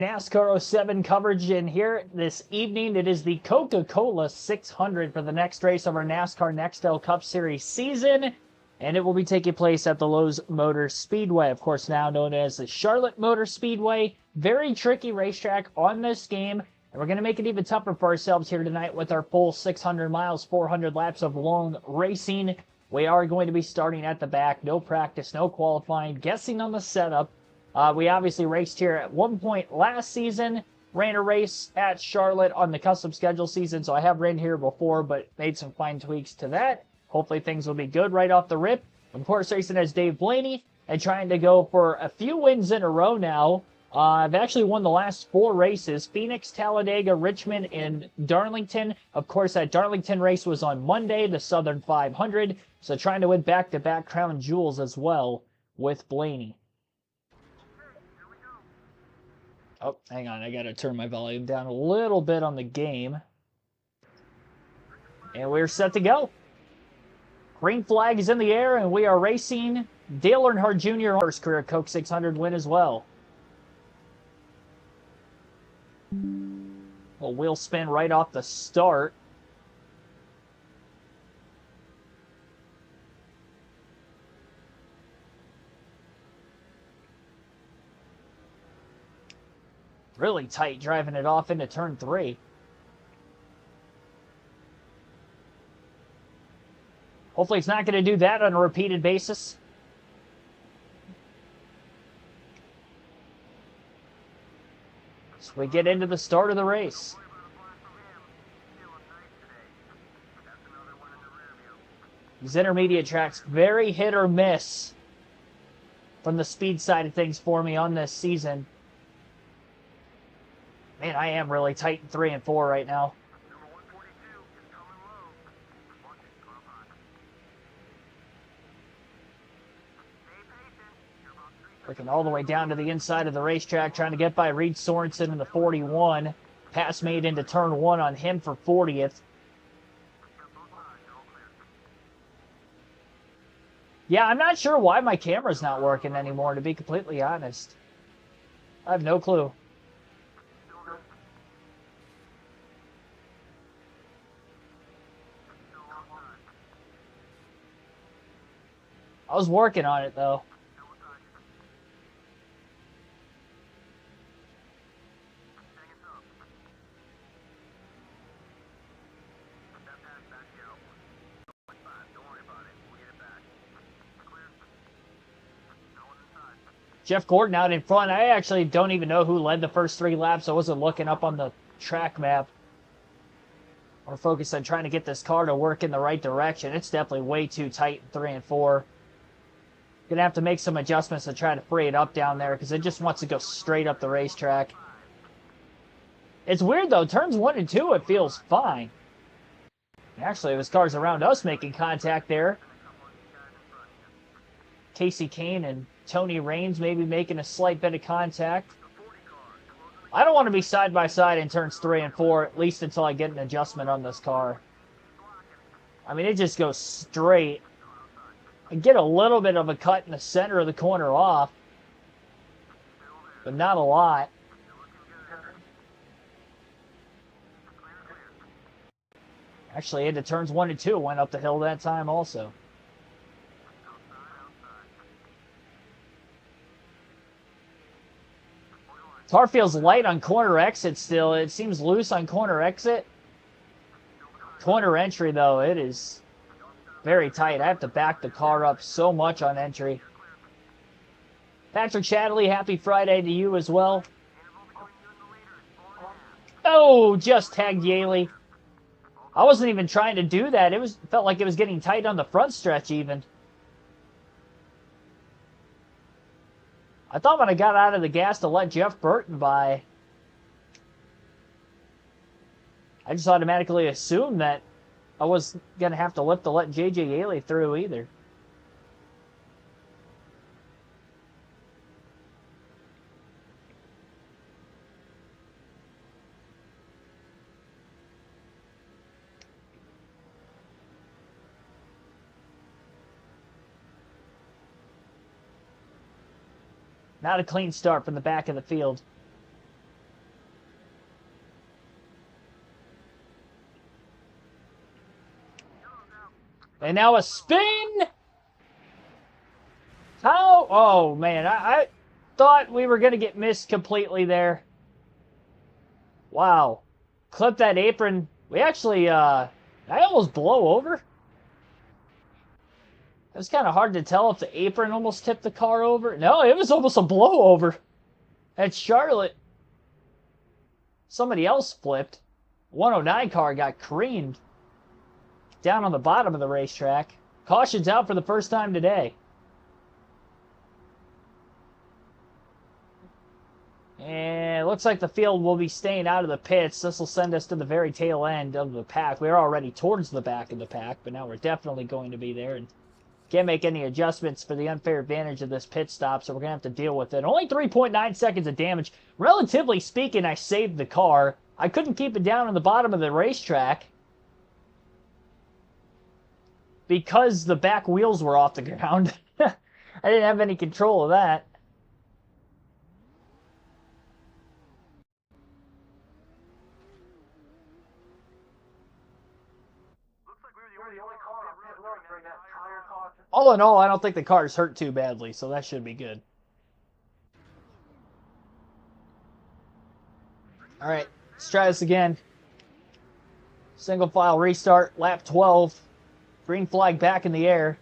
NASCAR '07 coverage in here this evening. It is the Coca-Cola 600 for the next race of our NASCAR Nextel Cup Series season, and it will be taking place at the Lowe's Motor Speedway, of course now known as the Charlotte Motor Speedway. Very tricky racetrack on this game, and we're going to make it even tougher for ourselves here tonight with our full 600 miles, 400 laps of long racing. We are going to be starting at the back, no practice, no qualifying, guessing on the setup. We obviously raced here at one point last season, ran a race at Charlotte on the custom schedule season, so I have ran here before, but made some fine tweaks to that. Hopefully things will be good right off the rip. Of course, racing as Dave Blaney and trying to go for a few wins in a row now. I've actually won the last 4 races: Phoenix, Talladega, Richmond, and Darlington. Of course, that Darlington race was on Monday, the Southern 500, so trying to win back-to-back crown jewels as well with Blaney. Oh, hang on. I got to turn my volume down a little bit on the game. And we're set to go. Green flag is in the air, and we are racing. Dale Earnhardt Jr. first career Coke 600 win as well. A wheel spin right off the start. Really tight, driving it off into turn 3. Hopefully it's not going to do that on a repeated basis. So we get into the start of the race. These intermediate tracks, very hit or miss from the speed side of things for me on this season. Man, I am really tight in 3 and 4 right now. Looking all the way down to the inside of the racetrack, trying to get by Reed Sorensen in the 41. Pass made into turn 1 on him for 40th. Yeah, I'm not sure why my camera's not working anymore, to be completely honest. I have no clue. I was working on it, though. Jeff Gordon out in front. I actually don't even know who led the first 3 laps. I wasn't looking up on the track map. We're focused on trying to get this car to work in the right direction. It's definitely way too tight in 3 and 4. Gonna have to make some adjustments to try to free it up down there because it just wants to go straight up the racetrack. It's weird though, turns 1 and 2 it feels fine. Actually, there's cars around us making contact there. Casey Kane and Tony Raines maybe making a slight bit of contact. I don't want to be side by side in turns 3 and 4, at least until I get an adjustment on this car. I mean, it just goes straight. I get a little bit of a cut in the center of the corner off, but not a lot. Actually, into turns 1 and 2, went up the hill that time also. Car feels light on corner exit still. It seems loose on corner exit. Corner entry, though, it is very tight. I have to back the car up so much on entry. Patrick Chadley, happy Friday to you as well. Oh, just tagged Yaley. I wasn't even trying to do that. It felt like it was getting tight on the front stretch even. I thought when I got out of the gas to let Jeff Burton by, I just automatically assumed that I was going to have to lift to let J.J. Yaley through either. Not a clean start from the back of the field. And now a spin! How? Oh, man. I thought we were going to get missed completely there. Wow. Clip that apron. We actually, I almost blow over. It was kind of hard to tell if the apron almost tipped the car over. No, it was almost a blowover at Charlotte. Somebody else flipped. 109 car got creamed down on the bottom of the racetrack. Caution's out for the first time today. And it looks like the field will be staying out of the pits. This will send us to the very tail end of the pack. We're already towards the back of the pack, but now we're definitely going to be there. And can't make any adjustments for the unfair advantage of this pit stop, so we're going to have to deal with it. Only 3.9 seconds of damage. Relatively speaking, I saved the car. I couldn't keep it down on the bottom of the racetrack because the back wheels were off the ground. I didn't have any control of that. All in all, I don't think the car's hurt too badly, so that should be good. All right, let's try this again. Single file restart, lap 12. Green flag back in the air.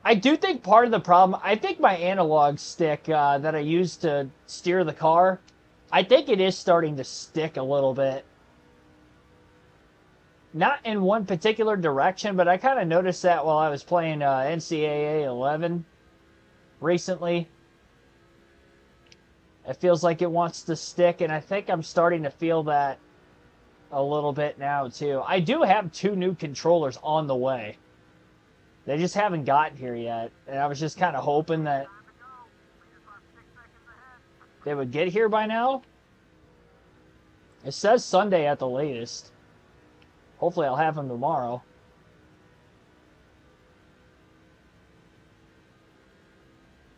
I do think part of the problem, I think my analog stick that I use to steer the car, I think it is starting to stick a little bit. Not in one particular direction, but I kind of noticed that while I was playing NCAA 11 recently. It feels like it wants to stick, and I think I'm starting to feel that a little bit now, too. I do have 2 new controllers on the way. They just haven't gotten here yet, and I was just kind of hoping that they would get here by now. It says Sunday at the latest. Hopefully I'll have them tomorrow.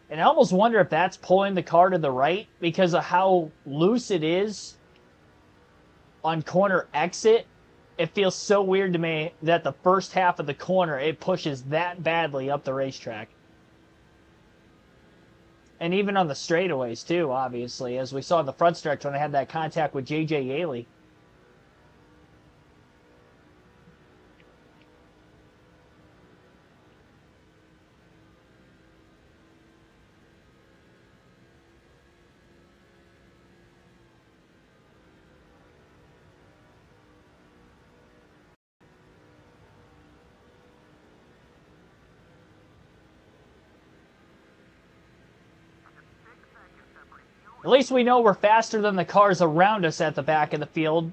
And I almost wonder if that's pulling the car to the right because of how loose it is on corner exit. It feels so weird to me that the first half of the corner, it pushes that badly up the racetrack. And even on the straightaways too, obviously, as we saw in the front stretch when I had that contact with J.J. Yaley. At least we know we're faster than the cars around us at the back of the field.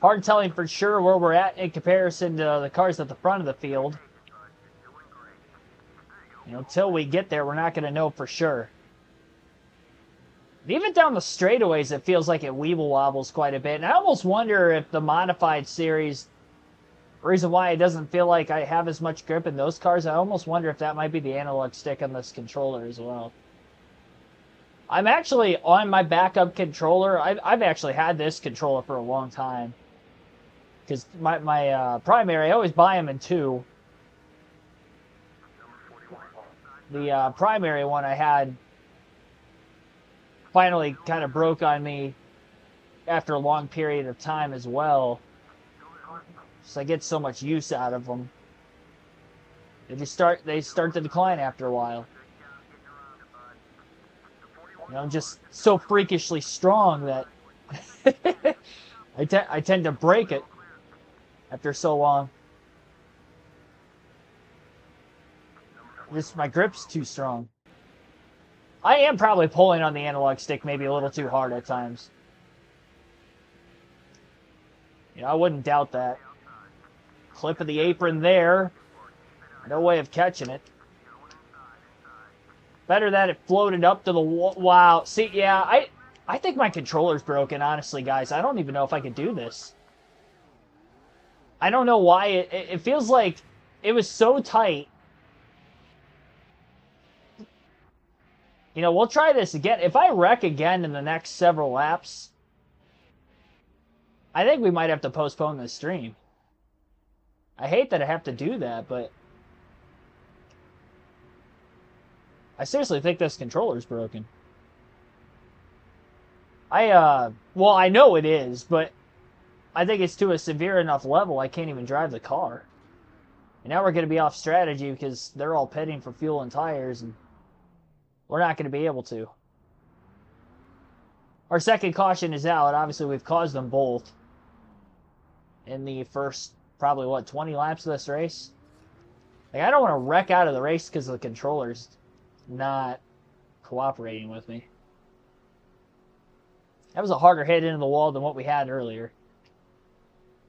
Hard telling for sure where we're at in comparison to the cars at the front of the field. Until we get there, we're not going to know for sure. Even down the straightaways, it feels like it weeble wobbles quite a bit. And I almost wonder if the modified series, the reason why it doesn't feel like I have as much grip in those cars, I almost wonder if that might be the analog stick on this controller as well. I'm actually on my backup controller. I've actually had this controller for a long time. Because my primary, I always buy them in 2. The primary one I had finally kind of broke on me after a long period of time as well. So I get so much use out of them. They start to decline after a while. I'm just so freakishly strong that I tend to break it after so long. My grip's too strong. I am probably pulling on the analog stick maybe a little too hard at times. I wouldn't doubt that. Clip of the apron there. No way of catching it. Better that it floated up to the wall. Wow. See, yeah, I think my controller's broken, honestly, guys. I don't even know if I could do this. I don't know why. It feels like it was so tight. We'll try this again. If I wreck again in the next several laps, I think we might have to postpone the stream. I hate that I have to do that, but I seriously think this controller's broken. Well, I know it is, but I think it's to a severe enough level I can't even drive the car. And now we're going to be off strategy because they're all pitting for fuel and tires, and we're not going to be able to. Our second caution is out. Obviously, we've caused them both in the first, probably, what, 20 laps of this race? Like, I don't want to wreck out of the race because the controller's not cooperating with me. That was a harder hit into the wall than what we had earlier.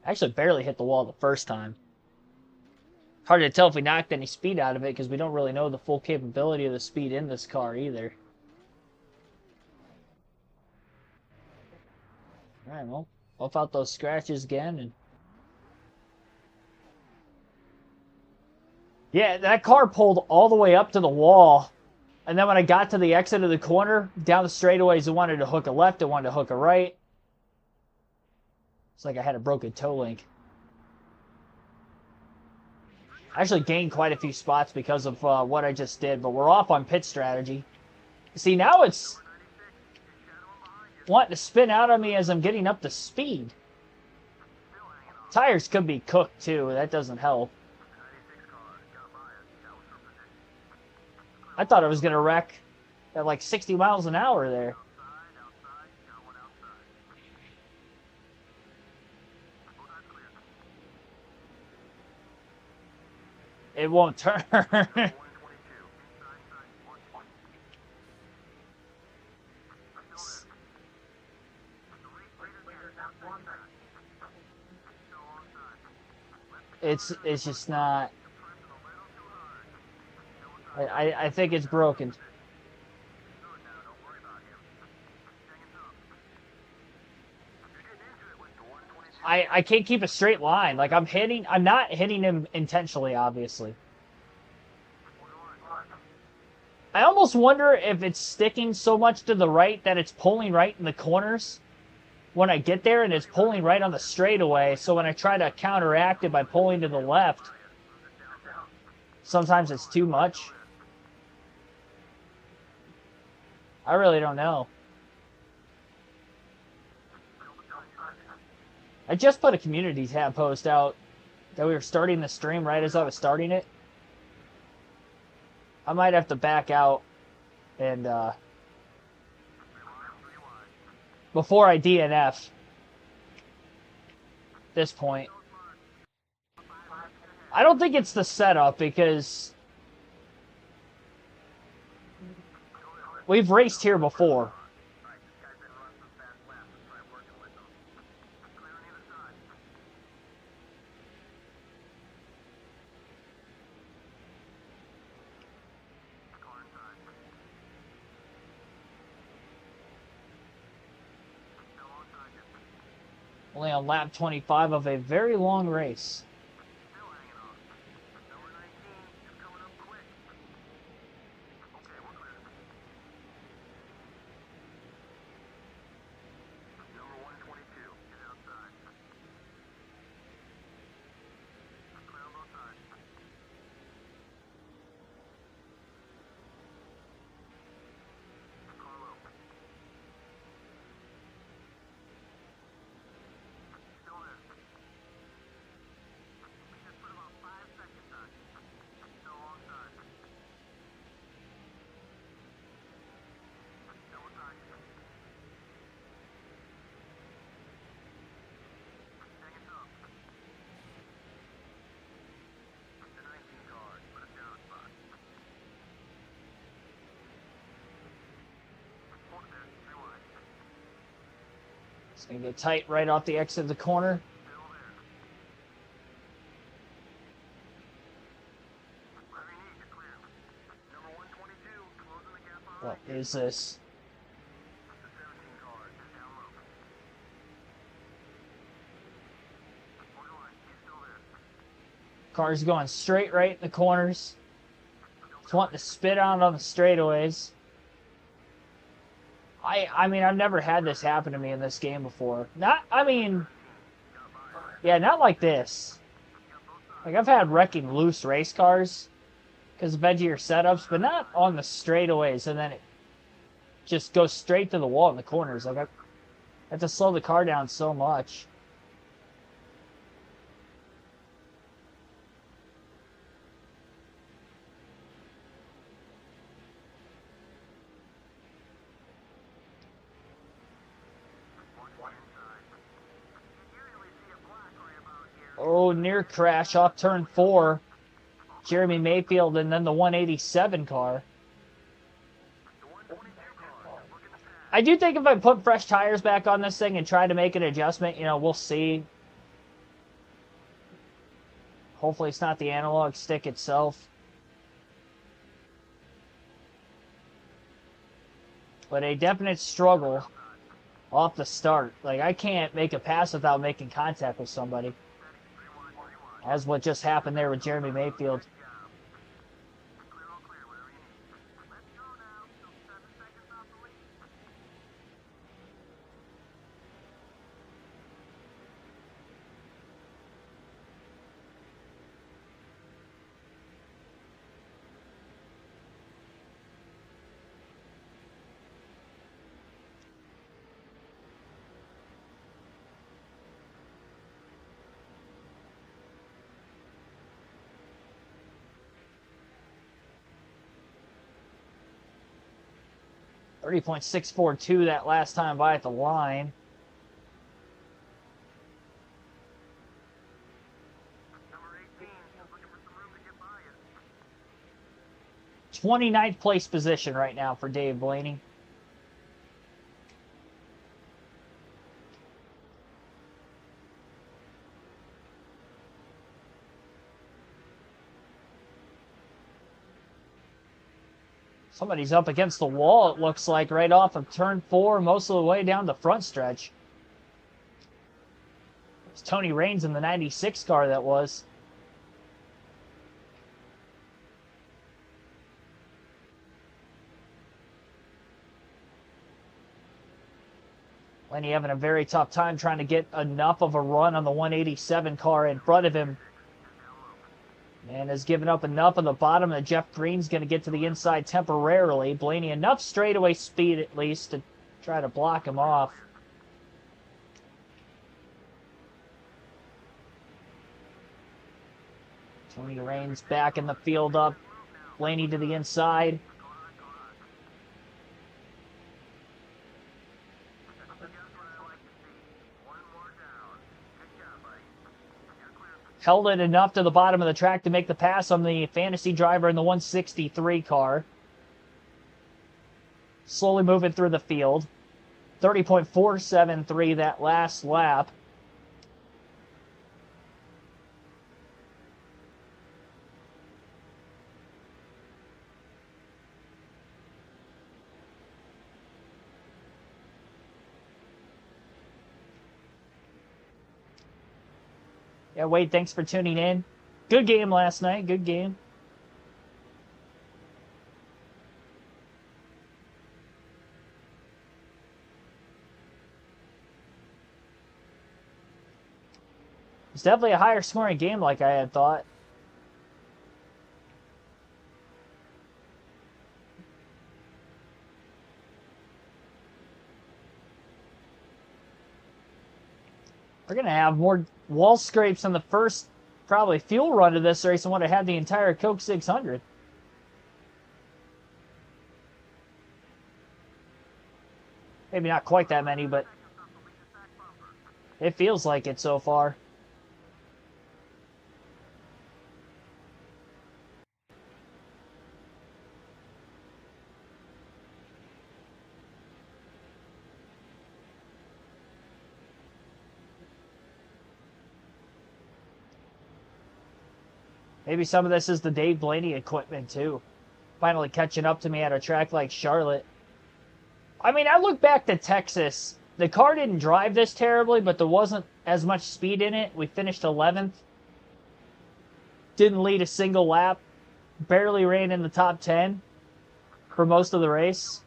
I actually barely hit the wall the first time. Hard to tell if we knocked any speed out of it because we don't really know the full capability of the speed in this car either. Alright, well, buff out those scratches again. And yeah, that car pulled all the way up to the wall. And then when I got to the exit of the corner, down the straightaways, it wanted to hook a left, it wanted to hook a right. It's like I had a broken toe link. I actually gained quite a few spots because of what I just did, but we're off on pit strategy. See, now it's wanting to spin out on me as I'm getting up to speed. Tires could be cooked, too. That doesn't help. I thought I was going to wreck at like 60 miles an hour there. It won't turn. It's just not. I think it's broken. I can't keep a straight line. Like I'm not hitting him intentionally, obviously. I almost wonder if it's sticking so much to the right that it's pulling right in the corners when I get there, and it's pulling right on the straightaway. So when I try to counteract it by pulling to the left, sometimes it's too much. I really don't know. I just put a community tab post out that we were starting the stream right as I was starting it. I might have to back out and before I DNF at this point. I don't think it's the setup because we've raced here before. Only on lap 25 of a very long race. It's going to get tight right off the exit of the corner. What is this? Car's going straight right in the corners. It's wanting to spit out on the straightaways. I mean, I've never had this happen to me in this game before. Not like this. Like, I've had wrecking loose race cars because of edgier setups, but not on the straightaways, and then it just goes straight to the wall in the corners. Like, I have to slow the car down so much. Oh, near crash off turn 4. Jeremy Mayfield and then the 187 car. I do think if I put fresh tires back on this thing and try to make an adjustment, you know, we'll see. Hopefully it's not the analog stick itself. But a definite struggle off the start. Like, I can't make a pass without making contact with somebody. As what just happened there with Jeremy Mayfield. .642 that last time by at the line. Number 18 is looking for some room to get by it. 29th place position right now for Dave Blaney. Somebody's up against the wall, it looks like, right off of turn 4, most of the way down the front stretch. It's Tony Raines in the 96 car that was. Lenny having a very tough time trying to get enough of a run on the 187 car in front of him. And has given up enough on the bottom that Jeff Green's going to get to the inside temporarily. Blaney enough straightaway speed at least to try to block him off. Tony Raines back in the field up. Blaney to the inside. Held it enough to the bottom of the track to make the pass on the fantasy driver in the 163 car. Slowly moving through the field. 30.473 that last lap. Yeah, Wade, thanks for tuning in. Good game last night. Good game. It's definitely a higher scoring game like I had thought. We're going to have more wall scrapes on the first, probably, fuel run of this race than what I had the entire Coke 600. Maybe not quite that many, but it feels like it so far. Maybe some of this is the Dave Blaney equipment, too. Finally catching up to me at a track like Charlotte. I mean, I look back to Texas. The car didn't drive this terribly, but there wasn't as much speed in it. We finished 11th. Didn't lead a single lap. Barely ran in the top 10 for most of the race.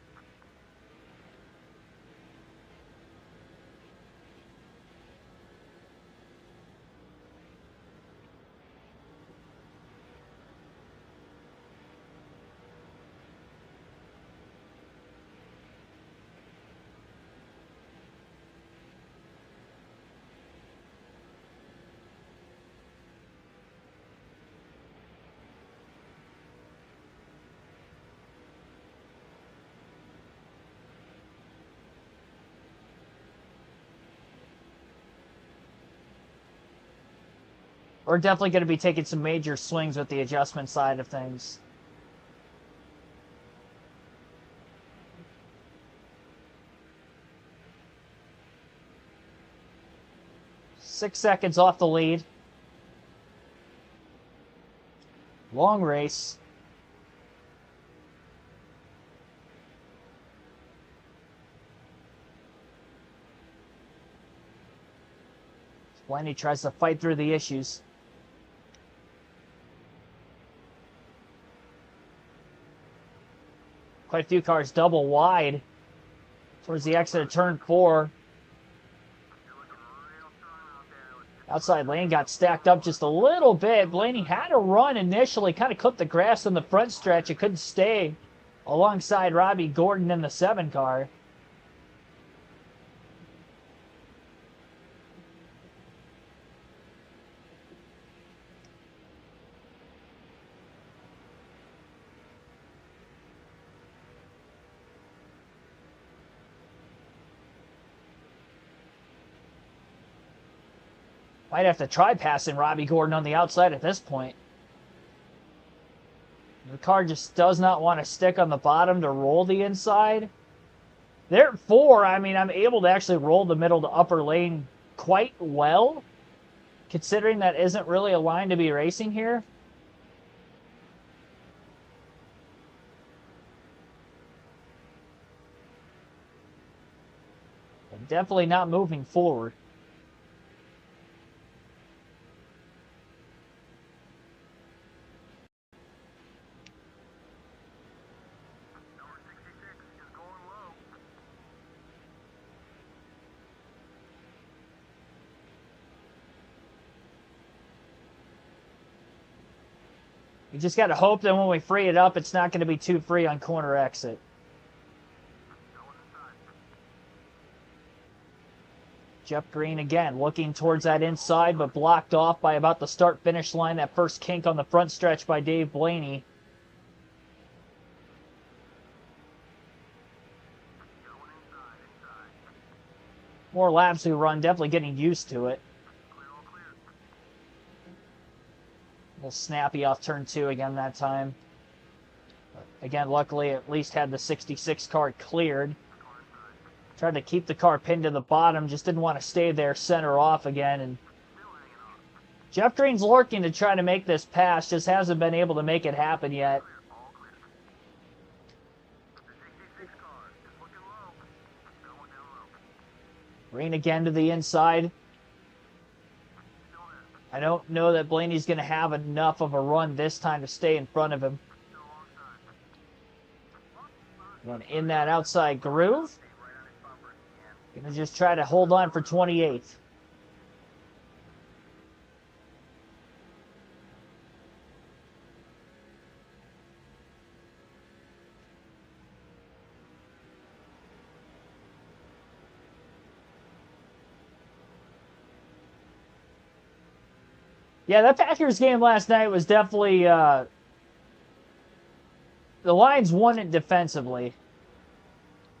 We're definitely going to be taking some major swings with the adjustment side of things. Six seconds off the lead. Long race. Blaney tries to fight through the issues. Quite a few cars double wide towards the exit of turn 4. Outside lane got stacked up just a little bit. Blaney had a run initially, kind of clipped the grass in the front stretch. It couldn't stay alongside Robbie Gordon in the 7 car. Might have to try passing Robbie Gordon on the outside at this point. The car just does not want to stick on the bottom to roll the inside. There at 4, I mean, I'm able to actually roll the middle to upper lane quite well, considering that isn't really a line to be racing here. And definitely not moving forward. You just got to hope that when we free it up, it's not going to be too free on corner exit. Jeff Green again looking towards that inside, but blocked off by about the start-finish line. That first kink on the front stretch by Dave Blaney. More laps we run, definitely getting used to it. A little snappy off turn 2 again that time. Again, luckily at least had the 66 car cleared. Tried to keep the car pinned to the bottom, just didn't want to stay there center off again. And Jeff Green's lurking to try to make this pass, just hasn't been able to make it happen yet. Green again to the inside. I don't know that Blaney's going to have enough of a run this time to stay in front of him. Going in that outside groove. Going to just try to hold on for 28th. Yeah, that Packers game last night was definitely... the Lions won it defensively.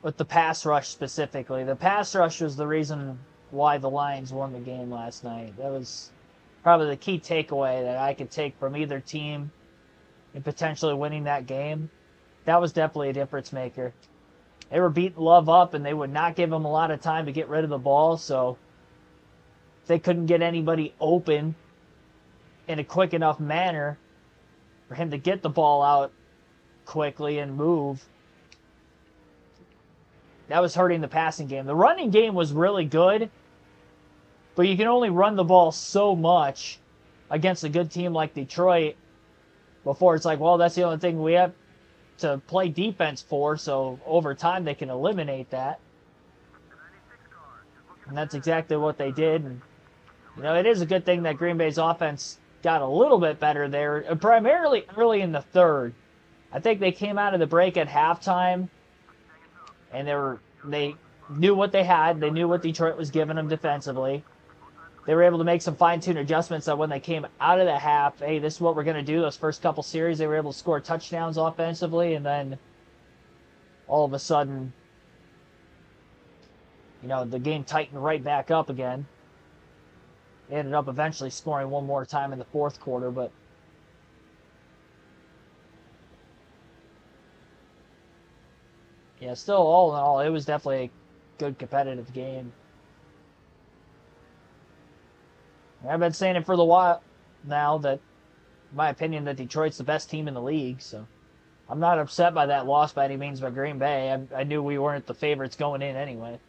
With the pass rush specifically. The pass rush was the reason why the Lions won the game last night. That was probably the key takeaway that I could take from either team in potentially winning that game. That was definitely a difference maker. They were beating Love up, and they would not give him a lot of time to get rid of the ball, so if they couldn't get anybody open in a quick enough manner for him to get the ball out quickly and move, that was hurting the passing game. The running game was really good, but you can only run the ball so much against a good team like Detroit before it's like, well, that's the only thing we have to play defense for, so over time they can eliminate that. And that's exactly what they did. And, you know, it is a good thing that Green Bay's offense got a little bit better there, primarily early in the third. I think they came out of the break at halftime, and they knew what they had. They knew what Detroit was giving them defensively. They were able to make some fine-tuned adjustments that when they came out of the half, hey, this is what we're going to do. Those first couple series, they were able to score touchdowns offensively, and then all of a sudden, you know, the game tightened right back up again. They ended up eventually scoring one more time in the fourth quarter, but yeah, still all in all, it was definitely a good competitive game. I've been saying it for the while now that, in my opinion, that Detroit's the best team in the league. So I'm not upset by that loss by any means by Green Bay. I knew we weren't the favorites going in anyway.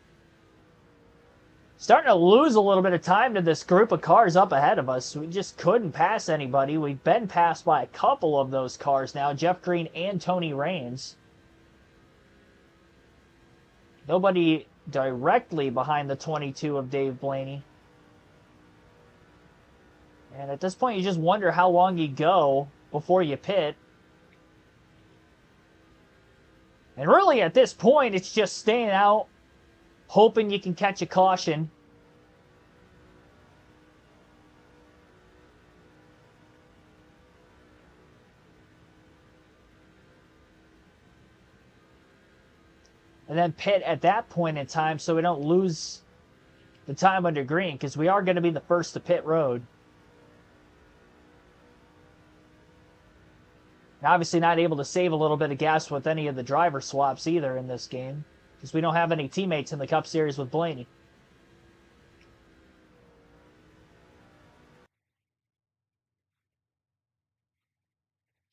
Starting to lose a little bit of time to this group of cars up ahead of us. We just couldn't pass anybody. We've been passed by a couple of those cars now, Jeff Green and Tony Raines. Nobody directly behind the 22 of Dave Blaney. And at this point, you just wonder how long you go before you pit. And really, at this point, it's just staying out, hoping you can catch a caution. And then pit at that point in time so we don't lose the time under green, because we are going to be the first to pit road. And obviously not able to save a little bit of gas with any of the driver swaps either in this game, because we don't have any teammates in the Cup Series with Blaney.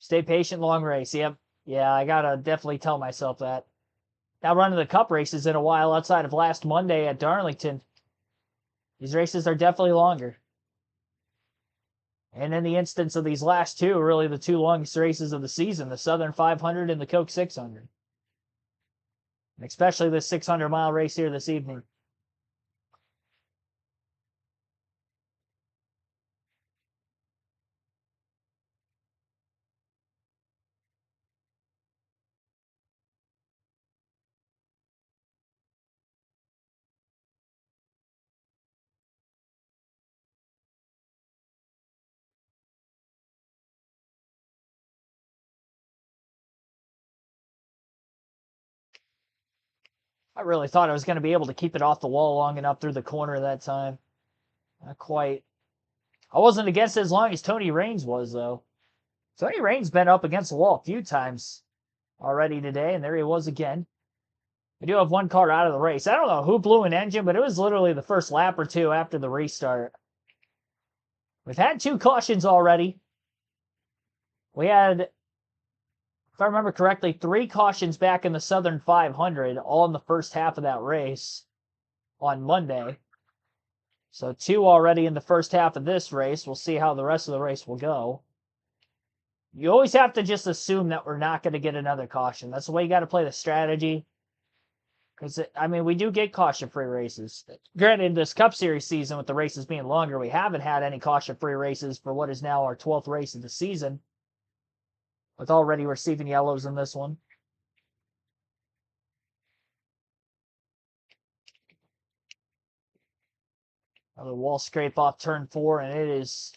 Stay patient, long race. Yep. Yeah, I got to definitely tell myself that. Now running the Cup races in a while outside of last Monday at Darlington. These races are definitely longer. And in the instance of these last two, really the two longest races of the season, the Southern 500 and the Coke 600. And especially this 600-mile race here this evening. I really thought I was going to be able to keep it off the wall long enough through the corner that time. Not quite. I wasn't against it as long as Tony Raines was, though. Tony Raines been up against the wall a few times already today, and there he was again. We do have one car out of the race. I don't know who blew an engine, but it was literally the first lap or two after the restart. We've had two cautions already. We had, if I remember correctly, three cautions back in the Southern 500, all in the first half of that race on Monday. So two already in the first half of this race. We'll see how the rest of the race will go. You always have to just assume that we're not going to get another caution. That's the way you got to play the strategy. Because, I mean, we do get caution-free races. Granted, this Cup Series season, with the races being longer, we haven't had any caution-free races for what is now our 12th race of the season, with already receiving yellows in this one. Another wall scrape off turn 4, and it is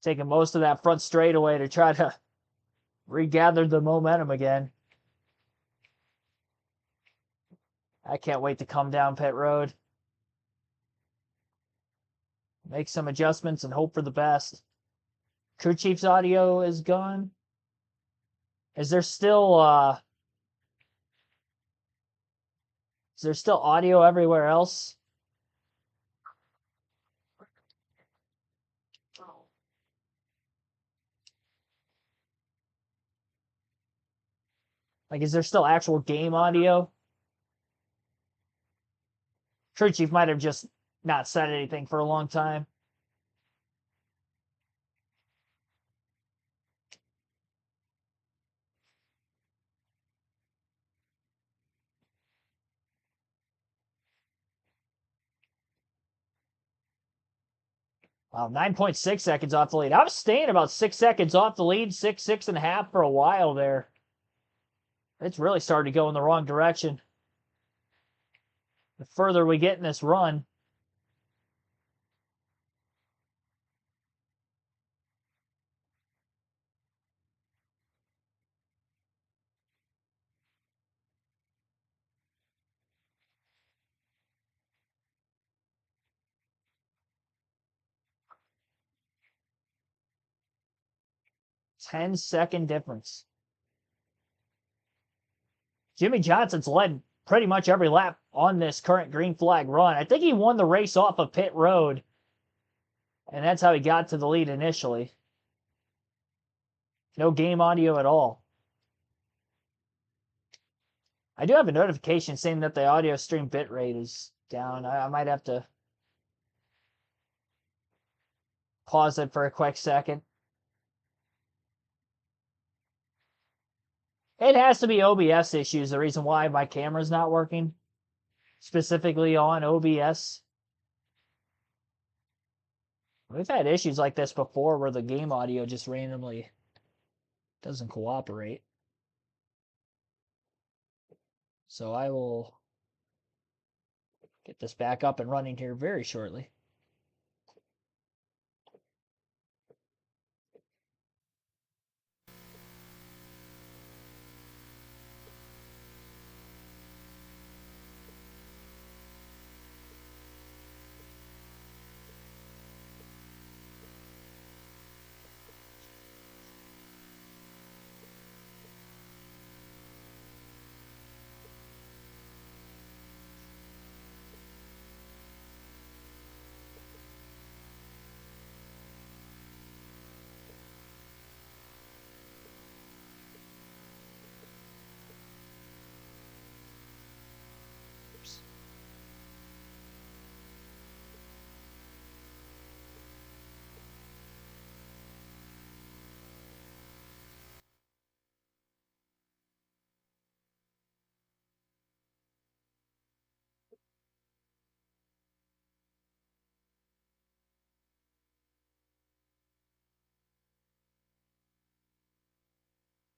taking most of that front straightaway to try to regather the momentum again. I can't wait to come down pit road. Make some adjustments and hope for the best. Crew chief's audio is gone. Is there still audio everywhere else? Like, is there still actual game audio? Crew chief might have just not said anything for a long time. Wow, 9.6 seconds off the lead. I was staying about 6 seconds off the lead, 6.5 for a while there. It's really starting to go in the wrong direction. The further we get in this run. 10-second difference. Jimmy Johnson's led pretty much every lap on this current green flag run. I think he won the race off of pit road, and that's how he got to the lead initially. No game audio at all. I do have a notification saying that the audio stream bitrate is down. I might have to pause it for a quick second. It has to be OBS issues, the reason why my camera's not working, specifically on OBS. We've had issues like this before where the game audio just randomly doesn't cooperate. So I will get this back up and running here very shortly.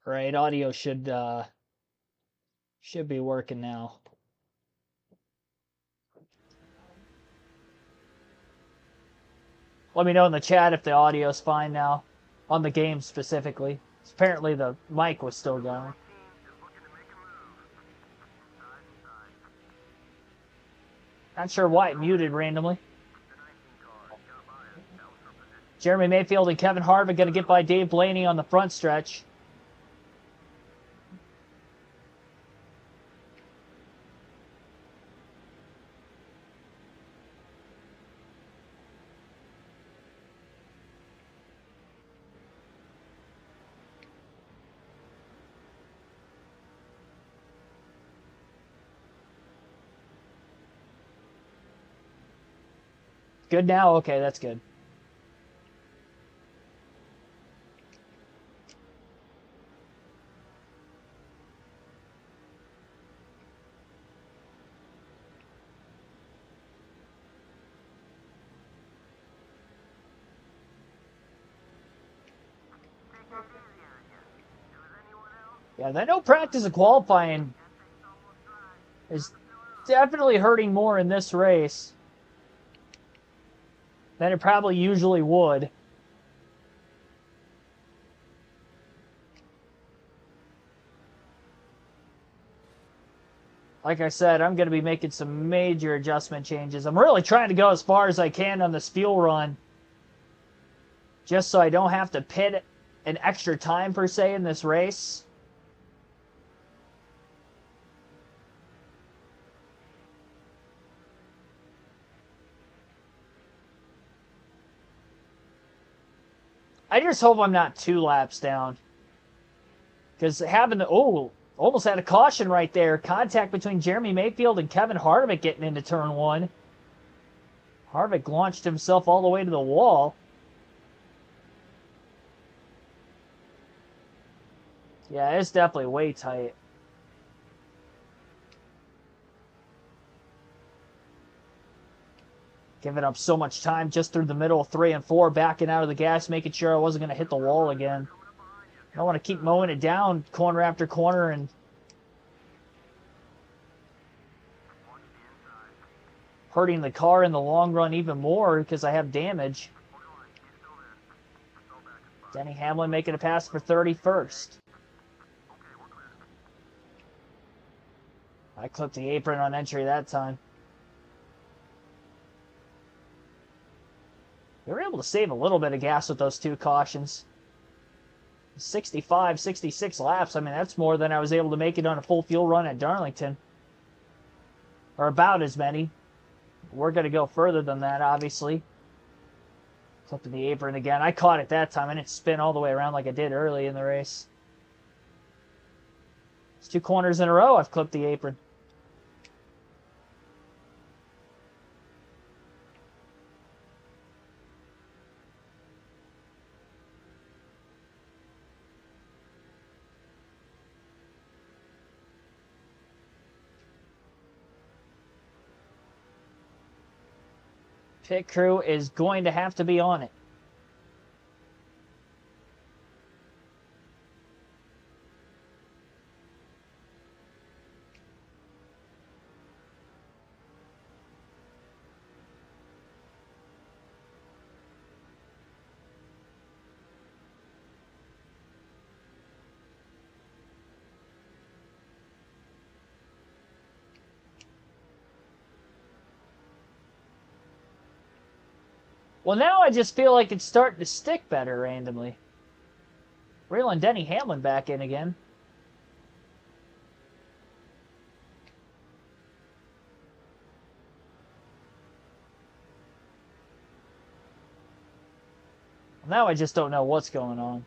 Right, audio should be working now. Let me know in the chat if the audio's fine now, on the game specifically. Apparently the mic was still going. Not sure why it muted randomly. Jeremy Mayfield and Kevin Harvick going to get by Dave Blaney on the front stretch. Good now? Okay, that's good. Yeah, that no practice of qualifying is definitely hurting more in this race than it probably usually would. Like I said, I'm going to be making some major adjustment changes. I'm really trying to go as far as I can on this fuel run, just so I don't have to pit an extra time, per se, in this race. I just hope I'm not 2 laps down. Because having the... Oh, almost had a caution right there. Contact between Jeremy Mayfield and Kevin Harvick getting into turn 1. Harvick launched himself all the way to the wall. Yeah, it's definitely way tight. Giving up so much time just through the middle of 3 and 4, backing out of the gas, making sure I wasn't going to hit the wall again. I don't want to keep mowing it down corner after corner and hurting the car in the long run even more because I have damage. Denny Hamlin making a pass for 31st. I clipped the apron on entry that time. They were able to save a little bit of gas with those 2 cautions. 65, 66 laps. I mean, that's more than I was able to make it on a full fuel run at Darlington. Or about as many. We're going to go further than that, obviously. Flipping the apron again. I caught it that time. I didn't spin all the way around like I did early in the race. It's 2 corners in a row I've clipped the apron. Pit crew is going to have to be on it. Well, now I just feel like it's starting to stick better randomly. Reeling Denny Hamlin back in again. Now I just don't know what's going on.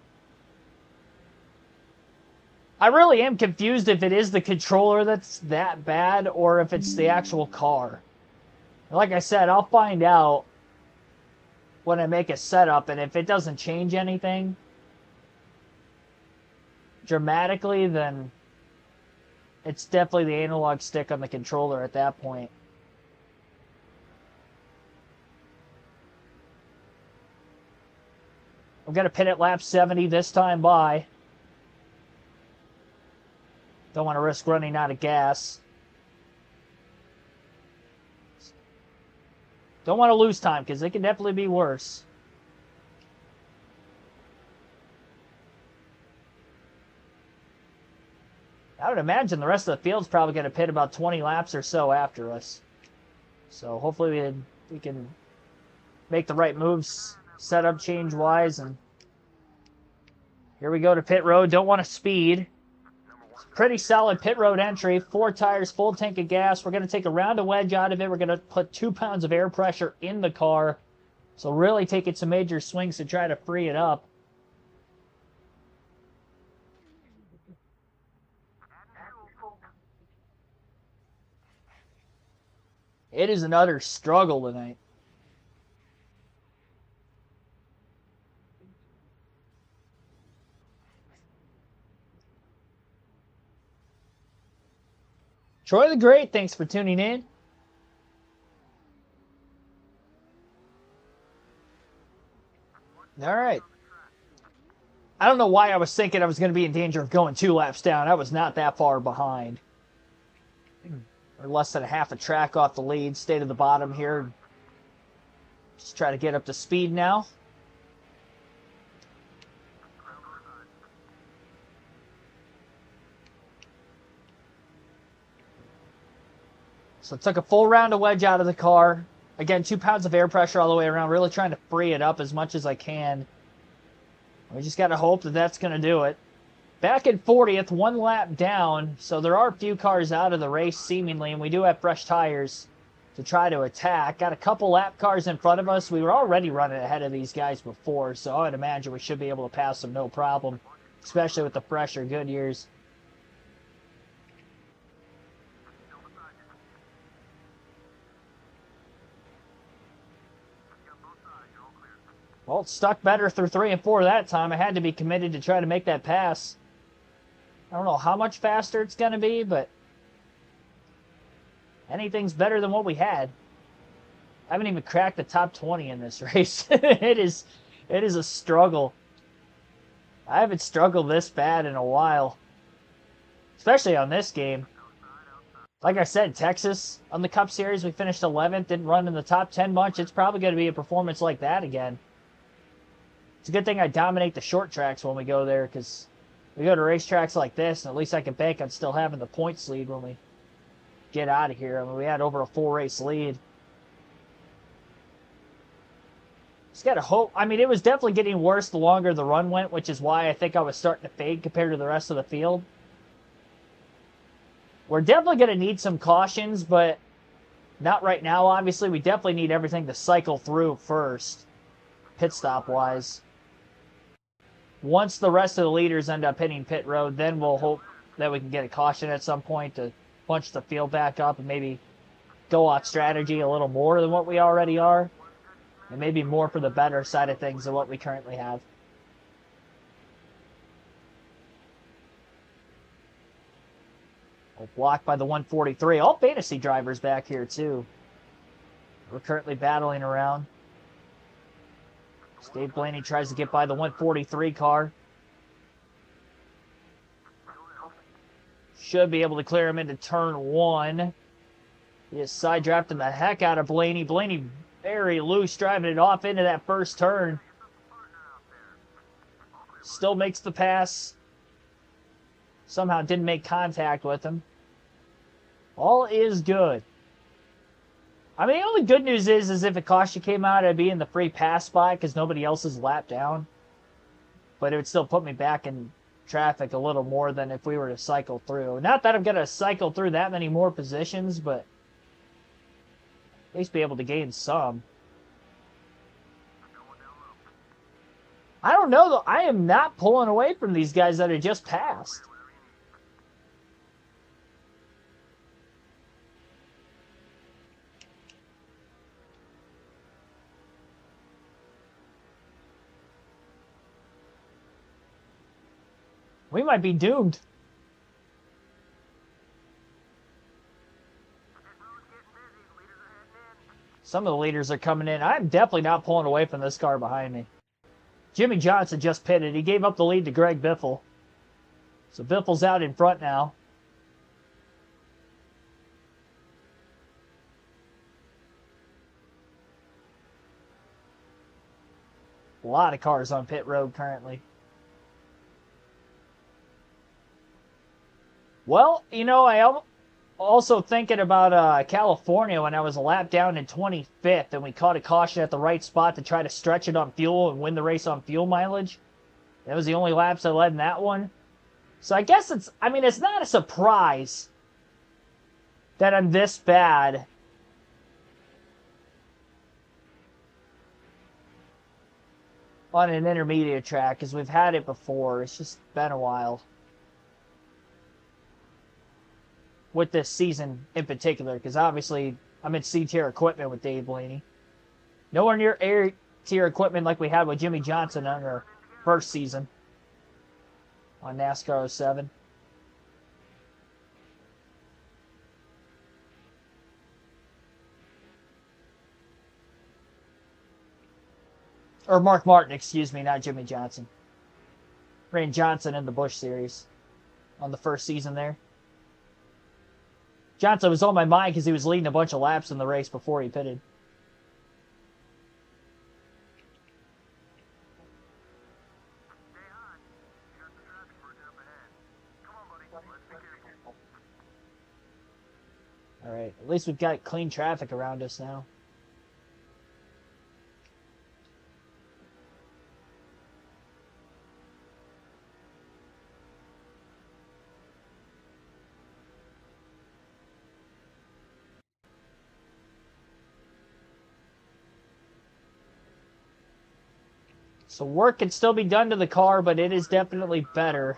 I really am confused if it is the controller that's that bad or if it's the actual car. Like I said, I'll find out when I make a setup, and if it doesn't change anything dramatically, then it's definitely the analog stick on the controller at that point. I'm going to pit at lap 70 this time by. Don't want to risk running out of gas. Don't want to lose time because it can definitely be worse. I would imagine the rest of the field's probably going to pit about 20 laps or so after us. So hopefully we can make the right moves, setup change-wise. And here we go to pit road. Don't want to speed. Pretty solid pit road entry. 4 tires, full tank of gas. We're going to take a round of wedge out of it. We're going to put 2 pounds of air pressure in the car. So really taking some major swings to try to free it up. It is an utter struggle tonight. Troy the Great, thanks for tuning in. All right. I don't know why I was thinking I was going to be in danger of going 2 laps down. I was not that far behind. Or less than a half a track off the lead. Stay to the bottom here. Just try to get up to speed now. So I took a full round of wedge out of the car. Again, 2 pounds of air pressure all the way around. Really trying to free it up as much as I can. We just got to hope that that's going to do it. Back in 40th, 1 lap down. So there are a few cars out of the race seemingly. And we do have fresh tires to try to attack. Got a couple lap cars in front of us. We were already running ahead of these guys before. So I would imagine we should be able to pass them no problem. Especially with the fresher Goodyears. Well, it stuck better through 3 and 4 that time. I had to be committed to try to make that pass. I don't know how much faster it's going to be, but anything's better than what we had. I haven't even cracked the top 20 in this race. It is a struggle. I haven't struggled this bad in a while, especially on this game. Like I said, Texas on the Cup Series, we finished 11th, didn't run in the top 10 much. It's probably going to be a performance like that again. It's a good thing I dominate the short tracks when we go there, because we go to racetracks like this, and at least I can bank on still having the points lead when we get out of here. I mean, we had over a full race lead. Just gotta hope. I mean, it was definitely getting worse the longer the run went, which is why I think I was starting to fade compared to the rest of the field. We're definitely going to need some cautions, but not right now, obviously. We definitely need everything to cycle through first, pit stop-wise. Once the rest of the leaders end up hitting pit road, then we'll hope that we can get a caution at some point to punch the field back up and maybe go off strategy a little more than what we already are. And maybe more for the better side of things than what we currently have. Blocked by the 143. All fantasy drivers back here, too. We're currently battling around. Dave Blaney tries to get by the 143 car. Should be able to clear him into turn 1. He is side drafting the heck out of Blaney. Blaney very loose, driving it off into that first turn. Still makes the pass. Somehow didn't make contact with him. All is good. I mean, the only good news is if a caution came out, I'd be in the free pass spot because nobody else is lapped down. But it would still put me back in traffic a little more than if we were to cycle through. Not that I'm going to cycle through that many more positions, but at least be able to gain some. I don't know, though. I am not pulling away from these guys that are just passed. We might be doomed. Some of the leaders are coming in. I'm definitely not pulling away from this car behind me. Jimmy Johnson just pitted. He gave up the lead to Greg Biffle. So Biffle's out in front now. A lot of cars on pit road currently. Well, you know, I also thinking about California when I was a lap down in 25th and we caught a caution at the right spot to try to stretch it on fuel and win the race on fuel mileage. That was the only laps I led in that one. So I guess it's not a surprise that I'm this bad. On an intermediate track, because we've had it before. It's just been a while. With this season in particular, because obviously I'm in C-tier equipment with Dave Blaney. Nowhere near A-tier equipment like we had with Jimmy Johnson on our first season on NASCAR 07. Or Mark Martin, excuse me, not Jimmy Johnson. Ran Johnson in the Busch Series on the first season there. Johnson was on my mind because he was leading a bunch of laps in the race before he pitted. All right, at least we've got clean traffic around us now. So work can still be done to the car, but it is definitely better.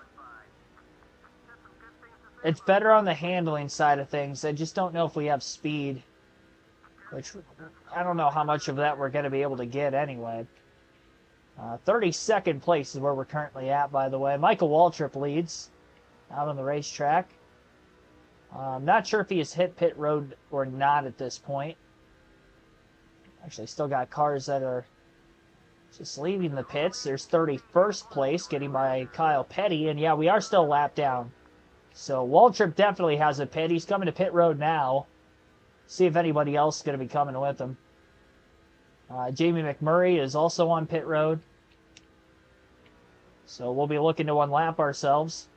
It's better on the handling side of things. I just don't know if we have speed. Which, I don't know how much of that we're going to be able to get anyway. 32nd place is where we're currently at, by the way. Michael Waltrip leads out on the racetrack. I'm not sure if he has hit pit road or not at this point. Actually, still got cars that are just leaving the pits. There's 31st place, getting by Kyle Petty. And yeah, we are still lapped down. So Waltrip definitely has a pit. He's coming to pit road now. See if anybody else is going to be coming with him. Jamie McMurray is also on pit road. So we'll be looking to unlap ourselves.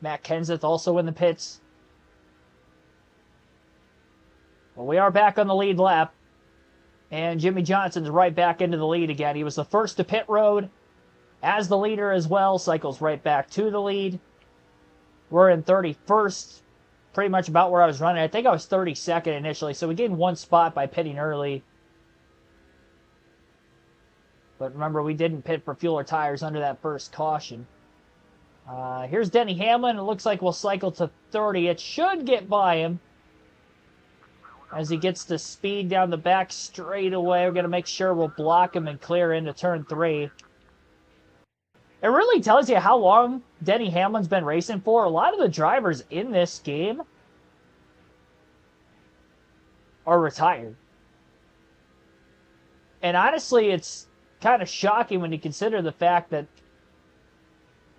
Matt Kenseth also in the pits. Well, we are back on the lead lap. And Jimmie Johnson's right back into the lead again. He was the first to pit road as the leader as well. Cycles right back to the lead. We're in 31st, pretty much about where I was running. I think I was 32nd initially, so we gained one spot by pitting early. But remember, we didn't pit for fuel or tires under that first caution. Here's Denny Hamlin. It looks like we'll cycle to 30. It should get by him as he gets the speed down the back straightaway. We're going to make sure we'll block him and clear into turn 3. It really tells you how long Denny Hamlin's been racing for. A lot of the drivers in this game are retired. And honestly, it's kind of shocking when you consider the fact that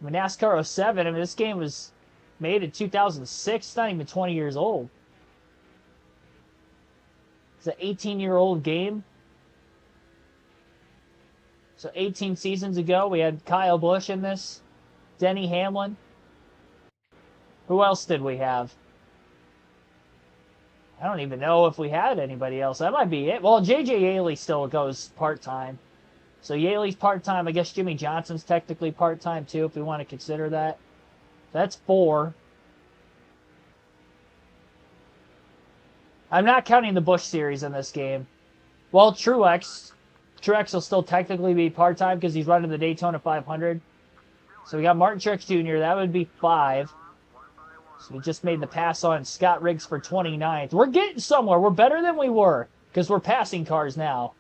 NASCAR 07, I mean, this game was made in 2006. It's not even 20 years old. It's an 18-year-old game. So 18 seasons ago, we had Kyle Busch in this, Denny Hamlin. Who else did we have? I don't even know if we had anybody else. That might be it. Well, J.J. Yaley still goes part-time. So Yaley's part-time. I guess Jimmie Johnson's technically part-time too, if we want to consider that. That's 4. I'm not counting the Busch series in this game. Well, Truex will still technically be part-time because he's running the Daytona 500. So we got Martin Truex Jr. That would be 5. So we just made the pass on Scott Riggs for 29th. We're getting somewhere. We're better than we were because we're passing cars now.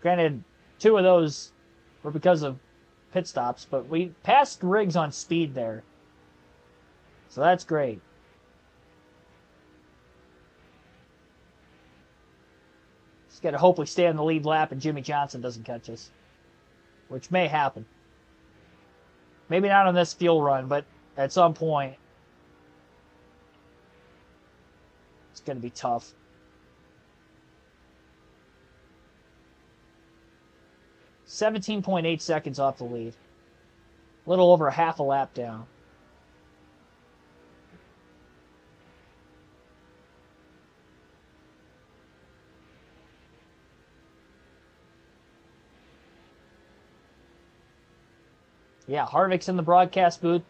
Granted, 2 of those were because of pit stops, but we passed Riggs on speed there. So that's great. Just got to hope we stay on the lead lap and Jimmie Johnson doesn't catch us, which may happen. Maybe not on this fuel run, but at some point, it's going to be tough. .8 seconds off the lead. A little over half a lap down. Yeah, Harvick's in the broadcast booth.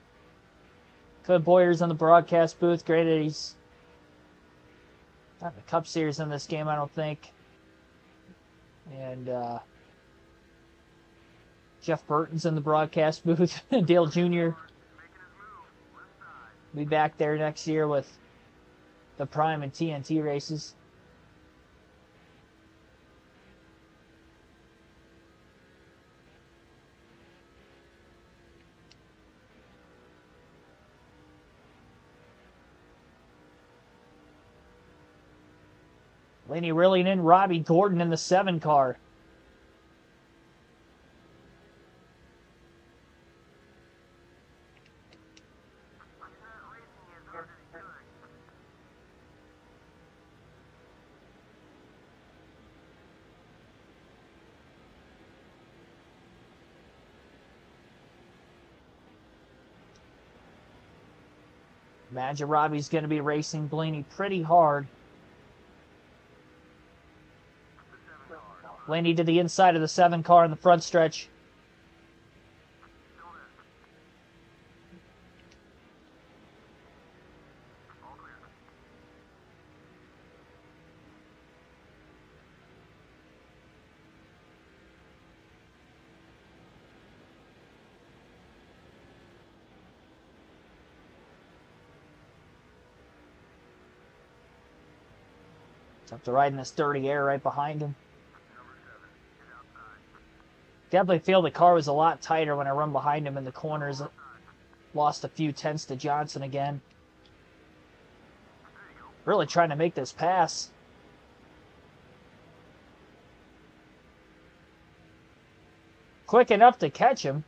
Clint Boyer's in the broadcast booth. Granted, he's not the Cup Series in this game, I don't think. And Jeff Burton's in the broadcast booth. Dale Jr. will be back there next year with the Prime and TNT races. Laney reeling in Robbie Gordon in the 7 car. Imagine Robbie's going to be racing Blaney pretty hard. Blaney to the inside of the 7 car in the front stretch. Tough to ride in this dirty air right behind him. Definitely feel the car was a lot tighter when I run behind him in the corners. Lost a few tenths to Johnson again. Really trying to make this pass. Quick enough to catch him.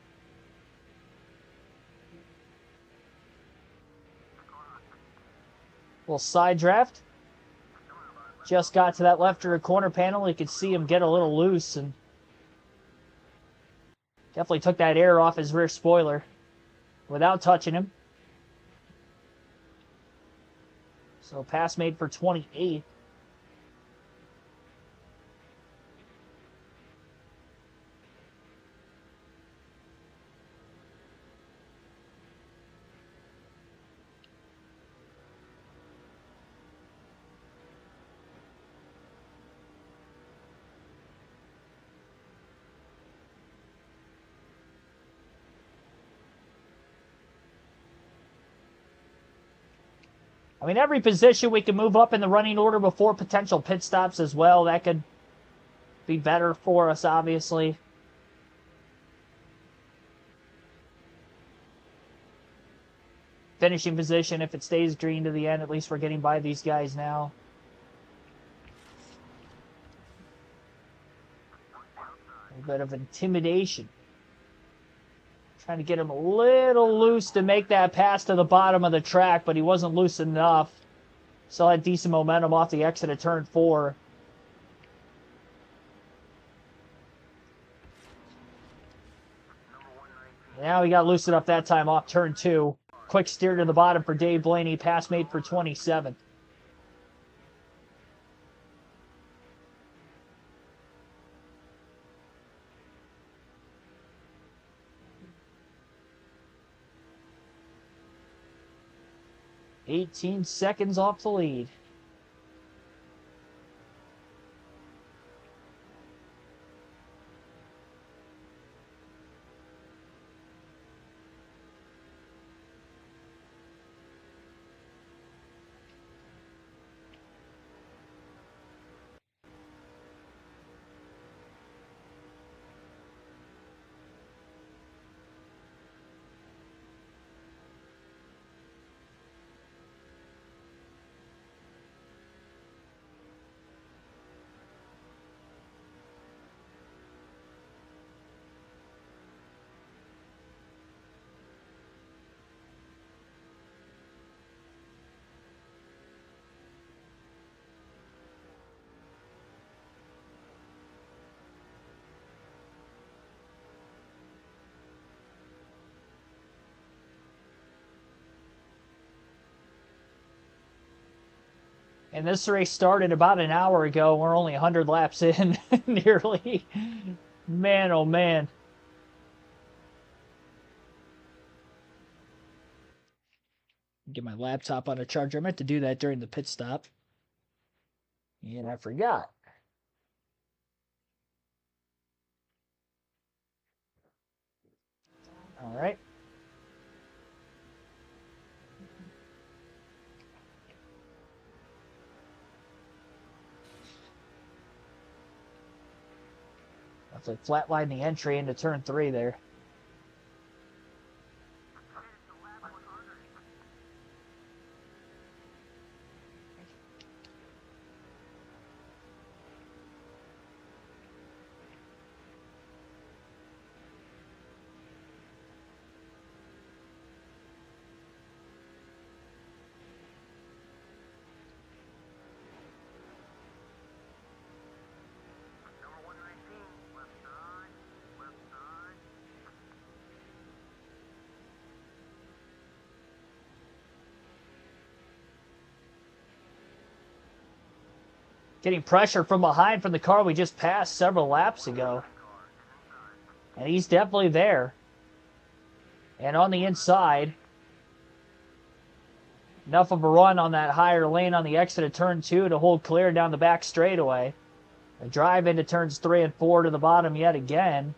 Little side draft. Just got to that left rear corner panel. You could see him get a little loose and definitely took that air off his rear spoiler. without touching him. So pass made for 28. I mean, every position we can move up in the running order before potential pit stops as well. That could be better for us, obviously. Finishing position, if it stays green to the end, at least we're getting by these guys now. A bit of intimidation. Trying to get him a little loose to make that pass to the bottom of the track, but he wasn't loose enough. Still had decent momentum off the exit of turn 4. Now he got loose enough that time off turn 2. Quick steer to the bottom for Dave Blaney. Pass made for 27. $18 seconds off the lead. And this race started about an hour ago. We're only 100 laps in, nearly. Man, oh man. Get my laptop on a charger. I meant to do that during the pit stop. And I forgot. All right. That's like flatline the entry into turn 3 there. Getting pressure from behind from the car we just passed several laps ago. And he's definitely there. And on the inside, enough of a run on that higher lane on the exit of turn 2 to hold clear down the back straightaway. A drive into turns 3 and 4 to the bottom yet again.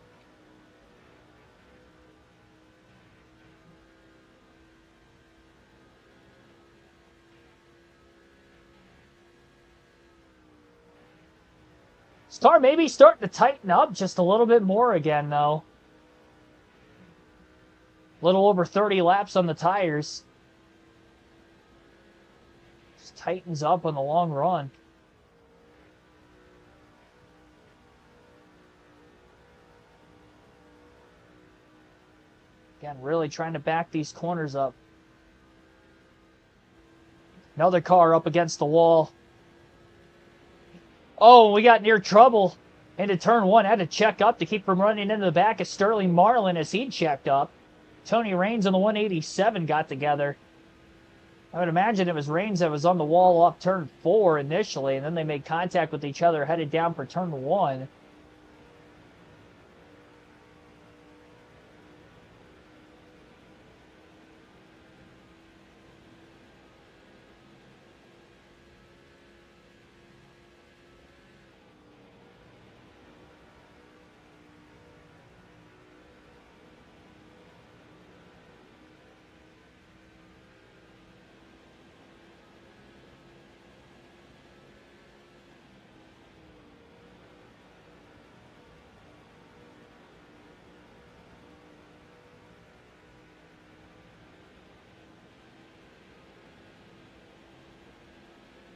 Car maybe starting to tighten up just a little bit more again, though. A little over 30 laps on the tires. Just tightens up on the long run. Again, really trying to back these corners up. Another car up against the wall. Oh, we got near trouble into turn 1. Had to check up to keep from running into the back of Sterling Marlin as he checked up. Tony Raines and the 187 got together. I would imagine it was Raines that was on the wall off turn 4 initially, and then they made contact with each other, headed down for turn 1.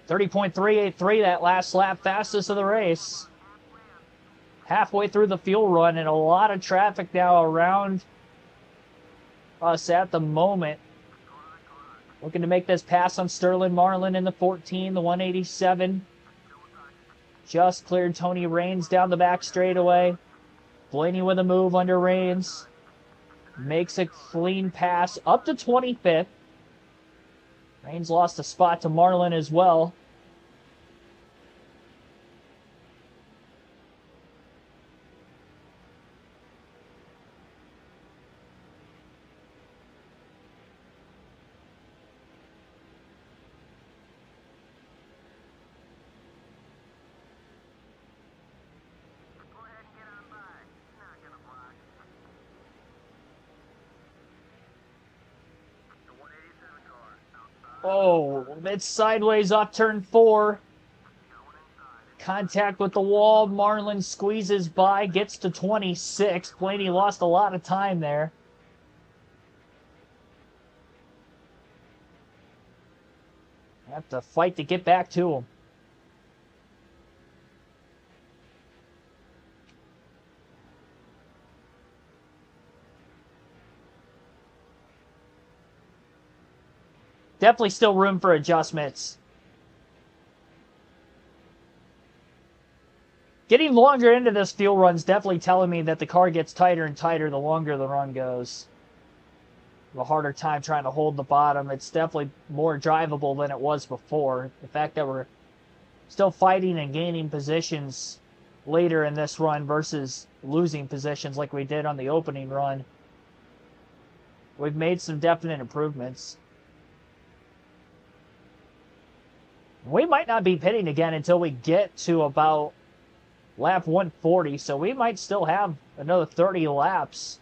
.383, that last lap, fastest of the race. Halfway through the fuel run, and a lot of traffic now around us at the moment. Looking to make this pass on Sterling Marlin in the 14, the 187. Just cleared Tony Raines down the back straightaway. Blaney with a move under Raines. Makes a clean pass up to 25th. Raines lost a spot to Marlin as well. Oh, it's sideways off turn 4. Contact with the wall. Marlin squeezes by, gets to 26. Blaney lost a lot of time there. Have to fight to get back to him. Definitely still room for adjustments. Getting longer into this fuel run's definitely telling me that the car gets tighter and tighter the longer the run goes. A harder time trying to hold the bottom. It's definitely more drivable than it was before. The fact that we're still fighting and gaining positions later in this run versus losing positions like we did on the opening run. We've made some definite improvements. We might not be pitting again until we get to about lap 140, so we might still have another 30 laps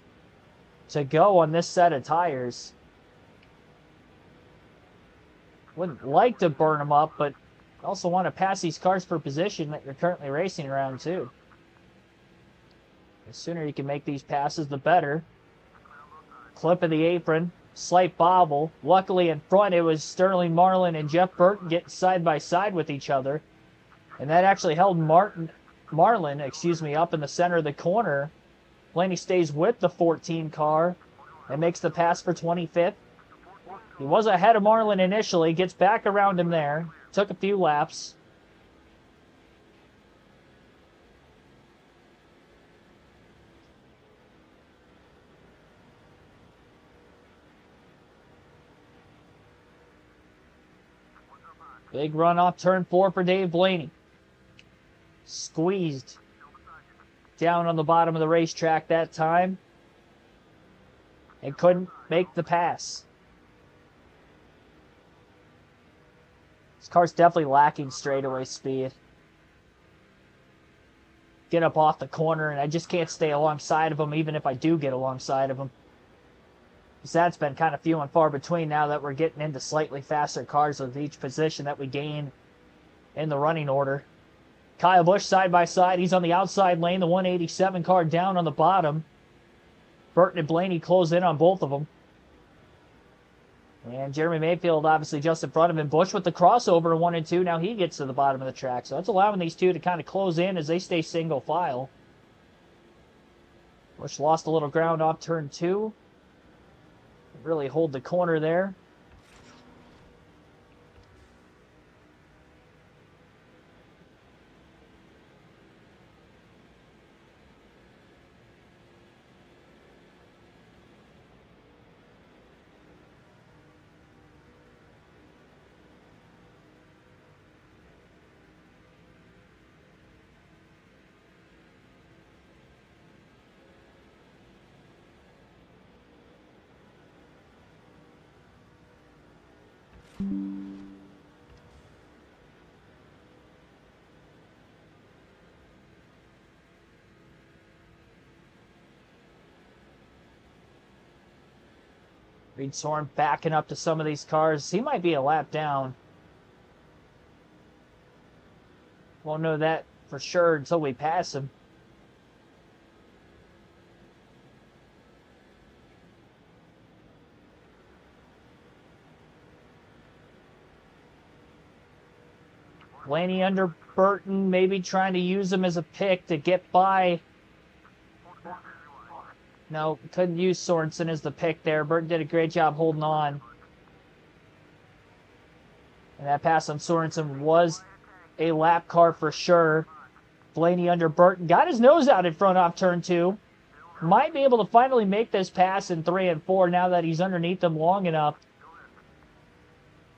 to go on this set of tires. Wouldn't like to burn them up, but also want to pass these cars for position that you're currently racing around too. The sooner you can make these passes, the better. Clip of the apron. Slight bobble. Luckily in front it was Sterling Marlin and Jeff Burton getting side by side with each other. And that actually held Marlin, up in the center of the corner. Blaney stays with the 14 car and makes the pass for 25th. He was ahead of Marlin initially, gets back around him there. Took a few laps. Big run off turn 4 for Dave Blaney. Squeezed down on the bottom of the racetrack that time. And couldn't make the pass. This car's definitely lacking straightaway speed. Get up off the corner, and I just can't stay alongside of him, even if I do get alongside of him. Because that's been kind of few and far between now that we're getting into slightly faster cars with each position that we gain in the running order. Kyle Busch side by side. He's on the outside lane. The 187 car down on the bottom. Burton and Blaney close in on both of them. And Jeremy Mayfield obviously just in front of him. Busch with the crossover in 1 and 2. Now he gets to the bottom of the track. So that's allowing these two to kind of close in as they stay single file. Busch lost a little ground off turn 2. Really hold the corner there. Reed Soren backing up to some of these cars. He might be a lap down. Won't know that for sure until we pass him. Blaney under Burton, maybe trying to use him as a pick to get by. No, couldn't use Sorensen as the pick there. Burton did a great job holding on. And that pass on Sorensen was a lap car for sure. Blaney under Burton. Got his nose out in front off turn 2. Might be able to finally make this pass in 3 and 4 now that he's underneath them long enough.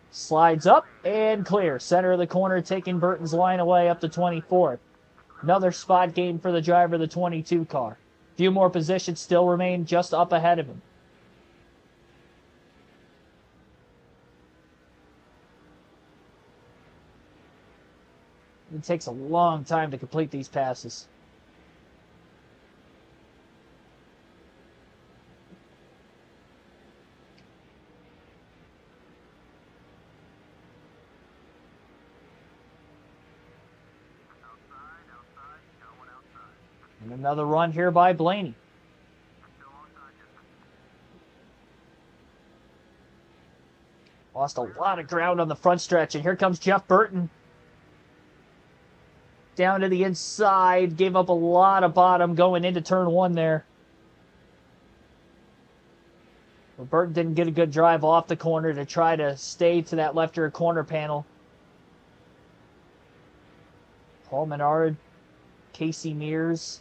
Slides up and clear. Center of the corner, taking Burton's line away up to 24th. Another spot gain for the driver of the 22 car. Few more positions still remain just up ahead of him. It takes a long time to complete these passes. And another run here by Blaney. Lost a lot of ground on the front stretch, and here comes Jeff Burton. Down to the inside, gave up a lot of bottom going into turn 1 there. But Burton didn't get a good drive off the corner to try to stay to that left rear corner panel. Paul Menard, Casey Mears.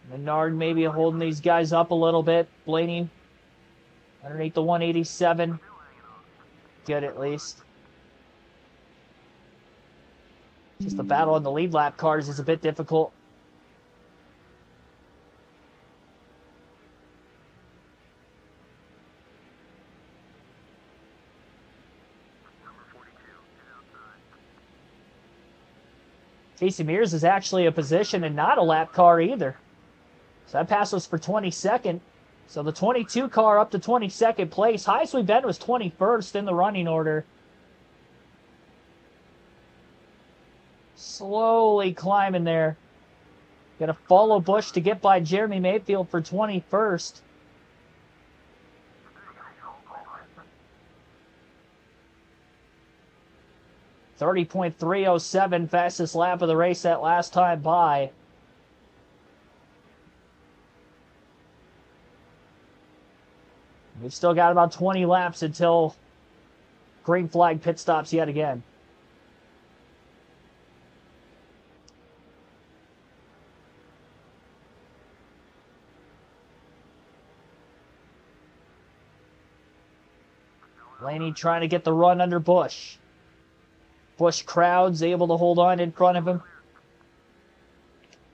Menard maybe holding these guys up a little bit. Blaney underneath the 187. Good at least. Just the battle on the lead lap cars is a bit difficult. Casey Mears is actually a position and not a lap car either. So that pass was for 22nd. So the 22 car up to 22nd place. Highest we've been was 21st in the running order. Slowly climbing there. Gonna follow Busch to get by Jeremy Mayfield for 21st. .307, fastest lap of the race that last time by. We've still got about 20 laps until green flag pit stops yet again. Blaney trying to get the run under Busch. Busch crowds able to hold on in front of him.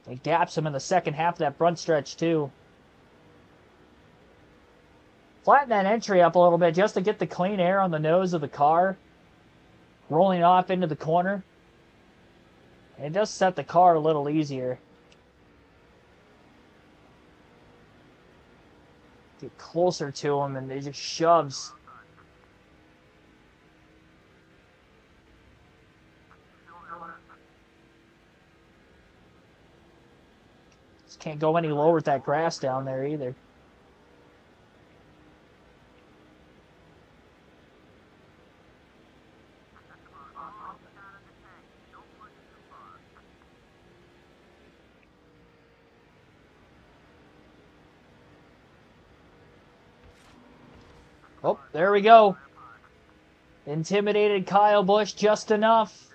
He gaps him in the second half of that front stretch too. Flatten that entry up a little bit just to get the clean air on the nose of the car. Rolling off into the corner. And it does set the car a little easier. Get closer to him and he just shoves. Just can't go any lower with that grass down there either. Oh, there we go. Intimidated Kyle Busch just enough.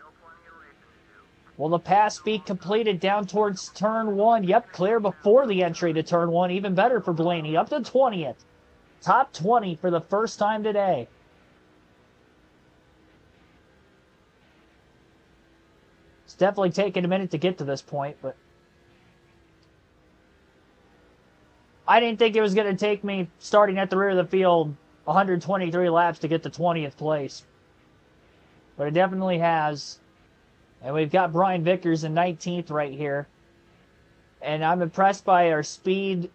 Will the pass be completed down towards turn 1? Yep, clear before the entry to turn 1. Even better for Blaney. Up to 20th. Top 20 for the first time today. It's definitely taken a minute to get to this point, but I didn't think it was going to take me starting at the rear of the field 123 laps to get to 20th place. But it definitely has. And we've got Brian Vickers in 19th right here. And I'm impressed by our speed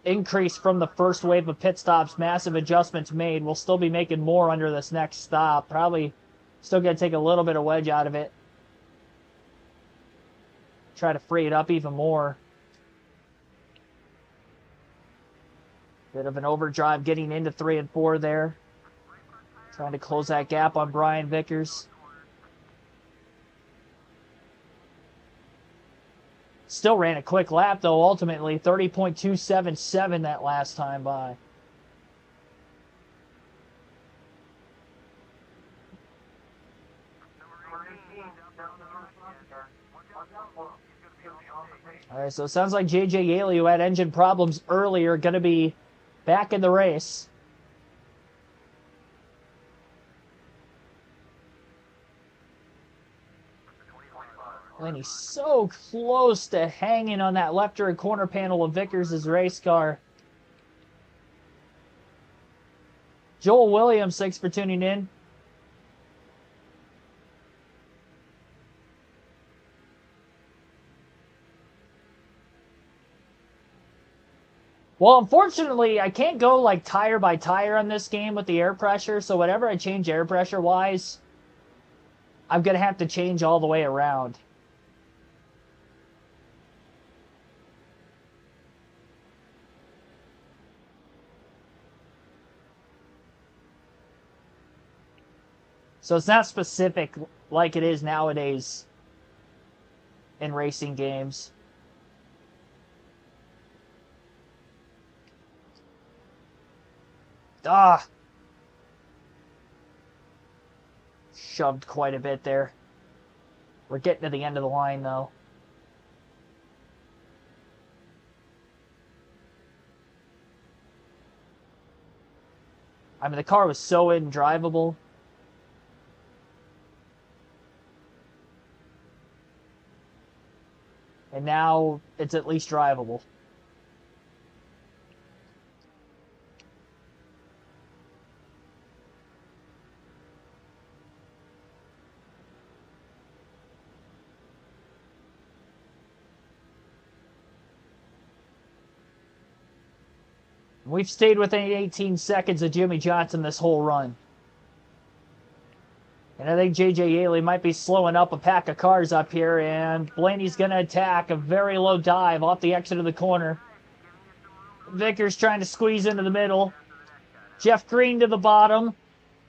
increase from the first wave of pit stops. Massive adjustments made. We'll still be making more under this next stop. Probably still going to take a little bit of wedge out of it. Try to free it up even more. Bit of an overdrive getting into 3 and 4 there. Trying to close that gap on Brian Vickers. Still ran a quick lap, though, ultimately. 30.277 that last time by. All right, so it sounds like J.J. Yaley, who had engine problems earlier, going to be back in the race. And he's so close to hanging on that left rear corner panel of Vickers' race car. Joel Williams, thanks for tuning in. Well, unfortunately, I can't go like tire by tire on this game with the air pressure, so whatever I change air pressure-wise, I'm going to have to change all the way around. So it's not specific like it is nowadays in racing games. Shoved quite a bit there. We're getting to the end of the line, though. I mean, the car was so indrivable. And now it's at least drivable. We've stayed within 18 seconds of Jimmy Johnson this whole run. And I think J.J. Yaley might be slowing up a pack of cars up here, and Blaney's going to attack a very low dive off the exit of the corner. Vickers trying to squeeze into the middle. Jeff Green to the bottom.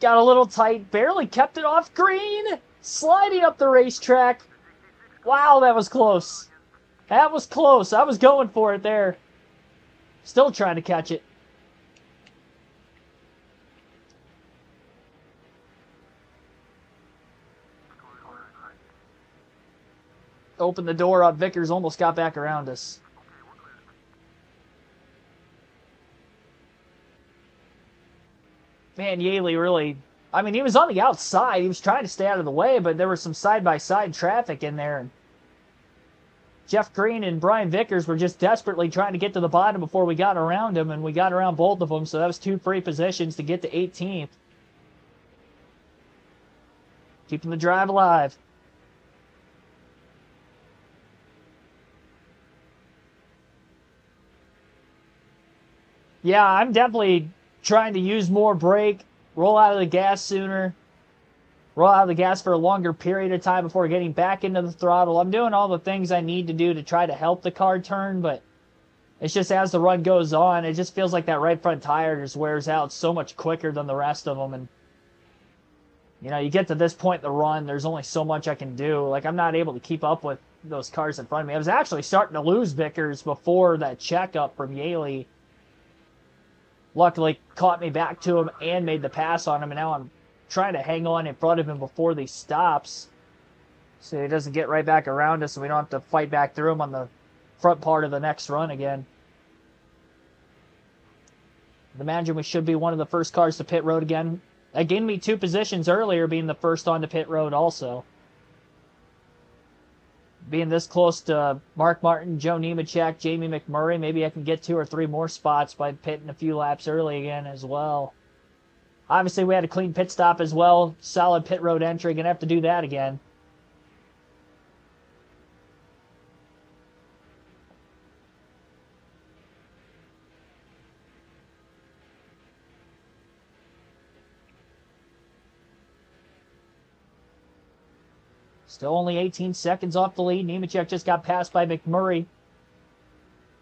Got a little tight, barely kept it off. Green sliding up the racetrack. Wow, that was close. That was close. I was going for it there. Still trying to catch it. Open the door up. Vickers almost got back around us. Man, Yaley really... I mean, he was on the outside. He was trying to stay out of the way, but there was some side-by-side traffic in there. And Jeff Green and Brian Vickers were just desperately trying to get to the bottom before we got around him, and we got around both of them, so that was 2 free positions to get to 18th. Keeping the drive alive. Yeah, I'm definitely trying to use more brake, roll out of the gas sooner, roll out of the gas for a longer period of time before getting back into the throttle. I'm doing all the things I need to do to try to help the car turn, but it's just as the run goes on, it just feels like that right front tire just wears out so much quicker than the rest of them. And, you know, you get to this point in the run, there's only so much I can do. Like, I'm not able to keep up with those cars in front of me. I was actually starting to lose Vickers before that checkup from Yaley. Luckily, caught me back to him and made the pass on him, and now I'm trying to hang on in front of him before these stops so he doesn't get right back around us and we don't have to fight back through him on the front part of the next run again. I imagine we should be one of the first cars to pit road again. That gained me 2 positions earlier, being the first on to pit road also. Being this close to Mark Martin, Joe Nemechek, Jamie McMurray, maybe I can get 2 or 3 more spots by pitting a few laps early again as well. Obviously, we had a clean pit stop as well. Solid pit road entry. Gonna have to do that again. Still only 18 seconds off the lead. Nemechek just got passed by McMurray.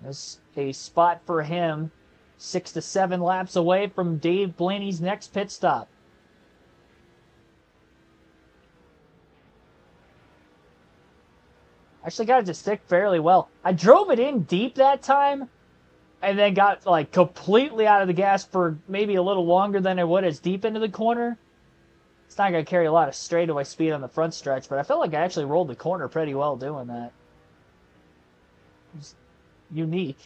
There's a spot for him. 6 to 7 laps away from Dave Blaney's next pit stop. Actually got it to stick fairly well. I drove it in deep that time and then got like completely out of the gas for maybe a little longer than I would as deep into the corner. It's not going to carry a lot of straightaway speed on the front stretch, but I felt like I actually rolled the corner pretty well doing that. It's unique.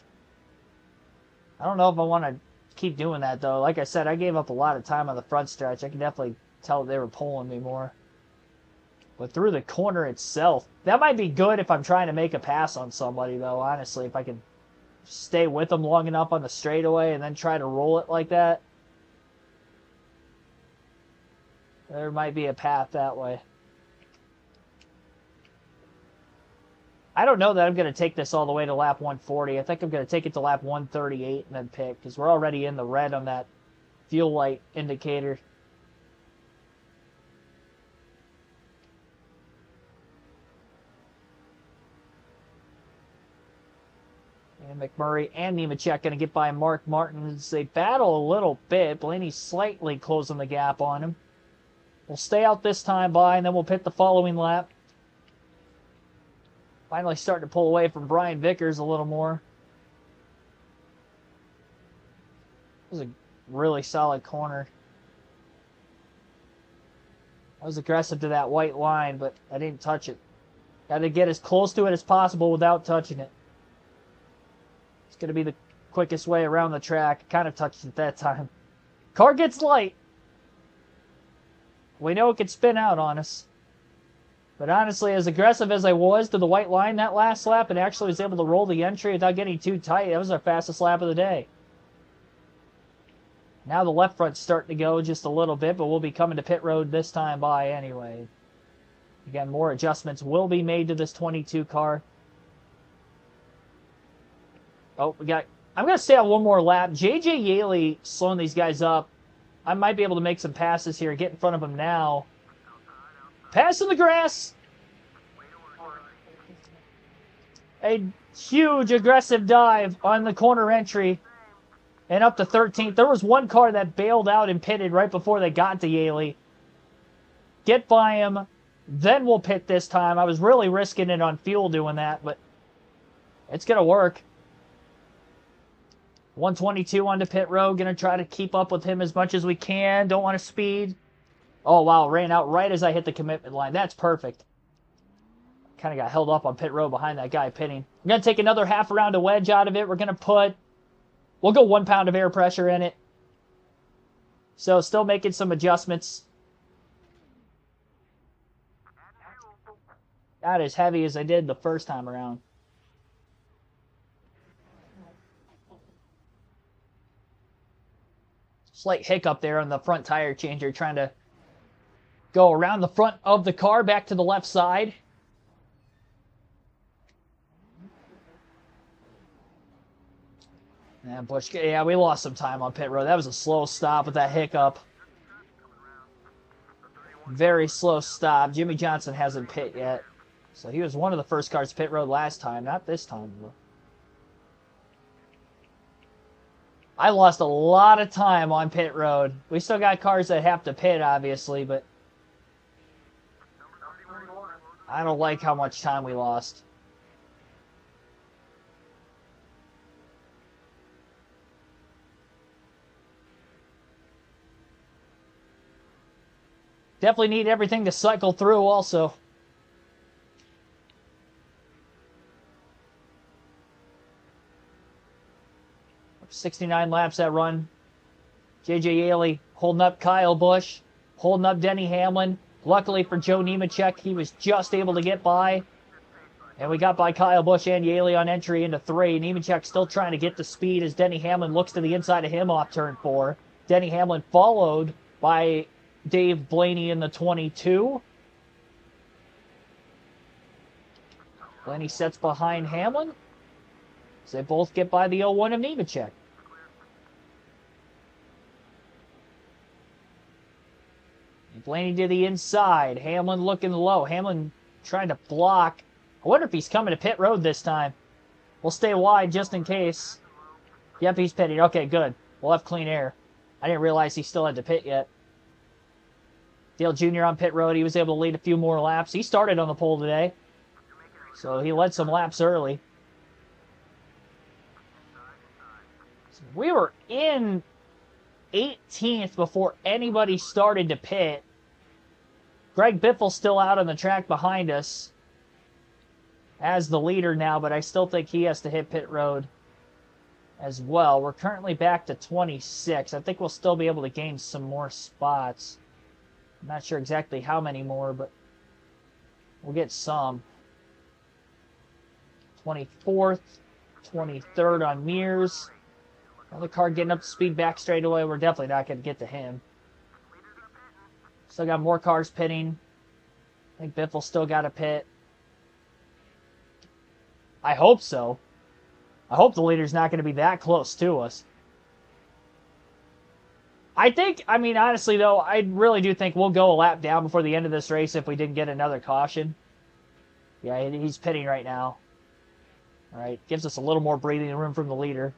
I don't know if I want to keep doing that, though. Like I said, I gave up a lot of time on the front stretch. I can definitely tell they were pulling me more. But through the corner itself, that might be good if I'm trying to make a pass on somebody, though, honestly. If I can stay with them long enough on the straightaway and then try to roll it like that. There might be a path that way. I don't know that I'm going to take this all the way to lap 140. I think I'm going to take it to lap 138 and then pick, because we're already in the red on that fuel light indicator. And McMurray and Nemechek going to get by Mark Martin as they battle a little bit. Blaney's slightly closing the gap on him. We'll stay out this time by, and then we'll pit the following lap. Finally starting to pull away from Brian Vickers a little more. It was a really solid corner. I was aggressive to that white line, but I didn't touch it. Got to get as close to it as possible without touching it. It's going to be the quickest way around the track. Kind of touched it that time. Car gets light. We know it could spin out on us. But honestly, as aggressive as I was to the white line that last lap and actually was able to roll the entry without getting too tight, that was our fastest lap of the day. Now the left front's starting to go just a little bit, but we'll be coming to pit road this time by anyway. Again, more adjustments will be made to this 22 car. Oh, I'm going to stay on one more lap. J.J. Yaley slowing these guys up. I might be able to make some passes here, get in front of him now. Pass in the grass. A huge aggressive dive on the corner entry and up to 13th. There was one car that bailed out and pitted right before they got to Yaley. Get by him, then we'll pit this time. I was really risking it on fuel doing that, but it's going to work. 122 onto pit road. Going to try to keep up with him as much as we can. Don't want to speed. Oh, wow. Ran out right as I hit the commitment line. That's perfect. Kind of got held up on pit road behind that guy pitting. I'm going to take another half a round of wedge out of it. We're going to put... We'll go 1 pound of air pressure in it. So still making some adjustments. Not as heavy as I did the first time around. Slight hiccup there on the front tire changer, trying to go around the front of the car back to the left side. And Busch, yeah, we lost some time on pit road. That was a slow stop with that hiccup. Very slow stop. Jimmy Johnson hasn't pit yet. So he was one of the first cars to pit road last time, not this time. I lost a lot of time on pit road. We still got cars that have to pit, obviously, but I don't like how much time we lost. Definitely need everything to cycle through also. .69 laps that run. J.J. Yaley holding up Kyle Busch, holding up Denny Hamlin. Luckily for Joe Nemechek, he was just able to get by. And we got by Kyle Busch and Yaley on entry into 3. Nemechek still trying to get the speed as Denny Hamlin looks to the inside of him off turn 4. Denny Hamlin followed by Dave Blaney in the 22. Blaney sets behind Hamlin. So they both get by the 01 of Nemechek. Blaney to the inside. Hamlin looking low. Hamlin trying to block. I wonder if he's coming to pit road this time. We'll stay wide just in case. Yep, he's pitting. Okay, good. We'll have clean air. I didn't realize he still had to pit yet. Dale Jr. on pit road. He was able to lead a few more laps. He started on the pole today, so he led some laps early. So we were in 18th before anybody started to pit. Greg Biffle's still out on the track behind us as the leader now, but I still think he has to hit pit road as well. We're currently back to 26. I think we'll still be able to gain some more spots. I'm not sure exactly how many more, but we'll get some. 24th, 23rd on Mears. Another car getting up to speed back straight away. We're definitely not going to get to him. Still got more cars pitting. I think Biffle still got a pit. I hope so. I hope the leader's not going to be that close to us. I mean, honestly, though, I really do think we'll go a lap down before the end of this race if we didn't get another caution. Yeah, he's pitting right now. All right, gives us a little more breathing room from the leader.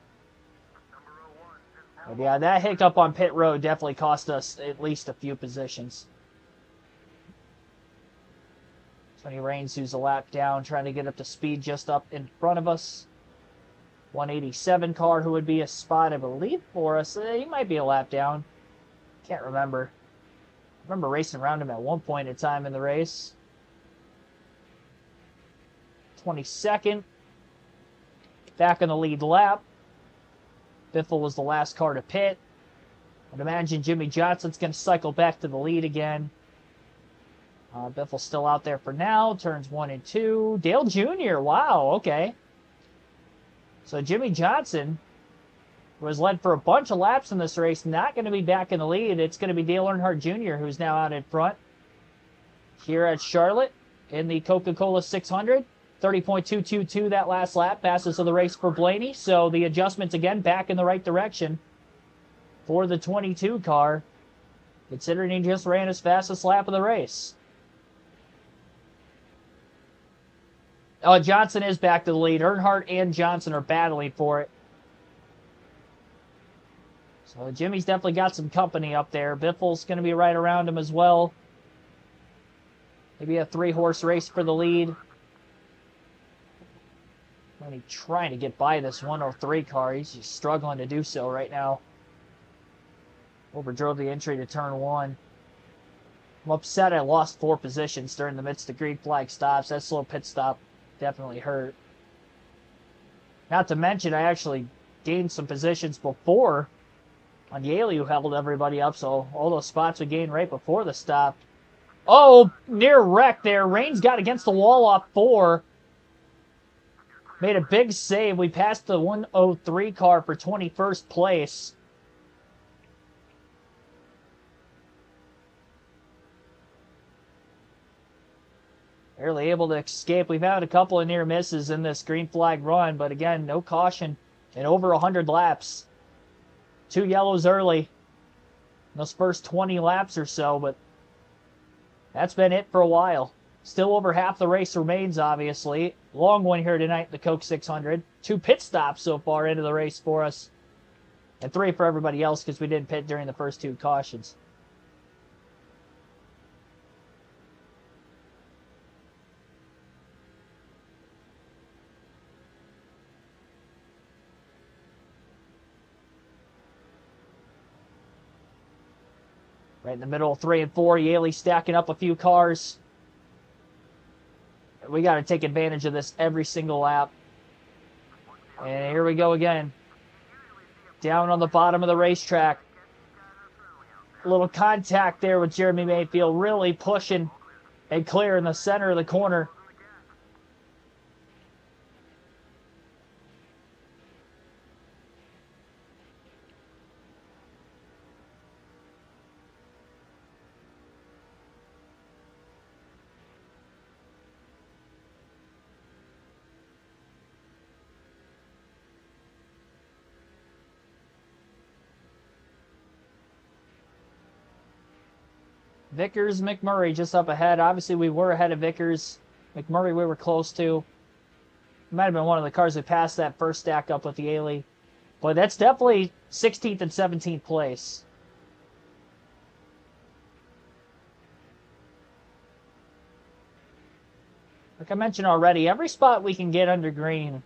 But yeah, that hiccup on pit road definitely cost us at least a few positions. Tony Raines, who's a lap down, trying to get up to speed just up in front of us. 187 car, who would be a spot, I believe, for us. He might be a lap down. Can't remember. I remember racing around him at one point in time in the race. 22nd. Back on the lead lap. Biffle was the last car to pit. I'd imagine Jimmy Johnson's going to cycle back to the lead again. Biffle's still out there for now. Turns 1 and 2. Dale Jr. Wow, okay. So Jimmy Johnson was led for a bunch of laps in this race. Not going to be back in the lead. It's going to be Dale Earnhardt Jr. who's now out in front. Here at Charlotte in the Coca-Cola 600. 30.222 that last lap. Passes of the race for Blaney. So the adjustments again back in the right direction for the 22 car. Considering he just ran his fastest lap of the race. Johnson is back to the lead. Earnhardt and Johnson are battling for it. So Jimmy's definitely got some company up there. Biffle's going to be right around him as well. Maybe a 3-horse race for the lead. Really trying to get by this 103 car. He's just struggling to do so right now. Overdrove the entry to turn 1. I'm upset I lost 4 positions during the midst of green flag stops. That slow pit stop definitely hurt. Not to mention, I actually gained some positions before on Yaley, who held everybody up, so all those spots we gained right before the stop. Oh, near wreck there. Raines got against the wall off 4. Made a big save. We passed the 103 car for 21st place. Barely able to escape. We've had a couple of near misses in this green flag run, but again, no caution in over 100 laps. 2 yellows early in those first 20 laps or so, but that's been it for a while. Still over half the race remains, obviously. Long one here tonight in the Coke 600. 2 pit stops so far into the race for us. And 3 for everybody else because we didn't pit during the first 2 cautions. Right in the middle, 3 and 4. Yaley stacking up a few cars. We got to take advantage of this every single lap. And here we go again. Down on the bottom of the racetrack. A little contact there with Jeremy Mayfield. Really pushing and clear in the center of the corner. Vickers, McMurray just up ahead. Obviously, we were ahead of Vickers. McMurray, we were close to. Might have been one of the cars that passed that first stack up with the Ailey. But that's definitely 16th and 17th place. Like I mentioned already, every spot we can get under green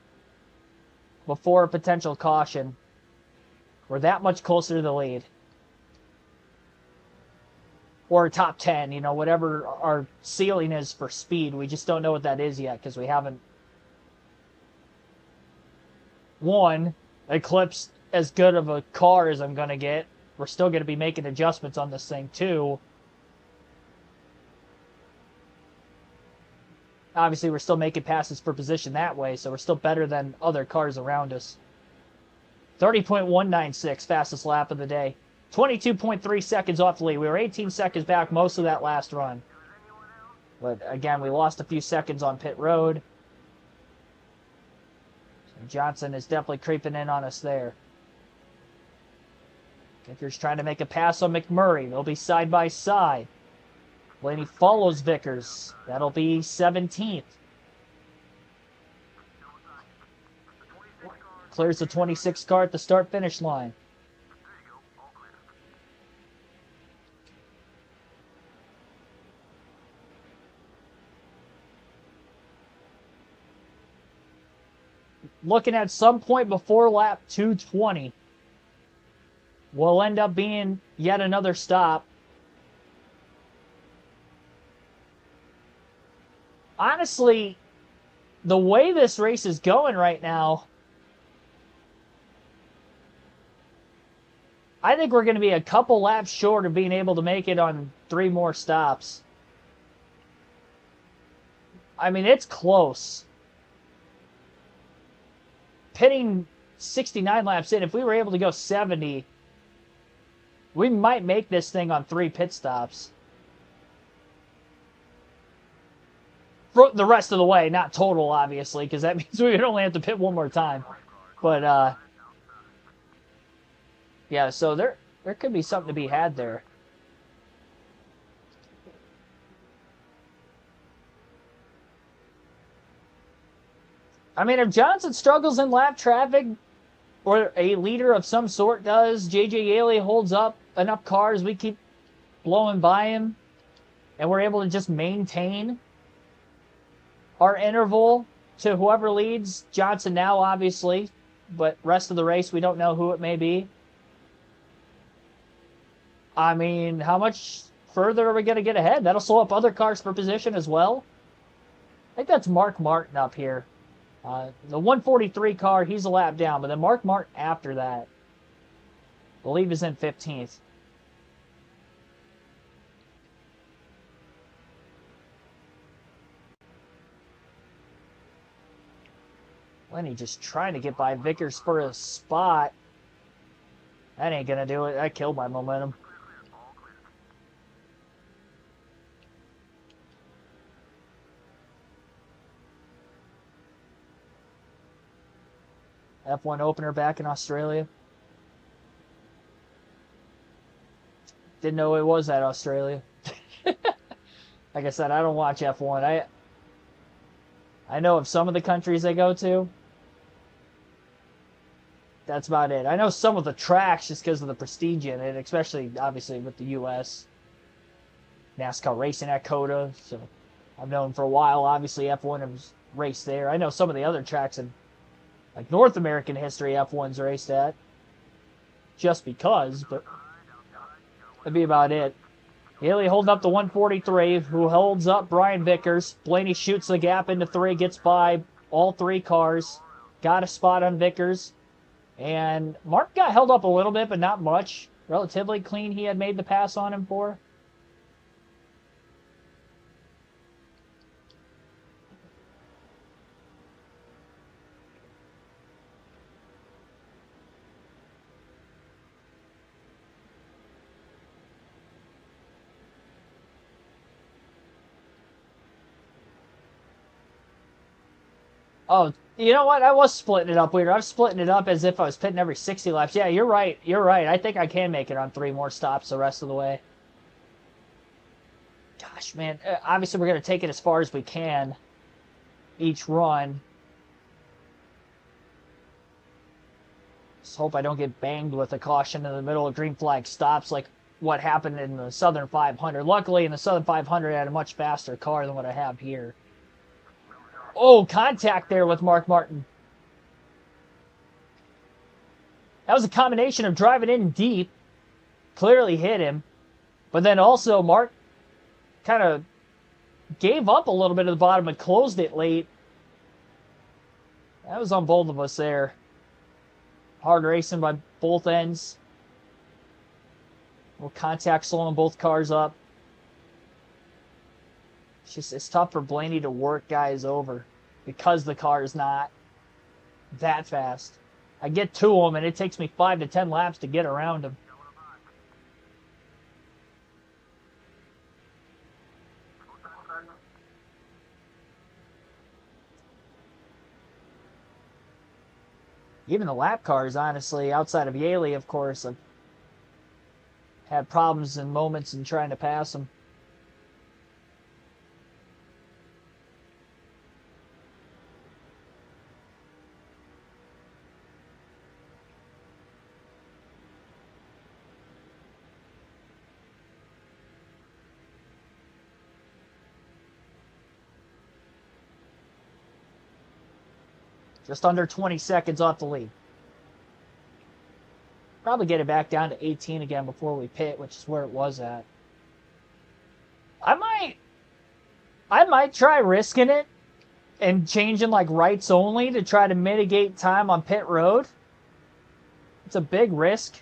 before a potential caution, we're that much closer to the lead. Or top 10, you know, whatever our ceiling is for speed. We just don't know what that is yet because we haven't, one, eclipsed as good of a car as I'm going to get. We're still going to be making adjustments on this thing, too. Obviously, we're still making passes for position that way, so we're still better than other cars around us. 30.196, fastest lap of the day. 22.3 seconds off the lead. We were 18 seconds back most of that last run. But again, we lost a few seconds on pit road. So Johnson is definitely creeping in on us there. Vickers trying to make a pass on McMurray. They'll be side by side. Blaney follows Vickers. That'll be 17th. Clears the 26 car at the start-finish line. Looking at some point before lap 220, will end up being yet another stop. Honestly, the way this race is going right now, I think we're going to be a couple laps short of being able to make it on 3 more stops. I mean, it's close. Pitting 69 laps in, if we were able to go 70, we might make this thing on 3 pit stops. For the rest of the way, not total, obviously, because that means we would only have to pit 1 more time. But, yeah, so there could be something to be had there. I mean, if Johnson struggles in lap traffic, or a leader of some sort does, J.J. Yaley holds up enough cars, we keep blowing by him, and we're able to just maintain our interval to whoever leads. Johnson now, obviously, but rest of the race, we don't know who it may be. I mean, how much further are we going to get ahead? That'll slow up other cars for position as well. I think that's Mark Martin up here. The 143 car, he's a lap down, but then Mark Martin after that, I believe, is in 15th. Lenny just trying to get by Vickers for a spot. That ain't going to do it. That killed my momentum. F1 opener back in Australia. Didn't know it was at Australia. Like I said, I don't watch F1. I know of some of the countries they go to. That's about it. I know some of the tracks just because of the prestige in it, especially, obviously, with the U.S. NASCAR racing at COTA. So I've known for a while, obviously, F1 has raced there. I know some of the other tracks in like North American history F1's raced at. Just because, but that'd be about it. Haley holding up the 143, who holds up Brian Vickers. Blaney shoots the gap into 3, gets by all 3 cars. Got a spot on Vickers. And Mark got held up a little bit, but not much. Relatively clean he had made the pass on him for. Oh, you know what? I was splitting it up weird. I was splitting it up as if I was pitting every 60 laps. Yeah, you're right. You're right. I think I can make it on 3 more stops the rest of the way. Gosh, man. Obviously, we're going to take it as far as we can each run. Just hope I don't get banged with a caution in the middle of green flag stops like what happened in the Southern 500. Luckily, in the Southern 500, I had a much faster car than what I have here. Oh, contact there with Mark Martin. That was a combination of driving in deep, clearly hit him, but then also Mark kind of gave up a little bit at the bottom and closed it late. That was on both of us there. Hard racing by both ends. Little contact slowing both cars up. It's tough for Blaney to work guys over because the car is not that fast. I get to him, and it takes me 5 to 10 laps to get around him. Even the lap cars, honestly, outside of Yaley, of course, have had problems and moments in trying to pass them. Just under 20 seconds off the lead. Probably get it back down to 18 again before we pit, which is where it was at. I might try risking it and changing like rights only to try to mitigate time on pit road. It's a big risk.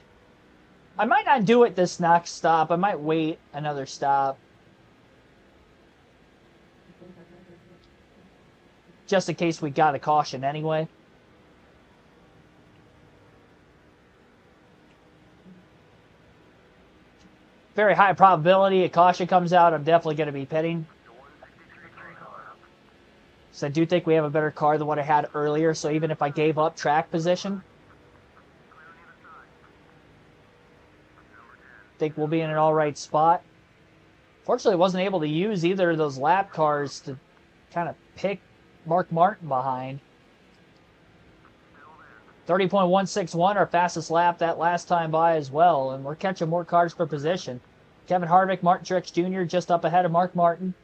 I might not do it this next stop. I might wait another stop. Just in case we got a caution anyway. Very high probability a caution comes out. I'm definitely going to be pitting. So I do think we have a better car than what I had earlier. So even if I gave up track position, I think we'll be in an all right spot. Fortunately, I wasn't able to use either of those lap cars to kind of pick Mark Martin behind. 30.161, our fastest lap that last time by as well. And we're catching more cars per position. Kevin Harvick, Martin Truex Jr. just up ahead of Mark Martin.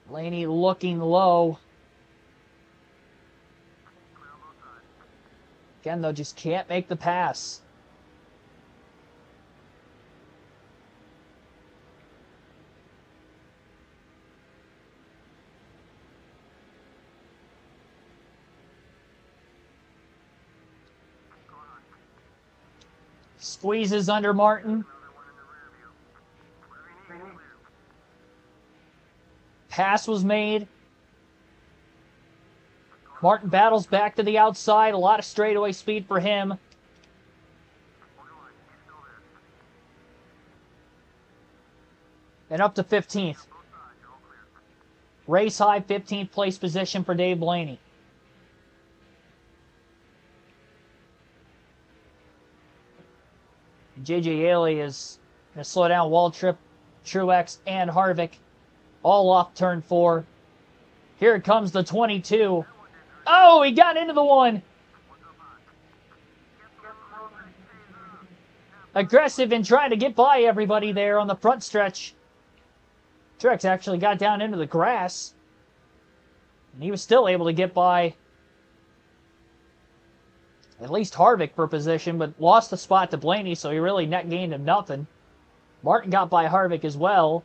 Blaney looking low. Again, though, just can't make the pass. Squeezes under Martin. Pass was made. Martin battles back to the outside. A lot of straightaway speed for him. And up to 15th. Race high 15th place position for Dave Blaney. J.J. Yaley is going to slow down Waltrip, Truex, and Harvick. All off turn 4. Here it comes the 22. Oh, he got into the one. Aggressive in trying to get by everybody there on the front stretch. Truex actually got down into the grass. And he was still able to get by at least Harvick for position, but lost the spot to Blaney, so he really net gained him nothing. Martin got by Harvick as well.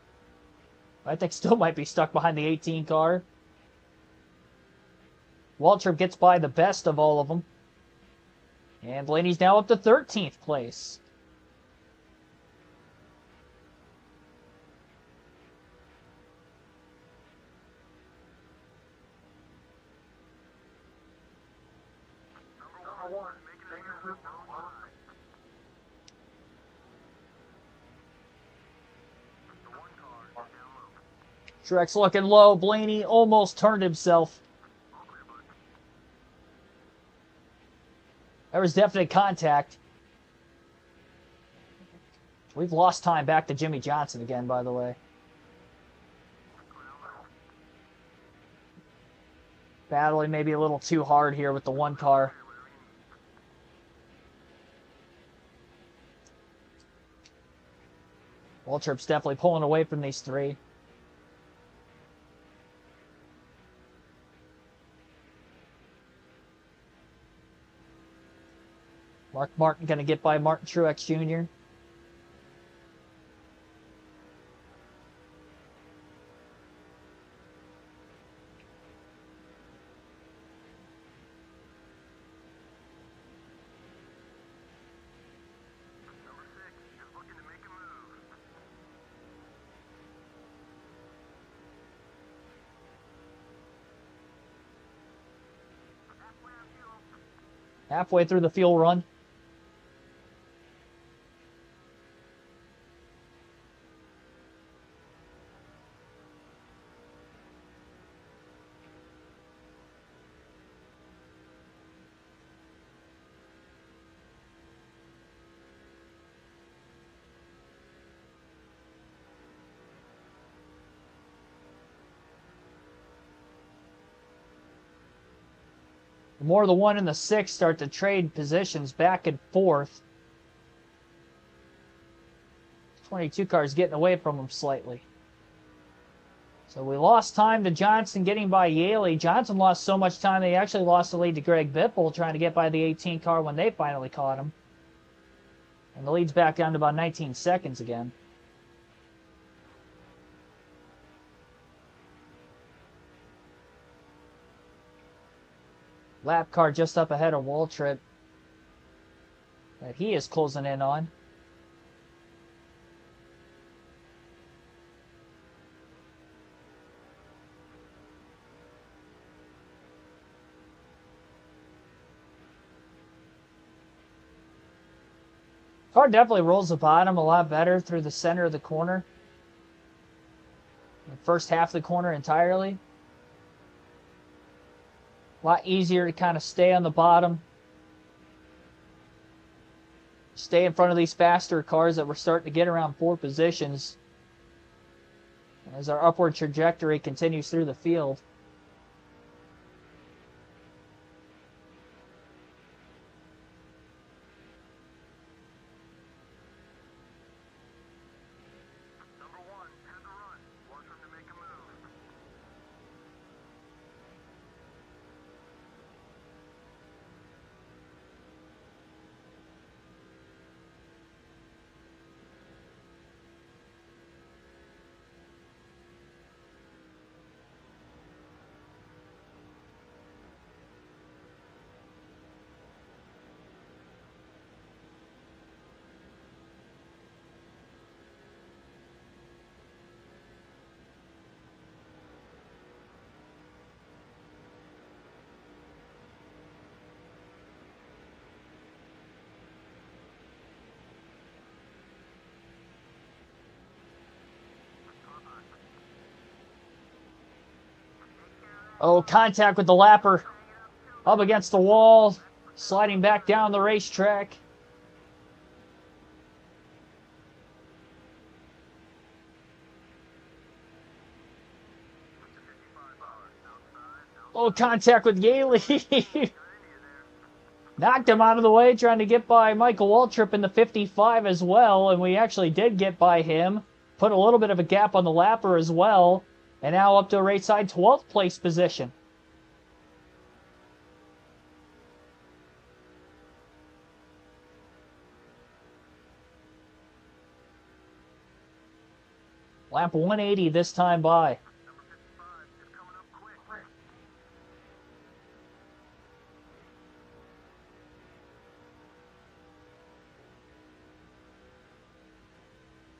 I think still might be stuck behind the 18 car. Waltrip gets by the best of all of them. And Blaney's now up to 13th place. Truex looking low. Blaney almost turned himself. There was definite contact. We've lost time back to Jimmy Johnson again, by the way. Battling maybe a little too hard here with the one car. Waltrip's definitely pulling away from these three. Mark Martin going to get by Martin Truex Jr. Halfway through the fuel run. The more the 1 and the 6 start to trade positions back and forth. 22 cars getting away from them slightly. So we lost time to Johnson getting by Yaley. Johnson lost so much time they actually lost the lead to Greg Biffle trying to get by the 18 car when they finally caught him. And the lead's back down to about 19 seconds again. Lap car just up ahead of Waltrip that he is closing in on. Car definitely rolls the bottom a lot better through the center of the corner. The first half of the corner entirely. A lot easier to kind of stay on the bottom. Stay in front of these faster cars that we're starting to get around 4 positions. As our upward trajectory continues through the field. Oh, contact with the lapper. Up against the wall. Sliding back down the racetrack. Oh, contact with Yaley. Knocked him out of the way, trying to get by Michael Waltrip in the 55 as well. And we actually did get by him. Put a little bit of a gap on the lapper as well. And now up to a race side 12th place position. Lap 180 this time by.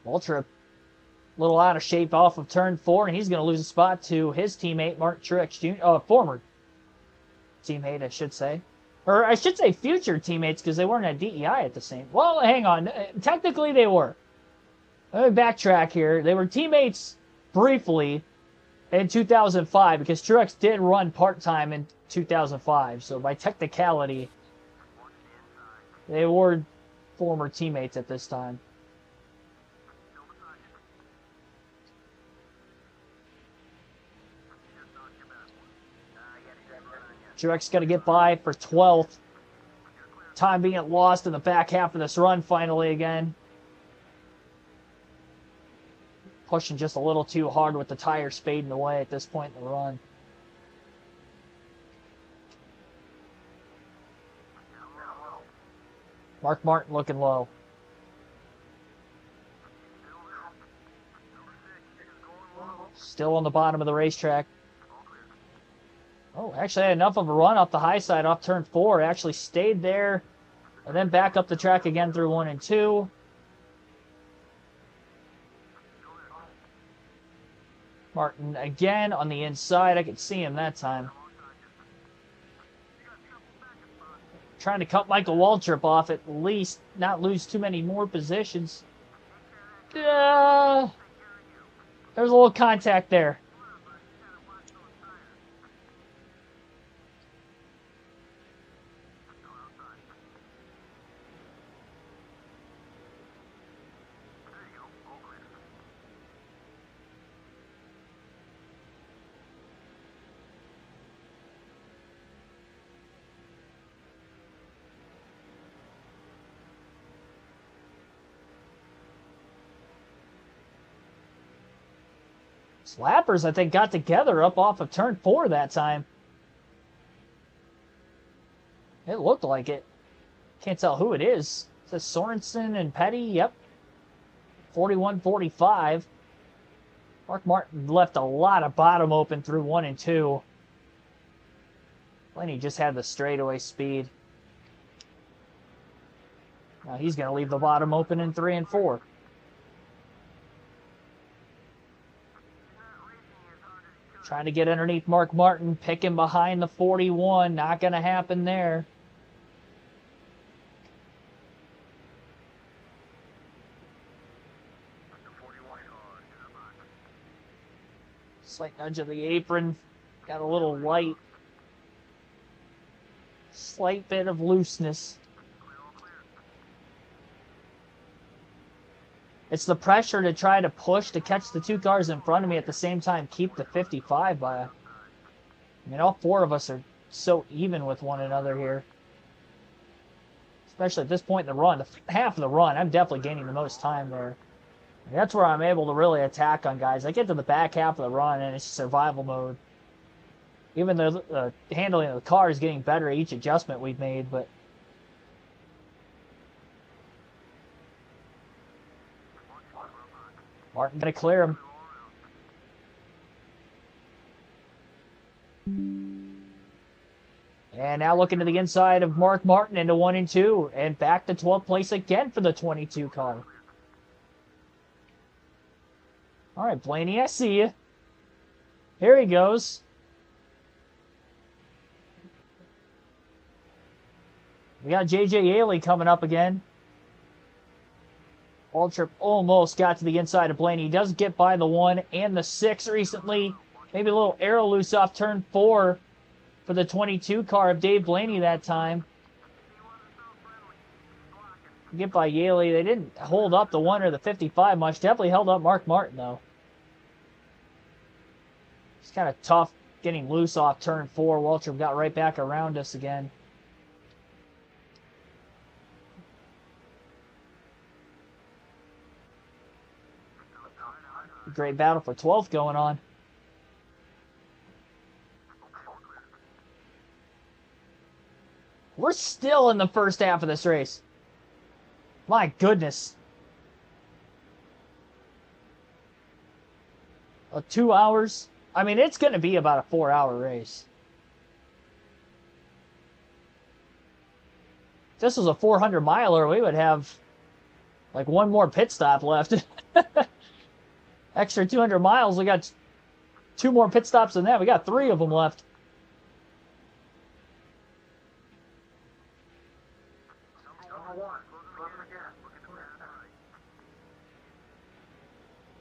Waltrip. Little out of shape off of turn 4, and he's going to lose a spot to his teammate, Martin Truex Jr., former teammate, I should say. Or I should say future teammates, because they weren't at DEI at the same. Well, hang on. Technically, they were. Let me backtrack here. They were teammates briefly in 2005, because Truex did run part-time in 2005, so by technicality, they were former teammates at this time. Truex got to get by for 12th. Time being lost in the back half of this run finally again. Pushing just a little too hard with the tires fading away at this point in the run. Mark Martin looking low. Still on the bottom of the racetrack. Oh, actually had enough of a run off the high side off turn 4. Actually stayed there and then back up the track again through 1 and 2. Martin again on the inside. I could see him that time. Trying to cut Michael Waltrip off at least, not lose too many more positions. There was a little contact there. Slappers, I think, got together up off of turn 4 that time. It looked like it. Can't tell who it is. It says Sorensen and Petty. Yep. 41-45. Mark Martin left a lot of bottom open through 1 and 2. Blaney just had the straightaway speed. Now he's going to leave the bottom open in 3 and 4. Trying to get underneath Mark Martin, picking behind the 41. Not going to happen there. Slight nudge of the apron. Got a little light. Slight bit of looseness. It's the pressure to try to push to catch the 2 cars in front of me at the same time, keep the 55 by. I mean, all 4 of us are so even with one another here. Especially at this point in the run. Half of the run, I'm definitely gaining the most time there. And that's where I'm able to really attack on guys. I get to the back half of the run and it's survival mode. Even though the handling of the car is getting better each adjustment we've made, but Martin gonna clear him. And now looking to the inside of Mark Martin into 1 and 2. And back to 12th place again for the 22 car. All right, Blaney, I see you. Here he goes. We got J.J. Yaley coming up again. Waltrip almost got to the inside of Blaney. He does get by the 1 and the 6 recently. Maybe a little arrow loose off turn 4 for the 22 car of Dave Blaney that time. Get by Yaley. They didn't hold up the 1 or the 55 much. Definitely held up Mark Martin, though. It's kind of tough getting loose off turn 4. Waltrip got right back around us again. Great battle for 12th going on. We're still in the first half of this race. My goodness. 2 hours. I mean, it's going to be about a 4-hour race. If this was a 400-miler, we would have like 1 more pit stop left. Extra 200 miles, we got 2 more pit stops than that. We got 3 of them left.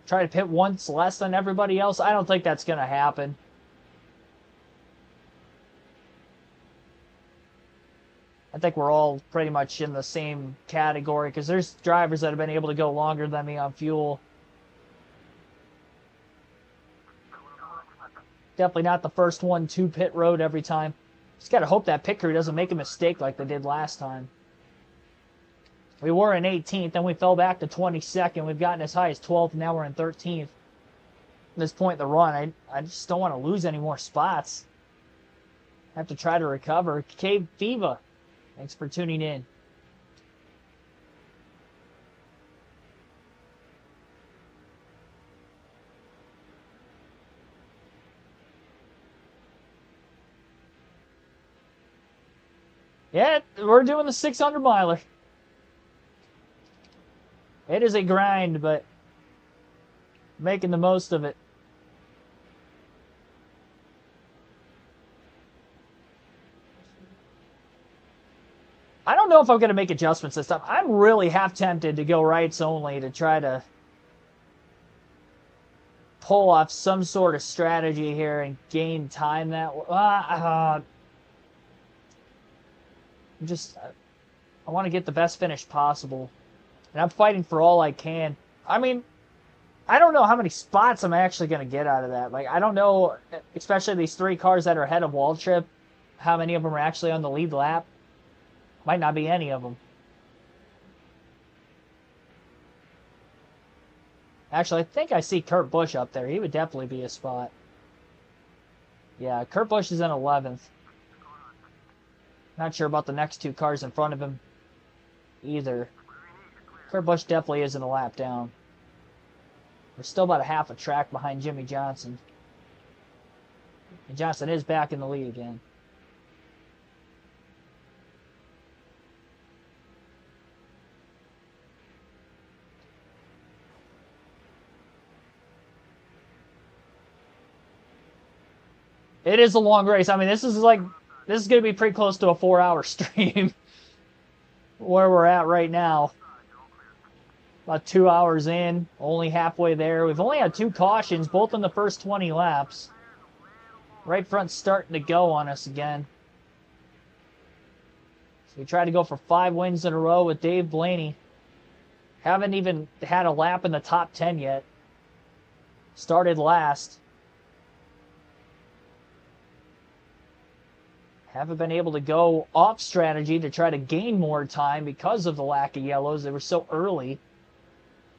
try to pit once less than everybody else. I don't think that's going to happen. I think we're all pretty much in the same category because there's drivers that have been able to go longer than me on fuel. Definitely not the first one to pit road every time. Just got to hope that pit crew doesn't make a mistake like they did last time. We were in 18th, then we fell back to 22nd. We've gotten as high as 12th, and now we're in 13th. At this point in the run, I just don't want to lose any more spots. I have to try to recover. Cave Fiva, thanks for tuning in. Yeah, we're doing the 600 miler. It is a grind, but making the most of it. I don't know if I'm going to make adjustments this time. I'm really half tempted to go rights only to try to pull off some sort of strategy here and gain time that way. I want to get the best finish possible. And I'm fighting for all I can. I mean, I don't know how many spots I'm actually going to get out of that. Like, I don't know, especially these 3 cars that are ahead of Waltrip, how many of them are actually on the lead lap. Might not be any of them. Actually, I think I see Kurt Busch up there. He would definitely be a spot. Yeah, Kurt Busch is in 11th. Not sure about the next 2 cars in front of him either. Kurt Busch definitely isn't a lap down. We're still about a half a track behind Jimmy Johnson. And Johnson is back in the lead again. It is a long race. I mean, this is going to be pretty close to a 4-hour stream where we're at right now. About 2 hours in, only halfway there. We've only had 2 cautions, both in the first 20 laps. Right front's starting to go on us again. So we try to go for 5 wins in a row with Dave Blaney. Haven't even had a lap in the top 10 yet. Started last. Haven't been able to go off strategy to try to gain more time because of the lack of yellows. They were so early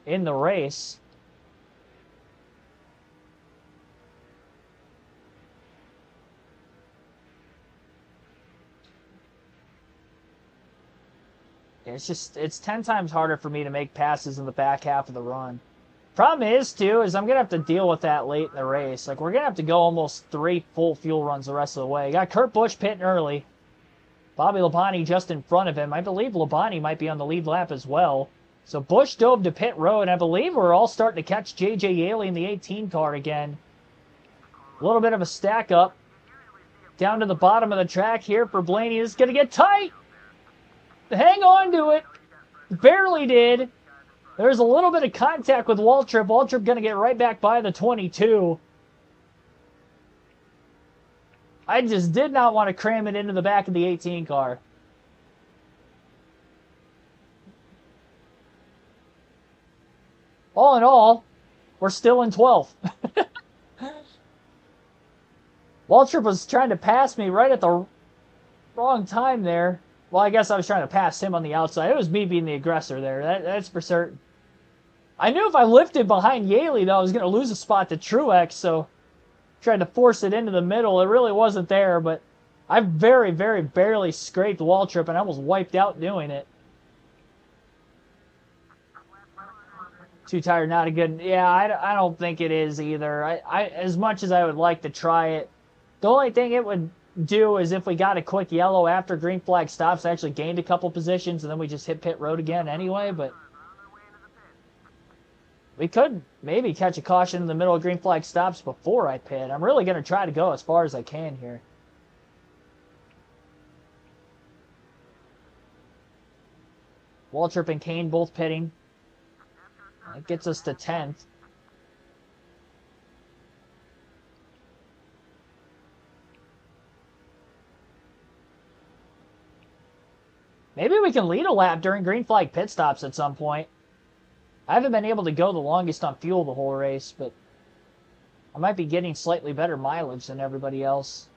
in the race. It's 10 times harder for me to make passes in the back half of the run. Problem is, too, is I'm going to have to deal with that late in the race. Like, we're going to have to go almost 3 full fuel runs the rest of the way. You got Kurt Busch pitting early. Bobby Labonte just in front of him. I believe Labonte might be on the lead lap as well. So Busch dove to pit road, and I believe we're all starting to catch J.J. Yaley in the 18 car again. A little bit of a stack up. Down to the bottom of the track here for Blaney. This is going to get tight. Hang on to it. Barely did. There's a little bit of contact with Waltrip. Waltrip going to get right back by the 22. I just did not want to cram it into the back of the 18 car. All in all, we're still in 12th. Waltrip was trying to pass me right at the wrong time there. Well, I guess I was trying to pass him on the outside. It was me being the aggressor there. That's for certain. I knew if I lifted behind Yaley, though, I was going to lose a spot to Truex, so tried to force it into the middle. It really wasn't there, but I very, very barely scraped Waltrip, and I almost wiped out doing it. Too tired, not a good... Yeah, I don't think it is either. As much as I would like to try it, the only thing it would do is if we got a quick yellow after green flag stops, I actually gained a couple positions, and then we just hit pit road again anyway, but we could maybe catch a caution in the middle of green flag stops before I pit. I'm really going to try to go as far as I can here. Waltrip and Kane both pitting. That gets us to 10th. Maybe we can lead a lap during green flag pit stops at some point. I haven't been able to go the longest on fuel the whole race, but I might be getting slightly better mileage than everybody else.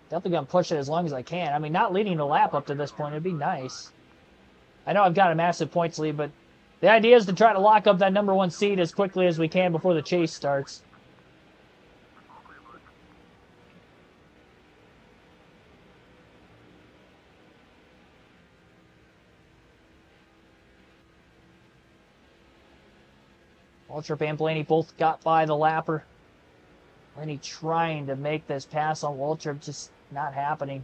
Definitely going to push it as long as I can. I mean, not leading a lap up to this point would be nice. I know I've got a massive points lead, but the idea is to try to lock up that number 1 seed as quickly as we can before the chase starts. Waltrip and Blaney both got by the lapper. Blaney trying to make this pass on Waltrip, just not happening.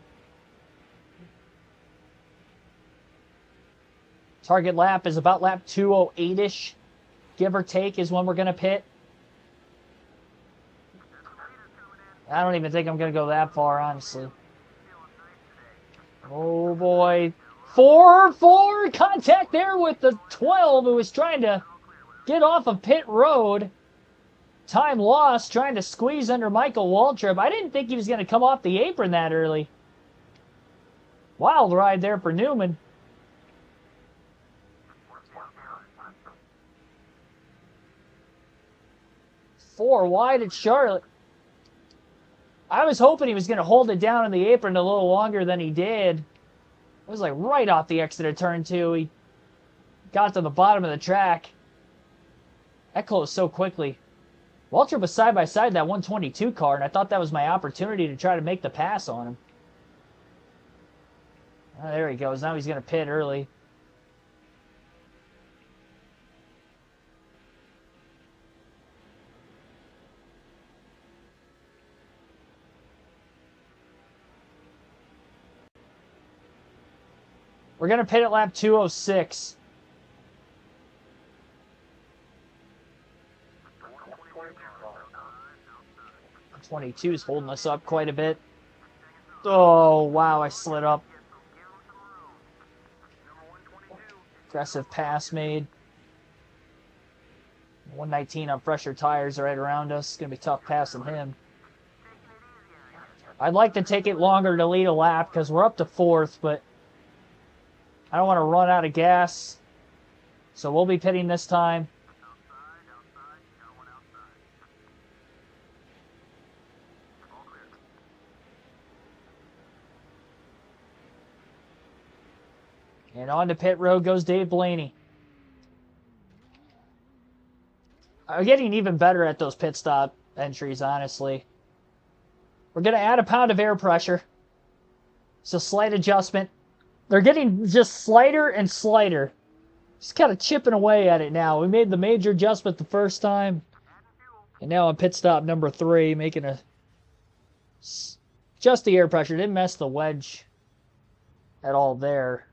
Target lap is about lap 208-ish, give or take, is when we're going to pit. I don't even think I'm going to go that far, honestly. Oh, boy. 4-4 contact there with the 12, who was trying to get off of pit road. Time lost trying to squeeze under Michael Waltrip. I didn't think he was going to come off the apron that early. Wild ride there for Newman. Four wide at Charlotte. I was hoping he was going to hold it down in the apron a little longer than he did. It was like right off the exit of turn 2. He got to the bottom of the track. That closed so quickly. Waltrip was side by side that 122 car, and I thought that was my opportunity to try to make the pass on him. Oh, there he goes. Now he's going to pit early. We're going to pit at lap 206. '22 is holding us up quite a bit. Oh, wow, I slid up. Aggressive pass made. 119 on fresher tires right around us. It's going to be tough passing him. I'd like to take it longer to lead a lap because we're up to 4th, but I don't want to run out of gas. So we'll be pitting this time. And on to pit road goes Dave Blaney. I'm getting even better at those pit stop entries, honestly. We're going to add a pound of air pressure. It's a slight adjustment. They're getting just slighter and slighter. Just kind of chipping away at it now. We made the major adjustment the first time. And now on pit stop number 3, making a... just the air pressure. Didn't mess the wedge at all there.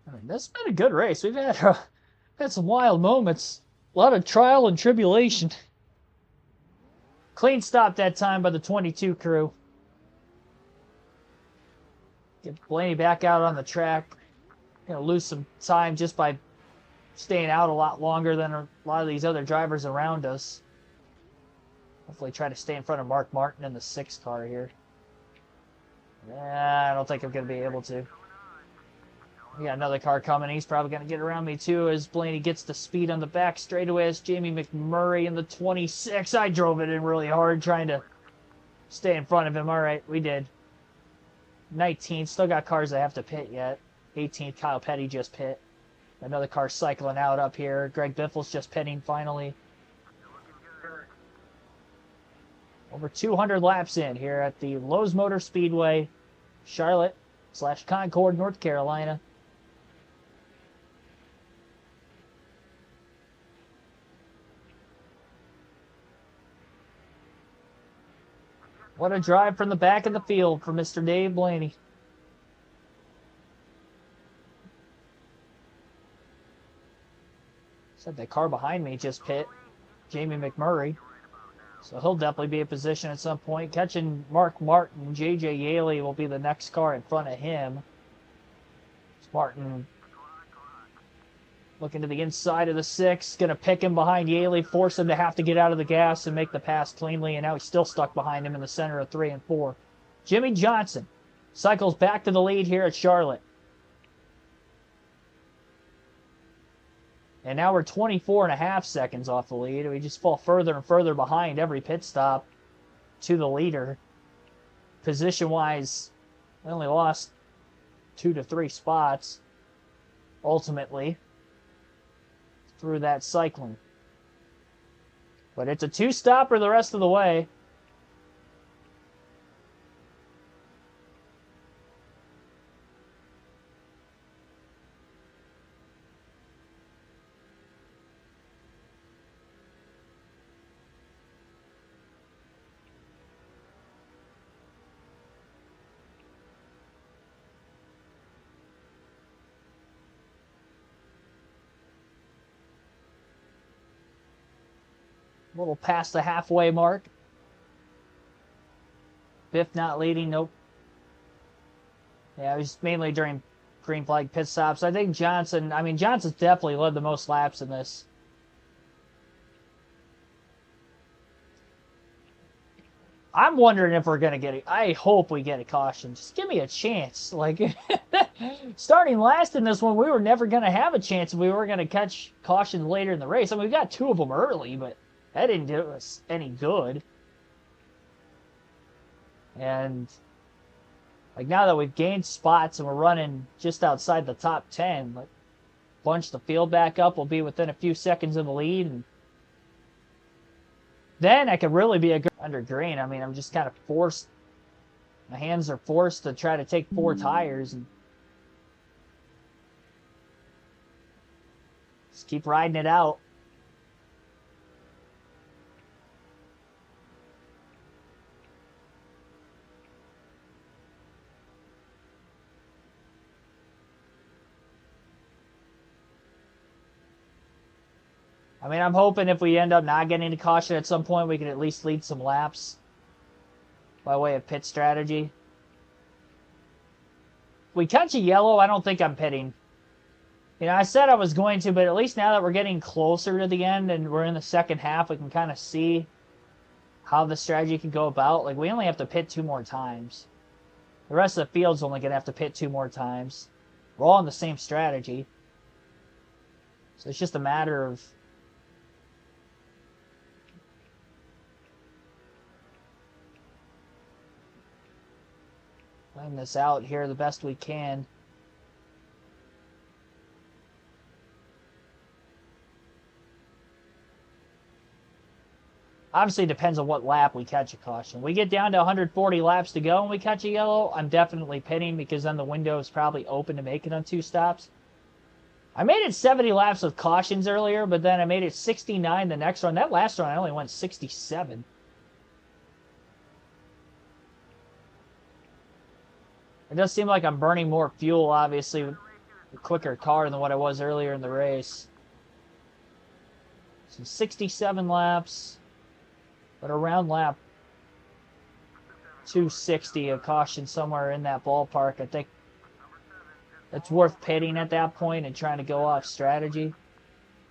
I mean, this has been a good race. We've had some wild moments. A lot of trial and tribulation. Clean stop that time by the 22 crew. Get Blaney back out on the track. Gonna lose some time just by staying out a lot longer than a lot of these other drivers around us. Hopefully try to stay in front of Mark Martin in the 6th car here. I don't think I'm going to be able to. We got another car coming. He's probably going to get around me too as Blaney gets the speed on the back straightaway as Jamie McMurray in the 26. I drove it in really hard trying to stay in front of him. All right, we did. 19. Still got cars that have to pit yet. 18th, Kyle Petty just pit. Another car cycling out up here. Greg Biffle's just pitting finally. Over 200 laps in here at the Lowe's Motor Speedway, Charlotte/Concord, North Carolina. What a drive from the back of the field for Mr. Dave Blaney. Said that car behind me just pit. Jamie McMurray. So he'll definitely be in position at some point. Catching Mark Martin. J.J. Yaley will be the next car in front of him. Martin Looking to the inside of the 6. Going to pick him behind Yaley, force him to have to get out of the gas and make the pass cleanly. And now he's still stuck behind him in the center of 3 and 4. Jimmy Johnson cycles back to the lead here at Charlotte. And now we're 24.5 seconds off the lead. We just fall further and further behind every pit stop to the leader. Position-wise, we only lost 2 to 3 spots, ultimately, through that cycling. But it's a 2-stopper the rest of the way. A little past the halfway mark. Biff not leading, nope. Yeah, it was mainly during green flag pit stops. I think Johnson's definitely led the most laps in this. I'm wondering if we're going to get it. I hope we get a caution. Just give me a chance. Like, starting last in this one, we were never going to have a chance if we were going to catch cautions later in the race. I mean, we got 2 of them early, but that didn't do us any good. And like now that we've gained spots and we're running just outside the top 10, like bunch the field back up, we'll be within a few seconds of the lead. And then I could really be a good under green. I mean, I'm just kind of forced. My hands are forced to try to take 4 tires and just keep riding it out. I mean, I'm hoping if we end up not getting a caution at some point, we can at least lead some laps by way of pit strategy. If we catch a yellow, I don't think I'm pitting. You know, I said I was going to, but at least now that we're getting closer to the end and we're in the second half, we can kind of see how the strategy can go about. Like, we only have to pit 2 more times. The rest of the field's only going to have to pit 2 more times. We're all on the same strategy. So it's just a matter of playing this out here the best we can. Obviously, it depends on what lap we catch a caution. We get down to 140 laps to go and we catch a yellow, I'm definitely pitting because then the window is probably open to make it on 2 stops. I made it 70 laps with cautions earlier, but then I made it 69 the next run. That last run, I only went 67. It does seem like I'm burning more fuel, obviously, with a quicker car than what I was earlier in the race. So 67 laps, but around lap 260, a caution somewhere in that ballpark. I think it's worth pitting at that point and trying to go off strategy.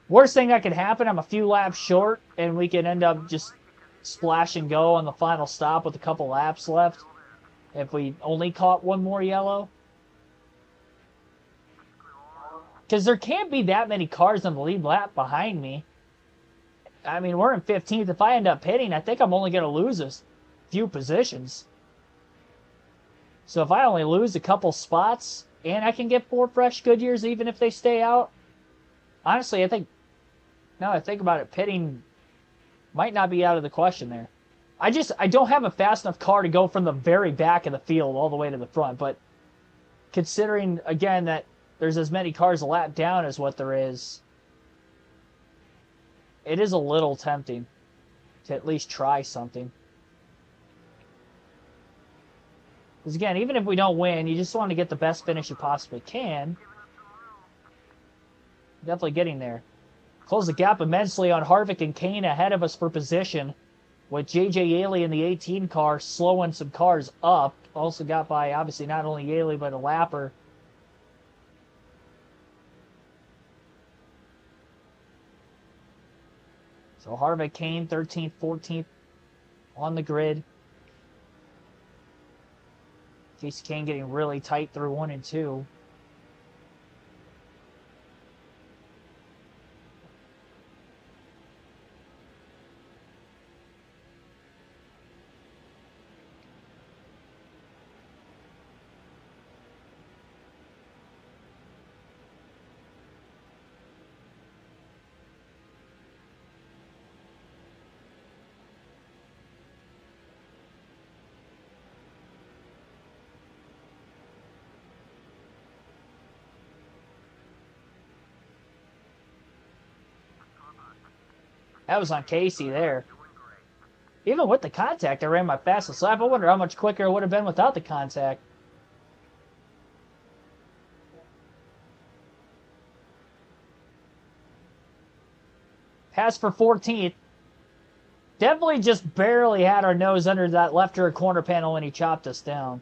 Worst thing that could happen, I'm a few laps short, and we can end up just splash and go on the final stop with a couple laps left. If we only caught 1 more yellow. Because there can't be that many cars on the lead lap behind me. I mean, we're in 15th. If I end up pitting, I think I'm only going to lose a few positions. So if I only lose a couple spots, and I can get 4 fresh Goodyears even if they stay out, honestly, I think, now that I think about it, pitting might not be out of the question there. I don't have a fast enough car to go from the very back of the field all the way to the front, but considering, again, that there's as many cars a lap down as what there is, it is a little tempting to at least try something. Because again, even if we don't win, you just want to get the best finish you possibly can. Definitely getting there. Close the gap immensely on Harvick and Kane ahead of us for position, with J.J. Yaley in the 18 car slowing some cars up. Also got by, obviously, not only Yaley, but a lapper. So Harvick, Kane, 13th, 14th on the grid. Casey Kane getting really tight through 1 and 2. That was on Casey there. Even with the contact, I ran my fastest lap. I wonder how much quicker it would have been without the contact. Pass for 14th. Definitely just barely had our nose under that left rear corner panel when he chopped us down.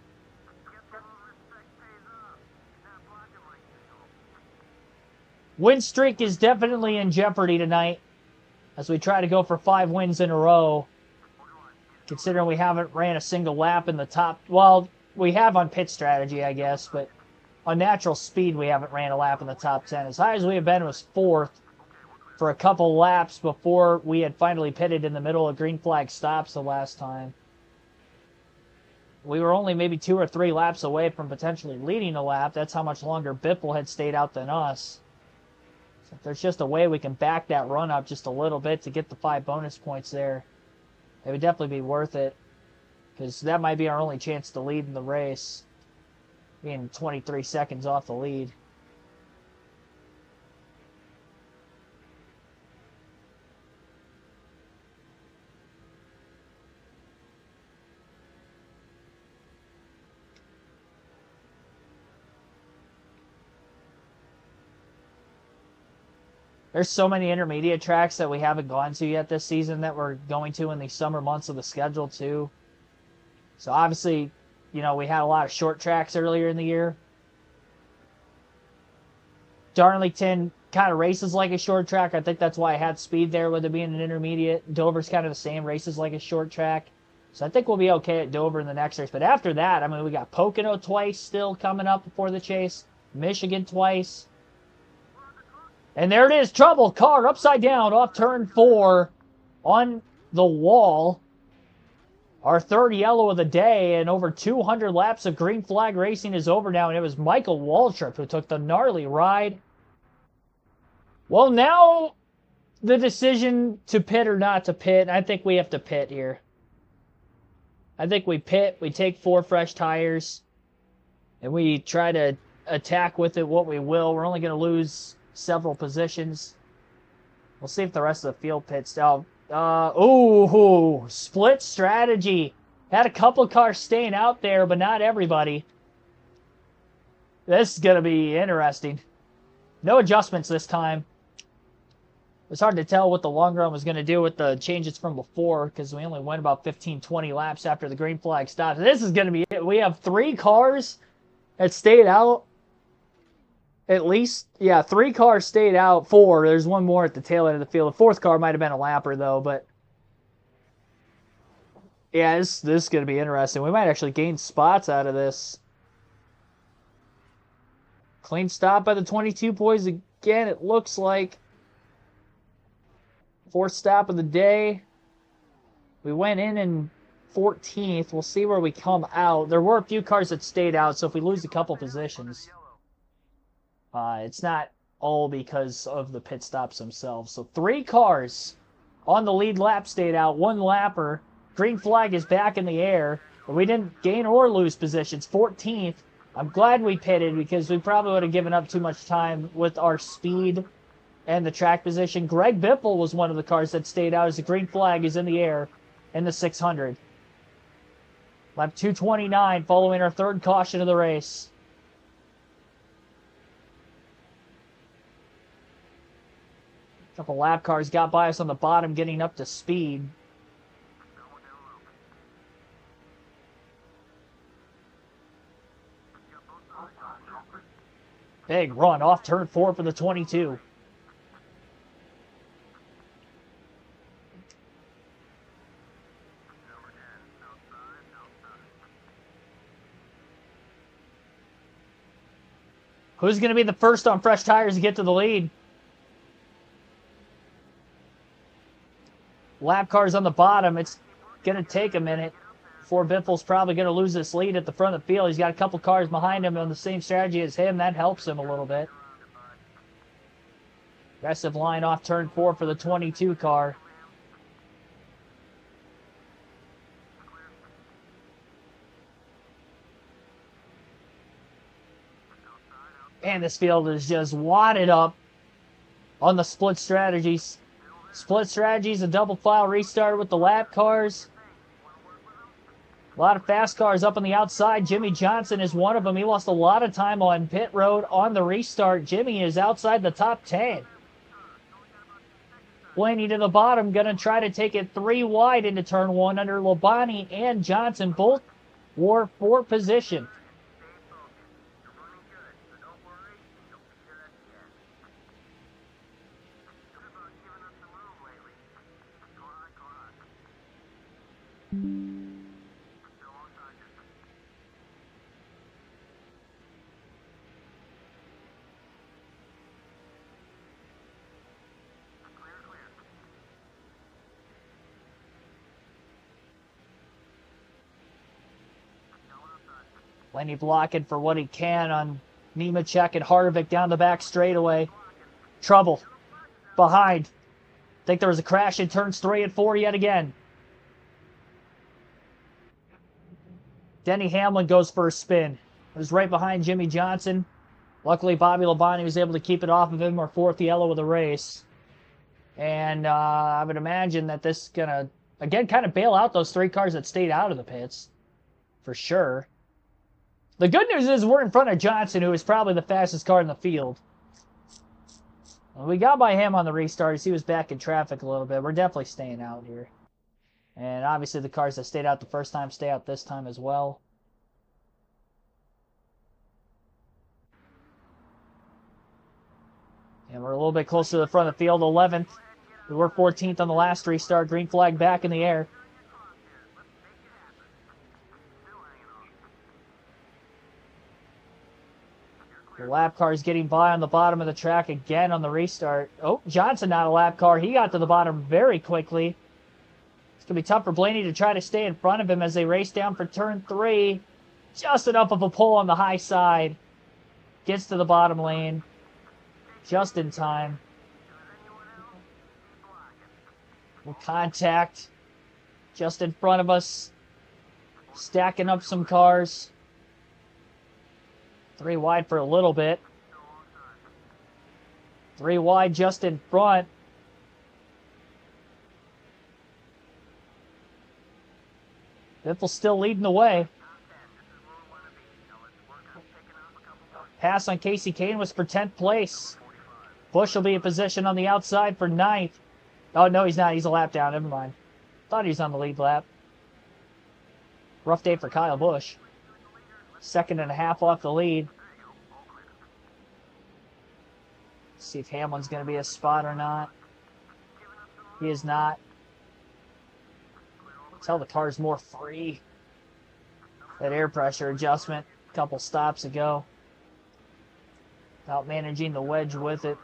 Win streak is definitely in jeopardy tonight as we try to go for 5 wins in a row. Considering we haven't ran a single lap in the top... Well, we have on pit strategy, I guess, but on natural speed we haven't ran a lap in the top 10. As high as we have been was 4th for a couple laps before we had finally pitted in the middle of green flag stops the last time. We were only maybe 2 or 3 laps away from potentially leading a lap. That's how much longer Biffle had stayed out than us. So if there's just a way we can back that run up just a little bit to get the 5 bonus points there, it would definitely be worth it. Because that might be our only chance to lead in the race. Being 23 seconds off the lead. There's so many intermediate tracks that we haven't gone to yet this season that we're going to in the summer months of the schedule too. So obviously, you know, we had a lot of short tracks earlier in the year. Darlington kind of races like a short track. I think that's why I had speed there with it being an intermediate. Dover's kind of the same, races like a short track. So I think we'll be okay at Dover in the next race. But after that, I mean, we got Pocono twice still coming up before the chase. Michigan twice. And there it is, trouble, car upside down off turn 4 on the wall. Our 3rd yellow of the day, and over 200 laps of green flag racing is over now, and it was Michael Waltrip who took the gnarly ride. Well, now the decision to pit or not to pit, I think we have to pit here. I think we pit, we take 4 fresh tires, and we try to attack with it what we will. We're only going to lose several positions. We'll see if the rest of the field pits out. Ooh, split strategy. Had a couple cars staying out there, but not everybody. This is going to be interesting. No adjustments this time. It's hard to tell what the long run was going to do with the changes from before because we only went about 15-20 laps after the green flag stopped. This is going to be it. We have 3 cars that stayed out. At least, yeah, 3 cars stayed out. 4. There's 1 more at the tail end of the field. The 4th car might have been a lapper, though, but yeah, this is going to be interesting. We might actually gain spots out of this. Clean stop by the 22 boys again, it looks like. 4th stop of the day. We went in 14th. We'll see where we come out. There were a few cars that stayed out, so if we lose a couple positions... it's not all because of the pit stops themselves. So 3 cars on the lead lap stayed out. 1 lapper. Green flag is back in the air. But we didn't gain or lose positions. 14th. I'm glad we pitted because we probably would have given up too much time with our speed and the track position. Greg Biffle was one of the cars that stayed out as the green flag is in the air in the 600. Lap 229 following our 3rd caution of the race. A couple lap cars got by us on the bottom, getting up to speed. Big run off turn 4 for the 22. Who's going to be the first on fresh tires to get to the lead? Lap cars on the bottom. It's going to take a minute before Biffle's probably going to lose this lead at the front of the field. He's got a couple cars behind him on the same strategy as him. That helps him a little bit. Aggressive line off turn 4 for the 22 car. And this field is just wadded up on the split strategies. Split strategies, a double file restart with the lap cars. A lot of fast cars up on the outside. Jimmy Johnson is one of them. He lost a lot of time on pit road on the restart. Jimmy is outside the top 10. Blaney to the bottom, going to try to take it 3 wide into turn 1 under Labonte and Johnson. Both wore 4 position. Blaney blocking for what he can on Nemechek and Harvick down the back straightaway. Trouble. Behind. Think there was a crash in turns 3 and 4 yet again. Denny Hamlin goes for a spin. It was right behind Jimmy Johnson. Luckily, Bobby Labonte was able to keep it off of him, or 4th yellow of the race. And I would imagine that this is going to, again, kind of bail out those 3 cars that stayed out of the pits. For sure. The good news is we're in front of Johnson, who is probably the fastest car in the field. Well, we got by him on the restart as he was back in traffic a little bit. We're definitely staying out here. And obviously the cars that stayed out the first time stay out this time as well. And we're a little bit closer to the front of the field, 11th. We were 14th on the last restart. Green flag back in the air. The lap car is getting by on the bottom of the track again on the restart. Oh, Johnson not a lap car. He got to the bottom very quickly. It's going to be tough for Blaney to try to stay in front of him as they race down for turn 3. Just enough of a pull on the high side. Gets to the bottom lane. Just in time. Contact. Just in front of us. Stacking up some cars. 3 wide for a little bit. 3 wide just in front. Biffle's still leading the way. Pass on Casey Kane was for 10th place. Busch will be in position on the outside for 9th. Oh, no, he's not. He's a lap down. Never mind. Thought he was on the lead lap. Rough day for Kyle Busch. 2.5 off the lead. See if Hamlin's going to be a spot or not. He is not. Tell the car's more free. That air pressure adjustment a couple stops ago. Out managing the wedge with it.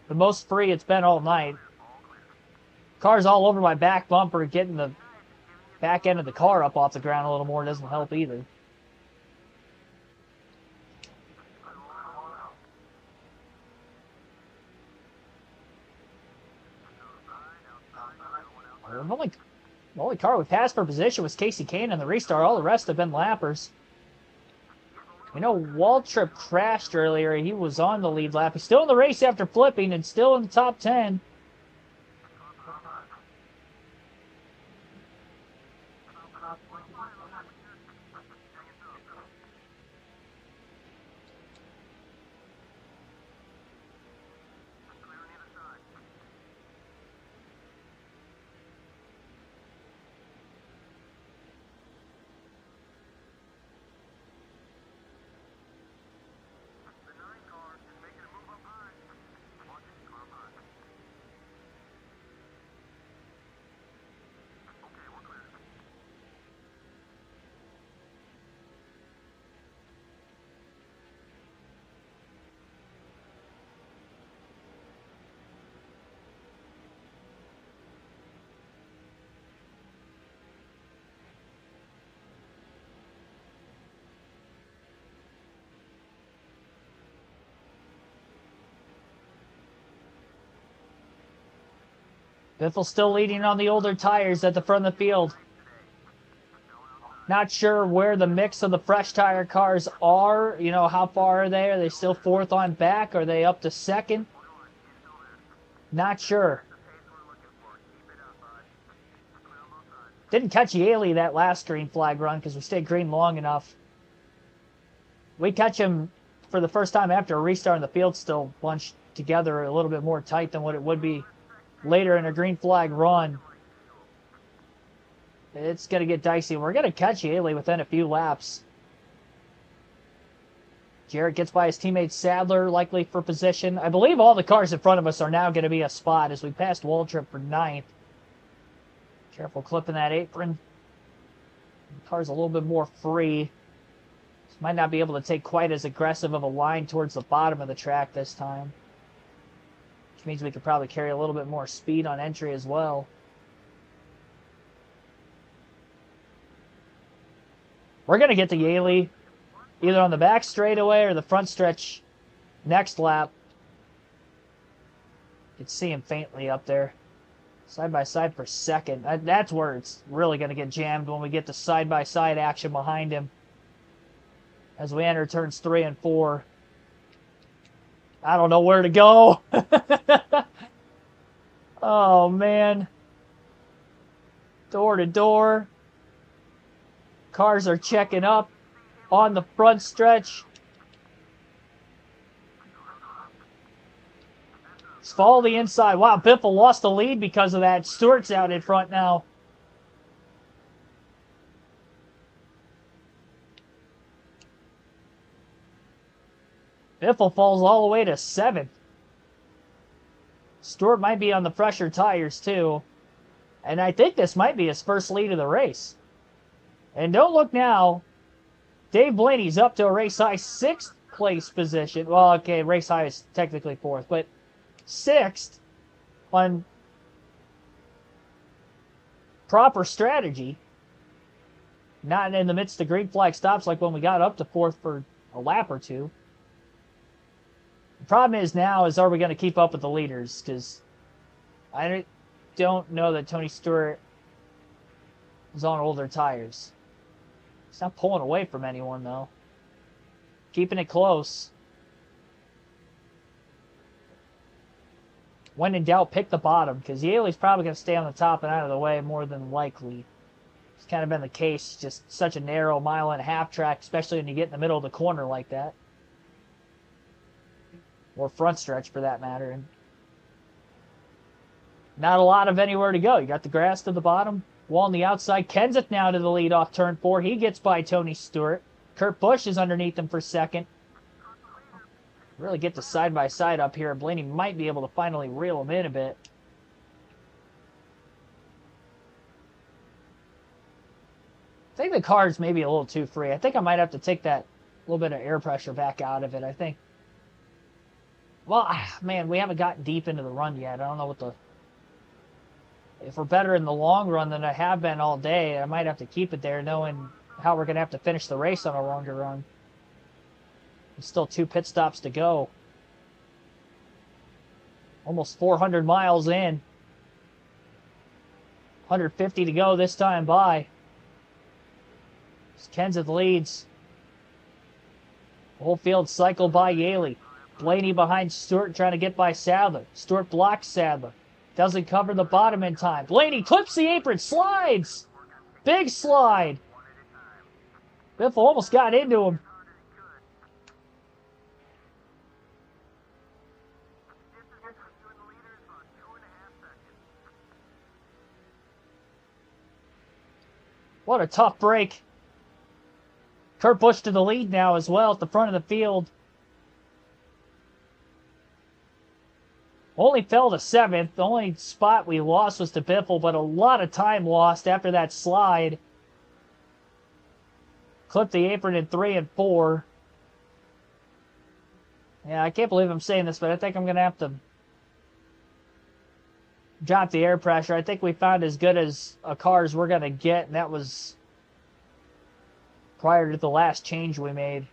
The most free it's been all night. Car's all over my back bumper. Getting the back end of the car up off the ground a little more doesn't help either. The only car we passed for position was Casey Kane in the restart. All the rest have been lappers. We know Waltrip crashed earlier. He was on the lead lap. He's still in the race after flipping and still in the top 10. Biffle still leading on the older tires at the front of the field. Not sure where the mix of the fresh tire cars are. You know, how far are they? Are they still fourth on back? Are they up to second? Not sure. Didn't catch Yaley that last green flag run because we stayed green long enough. We catch him for the first time after a restart, and the field's still bunched together a little bit more tight than what it would be later in a green flag run. It's going to get dicey. We're going to catch Yaley within a few laps. Jarrett gets by his teammate Sadler, likely for position. I believe all the cars in front of us are now going to be a spot as we passed Waltrip for 9th. Careful clipping that apron. The car's a little bit more free. Might not be able to take quite as aggressive of a line towards the bottom of the track this time. Which means we could probably carry a little bit more speed on entry as well. We're going to get to Yaley either on the back straightaway or the front stretch next lap. You can see him faintly up there. Side by side for second. That's where it's really going to get jammed when we get the side by side action behind him. As we enter turns 3 and 4. I don't know where to go. Oh, man. Door to door. Cars are checking up on the front stretch. Let's follow the inside. Wow, Biffle lost the lead because of that. Stewart's out in front now. Biffle falls all the way to 7th. Stewart might be on the fresher tires, too. And I think this might be his first lead of the race. And don't look now. Dave Blaney's up to a race high 6th place position. Well, okay, race high is technically 4th, but 6th on proper strategy. Not in the midst of green flag stops like when we got up to 4th for a lap or two. The problem is now is, are we going to keep up with the leaders? Because I don't know that Tony Stewart is on older tires. He's not pulling away from anyone, though. Keeping it close. When in doubt, pick the bottom, because Yaley's probably going to stay on the top and out of the way more than likely. It's kind of been the case. Just such a narrow 1.5-mile track, especially when you get in the middle of the corner like that. Or front stretch, for that matter. And not a lot of anywhere to go. You got the grass to the bottom. Wall on the outside. Kenseth now to the lead off turn 4. He gets by Tony Stewart. Kurt Busch is underneath him for second. Really get the side-by-side up here. Blaney might be able to finally reel him in a bit. I think the car's maybe a little too free. I think I might have to take that little bit of air pressure back out of it. I think. Well, man, we haven't gotten deep into the run yet. I don't know what the... If we're better in the long run than I have been all day, I might have to keep it there knowing how we're going to have to finish the race on a longer run. There's still 2 pit stops to go. Almost 400 miles in. 150 to go this time by. Kenseth leads. The whole field cycled by Yaley. Blaney behind Stewart trying to get by Sadler. Stewart blocks Sadler. Doesn't cover the bottom in time. Blaney clips the apron. Slides. Big slide. Biffle almost got into him. What a tough break. Kurt Busch to the lead now as well at the front of the field. Only fell to 7th. The only spot we lost was to Biffle, but a lot of time lost after that slide. Clipped the apron in 3 and 4. Yeah, I can't believe I'm saying this, but I think I'm going to have to drop the air pressure. I think we found as good as a car as we're going to get, and that was prior to the last change we made. I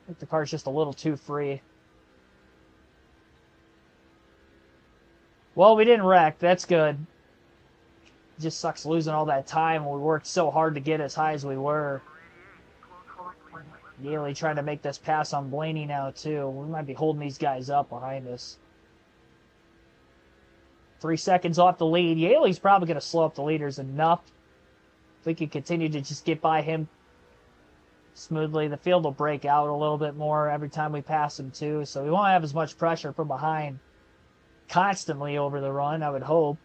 think the car's just a little too free. Well, we didn't wreck. That's good. It just sucks losing all that time. We worked so hard to get as high as we were. Yaley trying to make this pass on Blaney now, too. We might be holding these guys up behind us. 3 seconds off the lead. Yaley's probably going to slow up the leaders enough. If we can continue to just get by him smoothly, the field will break out a little bit more every time we pass him, too. So we won't have as much pressure from behind constantly over the run, I would hope.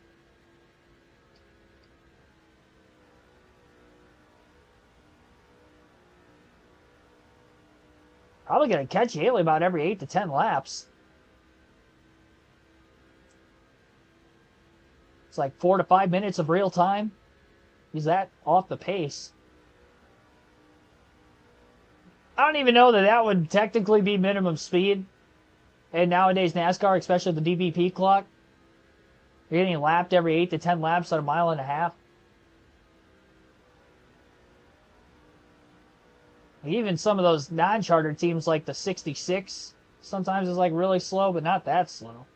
Probably going to catch Yaley about every 8 to 10 laps. It's like 4 to 5 minutes of real time. He's that off the pace. I don't even know that that would technically be minimum speed. And nowadays NASCAR, especially the DVP clock, you're getting lapped every 8 to 10 laps at a mile and a half. Even some of those non-charter teams like the 66 sometimes is like really slow, but not that slow.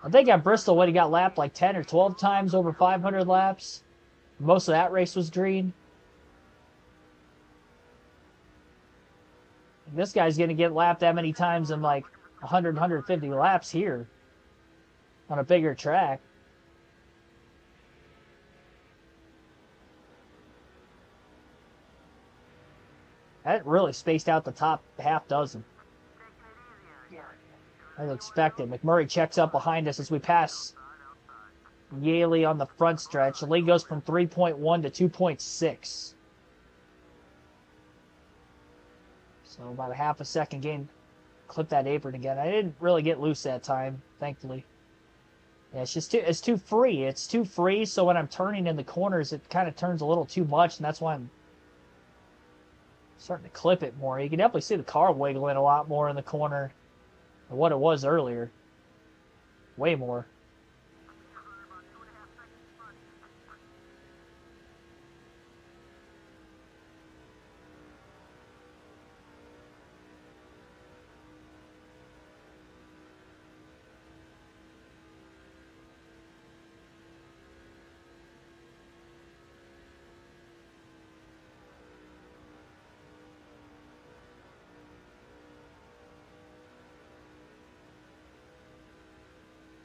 I think at Bristol, when he got lapped like 10 or 12 times over 500 laps, most of that race was green. This guy's going to get lapped that many times in like 100, 150 laps here on a bigger track. That really spaced out the top half dozen. As expected. McMurray checks up behind us as we pass Yaley on the front stretch. The lead goes from 3.1 to 2.6. So about a half a second gain. Clip that apron again. I didn't really get loose that time, thankfully. Yeah, it's too free. It's too free, so when I'm turning in the corners, it kind of turns a little too much, and that's why I'm starting to clip it more. You can definitely see the car wiggling a lot more in the corner than what it was earlier. Way more.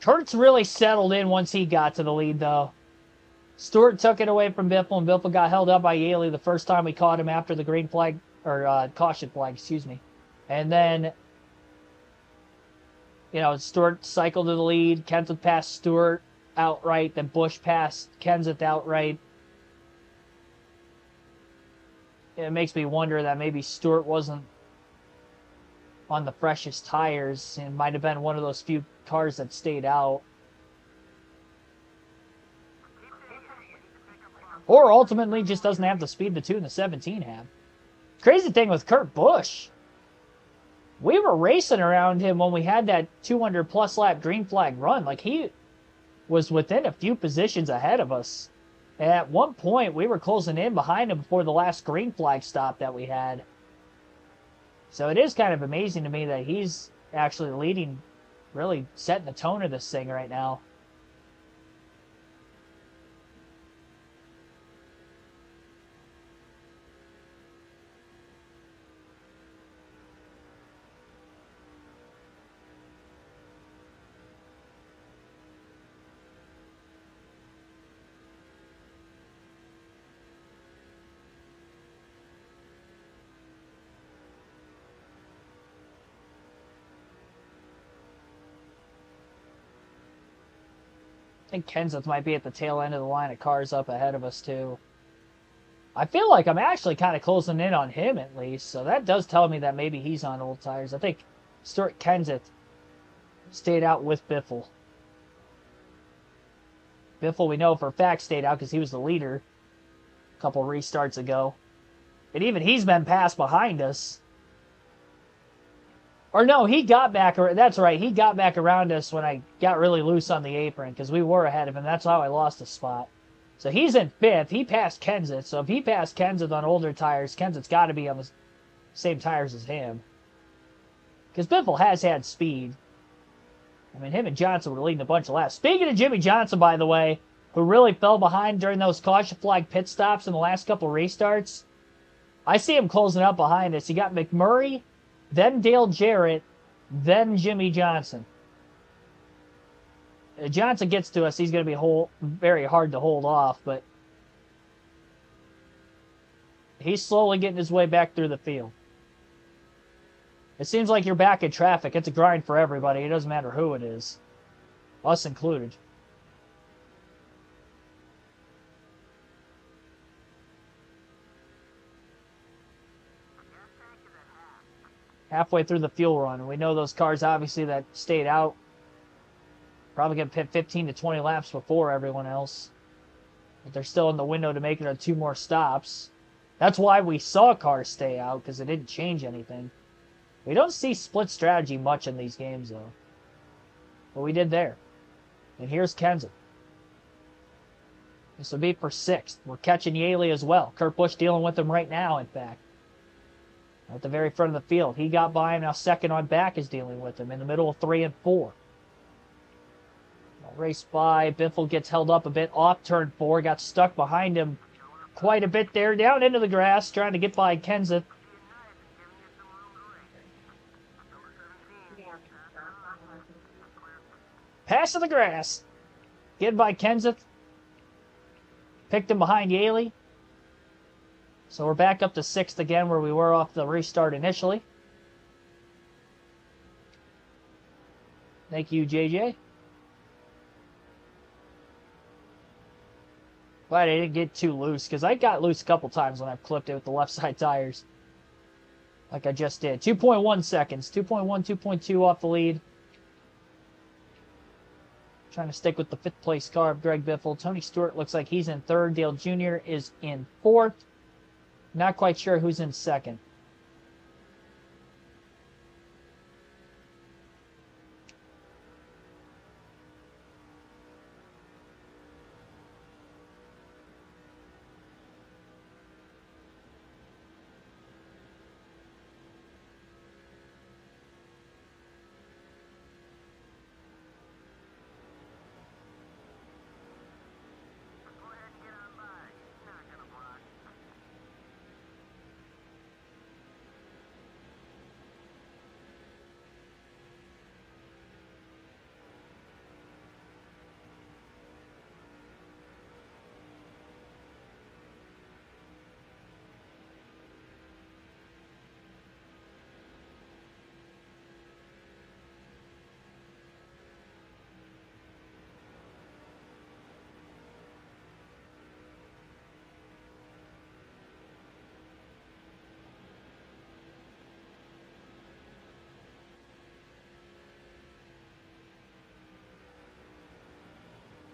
Kurt's really settled in once he got to the lead, though. Stewart took it away from Biffle, and Biffle got held up by Yaley the first time we caught him after the green flag, or caution flag, excuse me. And then, you know, Stewart cycled to the lead. Kenseth passed Stewart outright, then Busch passed Kenseth outright. It makes me wonder that maybe Stewart wasn't on the freshest tires. It might have been one of those few cars that stayed out. Or ultimately just doesn't have the speed the 2 and the 17 have. Crazy thing with Kurt Busch, we were racing around him when we had that 200 plus lap green flag run. Like, he was within a few positions ahead of us. And at one point, we were closing in behind him before the last green flag stop that we had. So it is kind of amazing to me that he's actually leading, really setting the tone of this thing right now. I think Kenseth might be at the tail end of the line of cars up ahead of us, too. I feel like I'm actually kind of closing in on him, at least. So that does tell me that maybe he's on old tires. I think Stuart Kenseth stayed out with Biffle. Biffle, we know for a fact, stayed out because he was the leader a couple restarts ago. And even he's been passed behind us. Or no, he got back. That's right. He got back around us when I got really loose on the apron because we were ahead of him. That's how I lost a spot. So he's in 5th. He passed Kenseth. So if he passed Kenseth on older tires, Kenseth's got to be on the same tires as him. Because Biffle has had speed. I mean, him and Johnson were leading a bunch of laps. Speaking of Jimmy Johnson, by the way, who really fell behind during those caution flag pit stops in the last couple restarts, I see him closing up behind us. He got McMurray, then Dale Jarrett, then Jimmy Johnson. If Johnson gets to us, he's going to be very hard to hold off, but he's slowly getting his way back through the field. It seems like you're back in traffic. It's a grind for everybody. It doesn't matter who it is, us included. Halfway through the fuel run. We know those cars, obviously, that stayed out probably going to pit 15 to 20 laps before everyone else. But they're still in the window to make it on 2 more stops. That's why we saw cars stay out, because it didn't change anything. We don't see split strategy much in these games, though. But we did there. And here's Kenseth. This will be for 6th. We're catching Yaley as well. Kurt Busch dealing with him right now, in fact. At the very front of the field. He got by him. Now second on back is dealing with him in the middle of 3 and 4. Race by. Biffle gets held up a bit off turn 4. Got stuck behind him quite a bit there. Down into the grass. Trying to get by Kenseth. Pass to the grass. Get by Kenseth. Picked him behind Yaley. So we're back up to 6th again where we were off the restart initially. Thank you, JJ. Glad I didn't get too loose, because I got loose a couple times when I've clipped it with the left side tires. Like I just did. 2.1 seconds. 2.1, 2.2 off the lead. Trying to stick with the 5th place car of Greg Biffle. Tony Stewart looks like he's in 3rd. Dale Jr. is in 4th. Not quite sure who's in 2nd.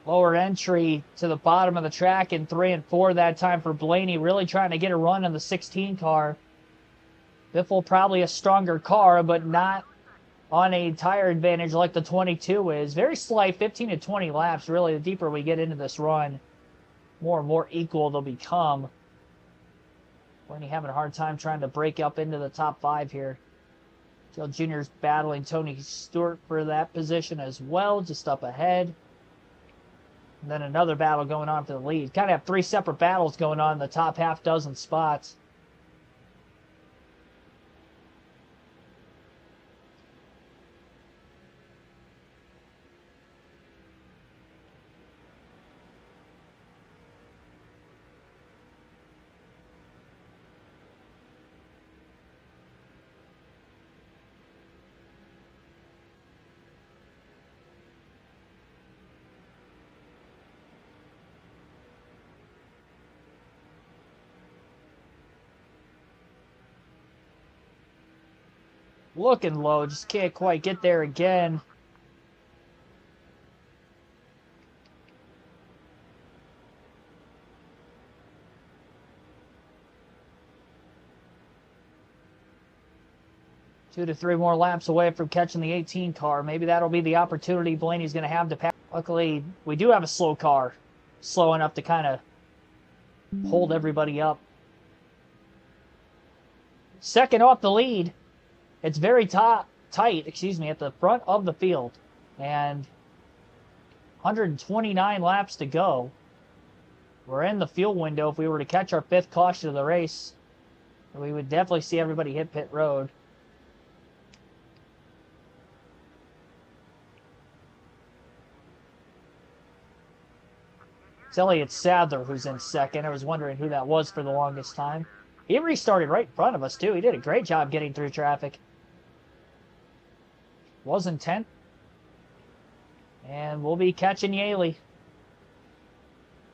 Lower entry to the bottom of the track in 3 and 4 that time for Blaney. Really trying to get a run on the 16 car. Biffle probably a stronger car, but not on a tire advantage like the 22 is. Very slight, 15 to 20 laps. Really, the deeper we get into this run, more and more equal they'll become. Blaney having a hard time trying to break up into the top 5 here. Dale Jr.'s battling Tony Stewart for that position as well, just up ahead. And then another battle going on for the lead. Kind of have 3 separate battles going on in the top half dozen spots. Looking low, just can't quite get there again. Two to 3 more laps away from catching the 18 car. Maybe that'll be the opportunity Blaney's going to have to pass. Luckily, we do have a slow car. Slow enough to kind of hold everybody up. Second off the lead. It's very tight, at the front of the field. And 129 laps to go. We're in the fuel window. If we were to catch our 5th caution of the race, we would definitely see everybody hit pit road. It's Elliott Sadler who's in 2nd. I was wondering who that was for the longest time. He restarted right in front of us, too. He did a great job getting through traffic. Was in 10th. And we'll be catching Yaley.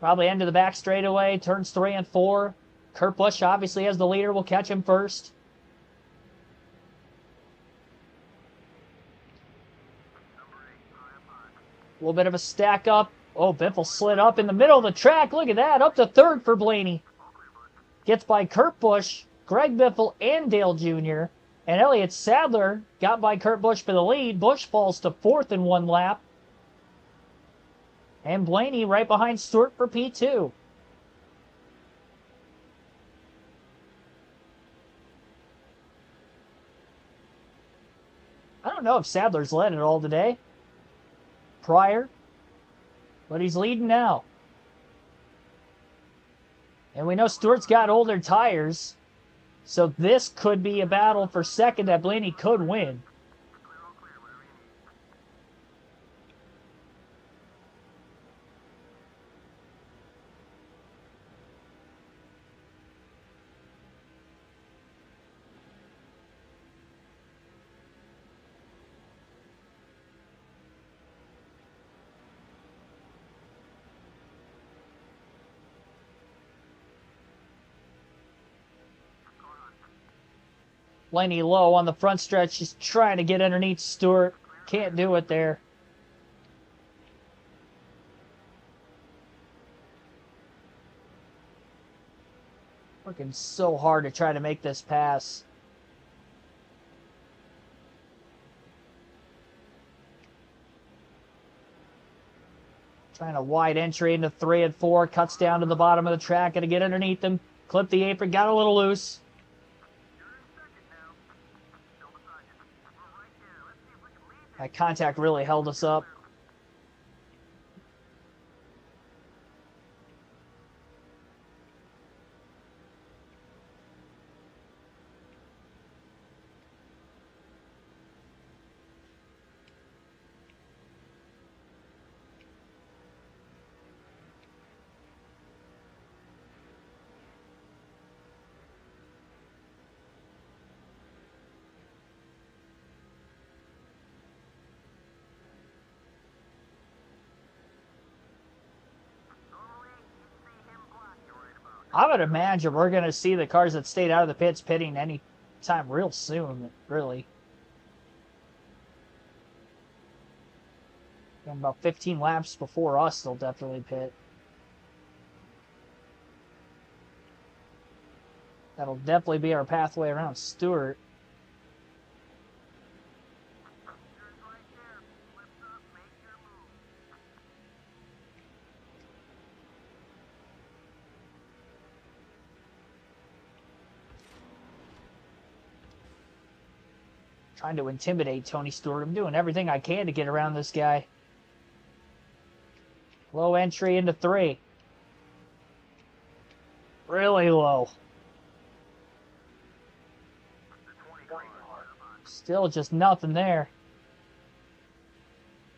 Probably end of the back straightaway, turns 3 and 4. Kurt Busch obviously as the leader will catch him first. A little bit of a stack up. Oh, Biffle slid up in the middle of the track. Look at that. Up to 3rd for Blaney. Gets by Kurt Busch, Greg Biffle, and Dale Jr. And Elliott Sadler got by Kurt Busch for the lead. Busch falls to 4th in 1 lap. And Blaney right behind Stewart for P2. I don't know if Sadler's led it all today. Prior. But he's leading now. And we know Stewart's got older tires. So this could be a battle for 2nd that Blaney could win. Blaney low on the front stretch. She's trying to get underneath Stewart. Can't do it there. Working so hard to try to make this pass. Trying a wide entry into 3 and 4. Cuts down to the bottom of the track. Gonna get underneath them. Clip the apron. Got a little loose. That contact really held us up. I would imagine we're going to see the cars that stayed out of the pits pitting any time real soon, really. And about 15 laps before us, they'll definitely pit. That'll definitely be our pathway around Stewart. Trying to intimidate Tony Stewart. I'm doing everything I can to get around this guy. Low entry into 3. Really low. Still just nothing there.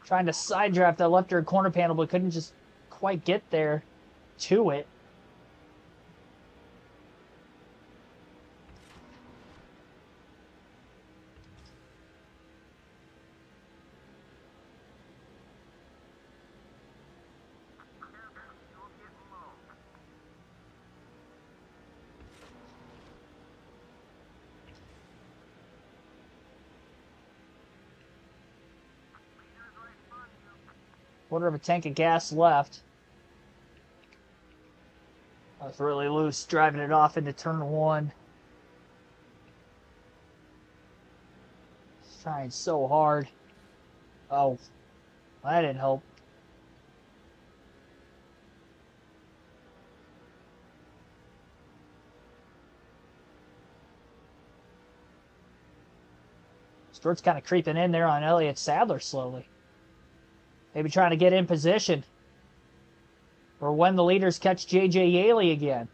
Trying to side draft that left rear corner panel, but couldn't just quite get there to it. Quarter of a tank of gas left. I was really loose, driving it off into turn 1. Trying so hard. Oh, that didn't help. Stewart's kind of creeping in there on Elliott Sadler slowly. Maybe trying to get in position for when the leaders catch J.J. Yaley again.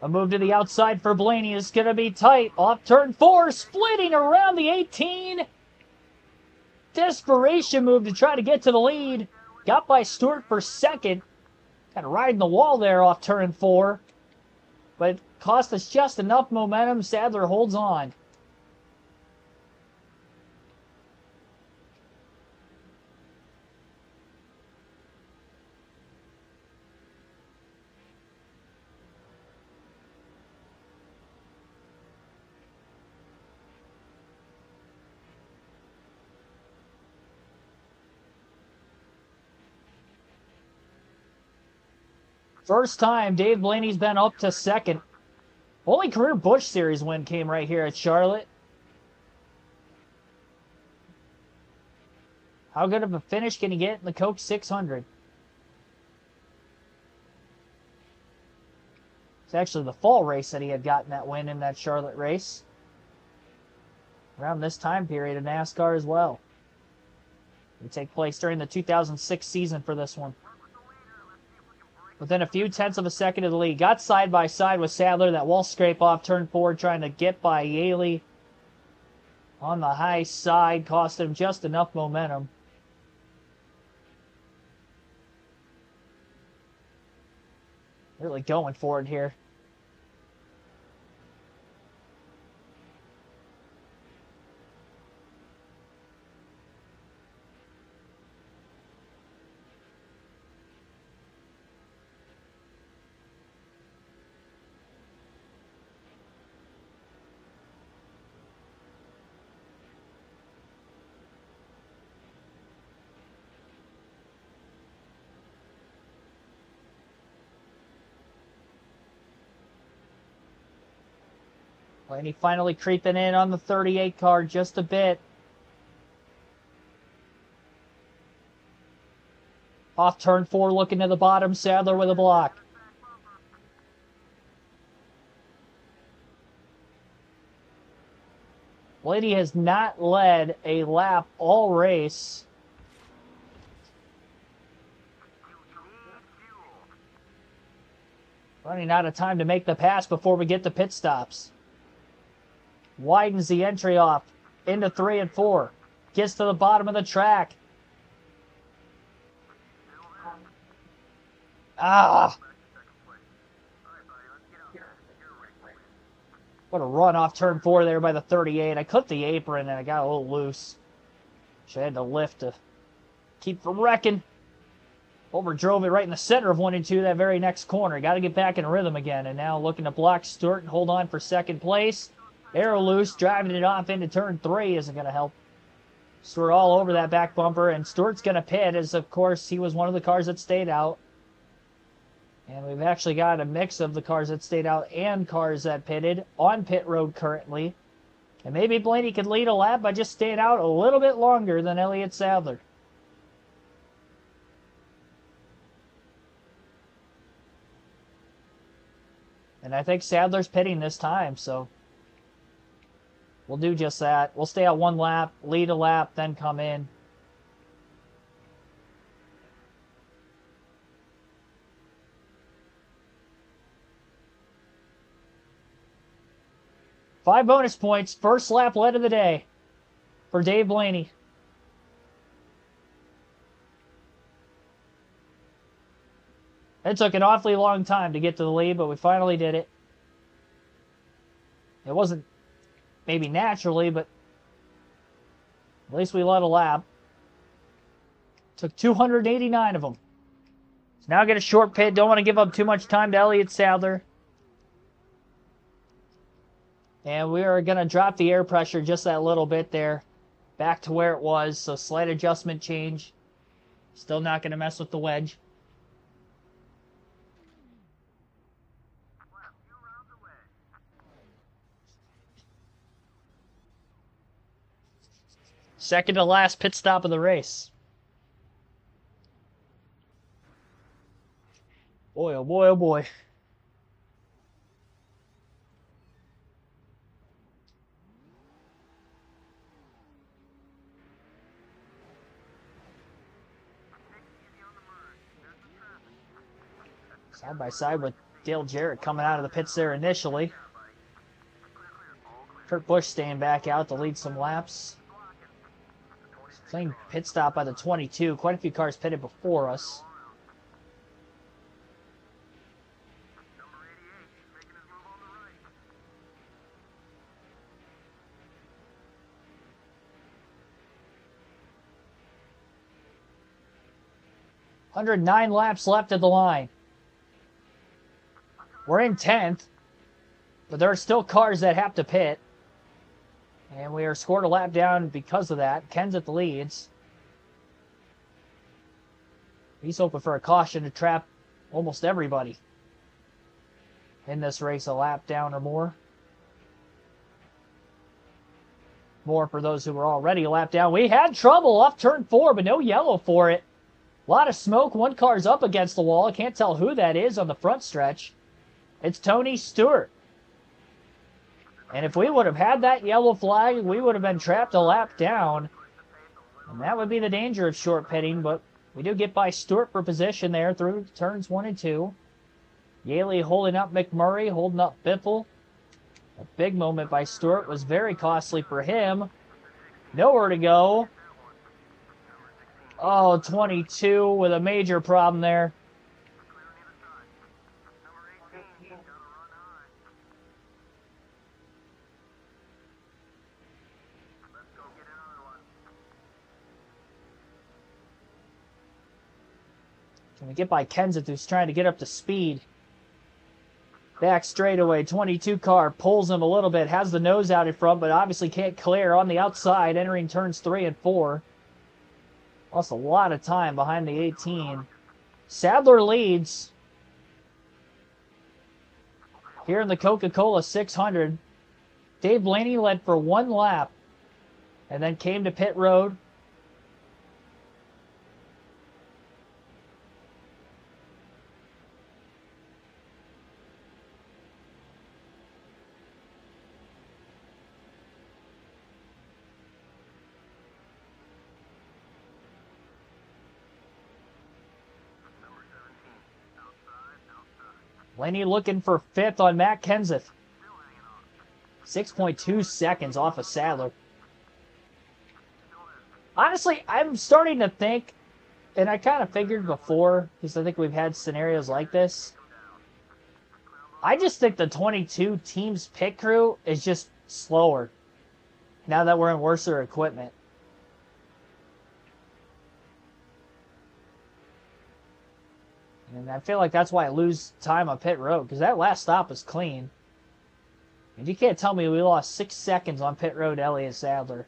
A move to the outside for Blaney is going to be tight. Off turn 4, splitting around the 18. Desperation move to try to get to the lead. Got by Stewart for second. Kind of riding the wall there off turn 4. But it cost us just enough momentum. Sadler holds on. First time Dave Blaney's been up to second. Only career Busch Series win came right here at Charlotte. How good of a finish can he get in the Coke 600? It's actually the fall race that he had gotten that win in that Charlotte race. Around this time period of NASCAR as well. It would take place during the 2006 season for this one. Within a few tenths of a second of the lead. Got side by side with Sadler. That wall scrape off turn 4, trying to get by Yaley on the high side. Cost him just enough momentum. Really going for it here. Blaney finally creeping in on the 38 car just a bit. Off turn 4, looking to the bottom. Sadler with a block. Blaney has not led a lap all race. Running out of time to make the pass before we get to pit stops. Widens the entry off into 3 and 4. Gets to the bottom of the track. What a run off turn 4 there by the 38. I clipped the apron and I got a little loose. Should have had to lift to keep from wrecking. Overdrove it right in the center of 1 and 2 that very next corner. Got to get back in rhythm again. And now looking to block Stewart and hold on for second place. Arrow loose, driving it off into turn 3 isn't going to help. Stewart all over that back bumper, and Stewart's going to pit, as of course he was one of the cars that stayed out. And we've actually got a mix of the cars that stayed out and cars that pitted on pit road currently. And maybe Blaney could lead a lap by just staying out a little bit longer than Elliott Sadler. And I think Sadler's pitting this time, so we'll do just that. We'll stay out 1 lap, lead a lap, then come in. Five bonus points, first lap led of the day for Dave Blaney. It took an awfully long time to get to the lead, but we finally did it. It wasn't maybe naturally, but at least we led a lap. Took 289 of them. So now get a short pit. Don't want to give up too much time to Elliott Sadler. And we are going to drop the air pressure just that little bit there. Back to where it was. So slight adjustment change. Still not going to mess with the wedge. Second to last pit stop of the race. Boy, oh boy, oh boy. Side by side with Dale Jarrett coming out of the pits there initially. Kurt Busch staying back out to lead some laps. Playing pit stop by the 22. Quite a few cars pitted before us. "109 laps left at the line. We're in 10th, but there are still cars that have to pit. And we are scored a lap down because of that. Ken's at the leads. He's hoping for a caution to trap almost everybody in this race, a lap down or more. More for those who were already a lap down. We had trouble off turn 4, but no yellow for it. A lot of smoke. One car's up against the wall. I can't tell who that is on the front stretch. It's Tony Stewart. And if we would have had that yellow flag, we would have been trapped a lap down. And that would be the danger of short pitting, but we do get by Stewart for position there through turns 1 and 2. Yaley holding up McMurray, holding up Biffle. A big moment by Stewart was very costly for him. Nowhere to go. Oh, 22 with a major problem there. Can we get by Kenseth, who's trying to get up to speed? Back straightaway, 22 car pulls him a little bit, has the nose out in front, but obviously can't clear on the outside, entering turns 3 and 4. Lost a lot of time behind the 18. Sadler leads here in the Coca-Cola 600. Dave Blaney led for 1 lap and then came to pit road. Blaney looking for 5th on Matt Kenseth. 6.2 seconds off of Sadler. Honestly, I'm starting to think, and I kind of figured before, because I think we've had scenarios like this. I just think the 22 team's pit crew is just slower now that we're in worser equipment. And I feel like that's why I lose time on pit road, because that last stop was clean. And you can't tell me we lost 6 seconds on pit road Elliott Sadler.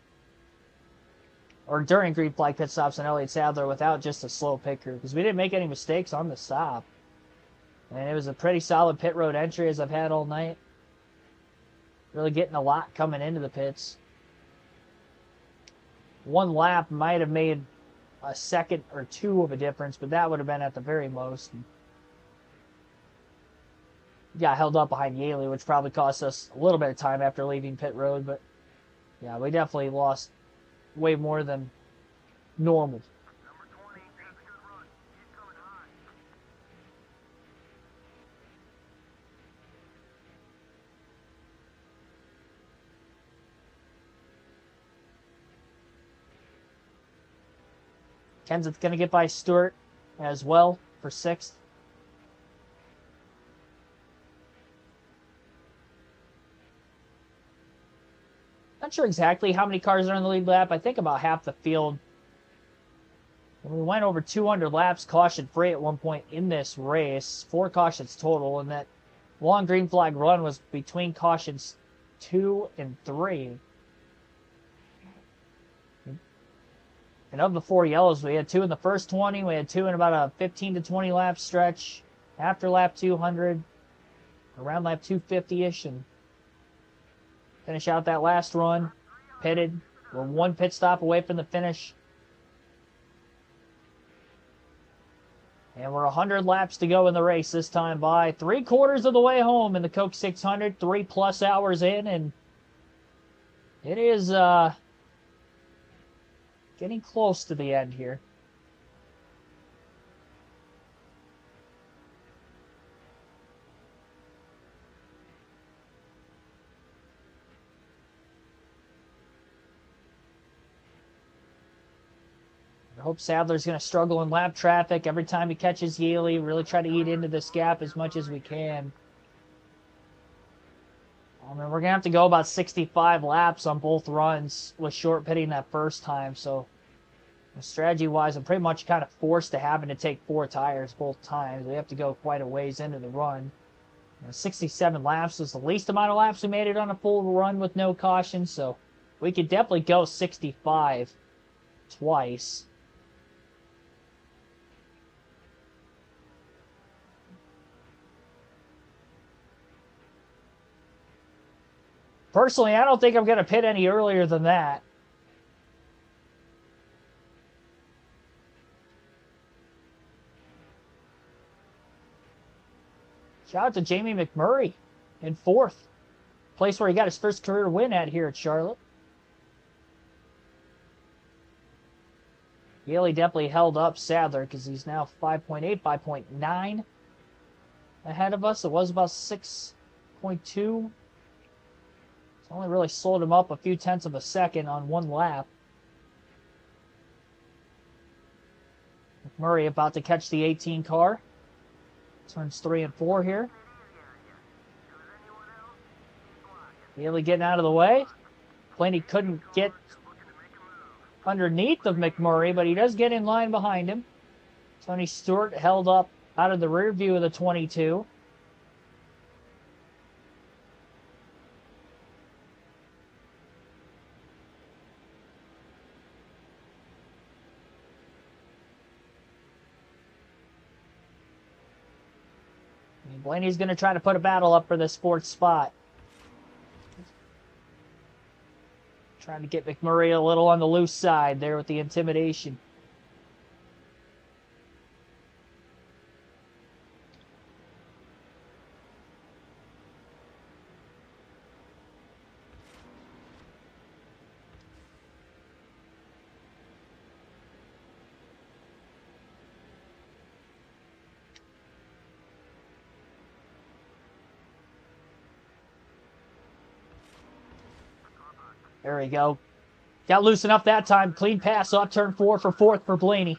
Or during green flag pit stops on Elliott Sadler without just a slow pit crew, because we didn't make any mistakes on the stop. And it was a pretty solid pit road entry as I've had all night. Really getting a lot coming into the pits. 1 lap might have made a second or 2 of a difference, but that would have been at the very most. Got held up behind Yaley, which probably cost us a little bit of time after leaving pit road, but yeah, we definitely lost way more than normal. Kenseth's going to get by Stewart as well for 6th. Not sure exactly how many cars are in the lead lap. I think about half the field. We went over 200 laps caution-free at one point in this race. 4 cautions total, and that long green flag run was between cautions 2 and 3. And of the 4 yellows, we had 2 in the first 20. We had 2 in about a 15 to 20 lap stretch after lap 200, around lap 250-ish, and finish out that last run. Pitted. We're 1 pit stop away from the finish. And we're 100 laps to go in the race this time by 3/4 of the way home in the Coke 600, 3+ hours in, and it is getting close to the end here. I hope Sadler's going to struggle in lap traffic every time he catches Yaley. Really try to eat into this gap as much as we can. I mean, we're going to have to go about 65 laps on both runs with short pitting that first time. So strategy-wise, I'm pretty much kind of forced to having to take 4 tires both times. We have to go quite a ways into the run. 67 laps was the least amount of laps we made it on a full run with no caution. So we could definitely go 65 twice. Personally, I don't think I'm going to pit any earlier than that. Shout out to Jamie McMurray in 4th. Place where he got his first career win at here at Charlotte. Yaley definitely held up Sadler because he's now 5.8, 5.9 ahead of us. It was about 6.2. It's only really slowed him up a few tenths of a second on one lap. McMurray about to catch the 18 car. Turns 3 and 4 here. Yaley getting out of the way. Blaney couldn't get underneath of McMurray, but he does get in line behind him. Tony Stewart held up out of the rear view of the 22. Blaney's going to try to put a battle up for this 4th spot. Trying to get McMurray a little on the loose side there with the intimidation. There we go. Got loose enough that time. Clean pass off turn 4 for 4th for Blaney.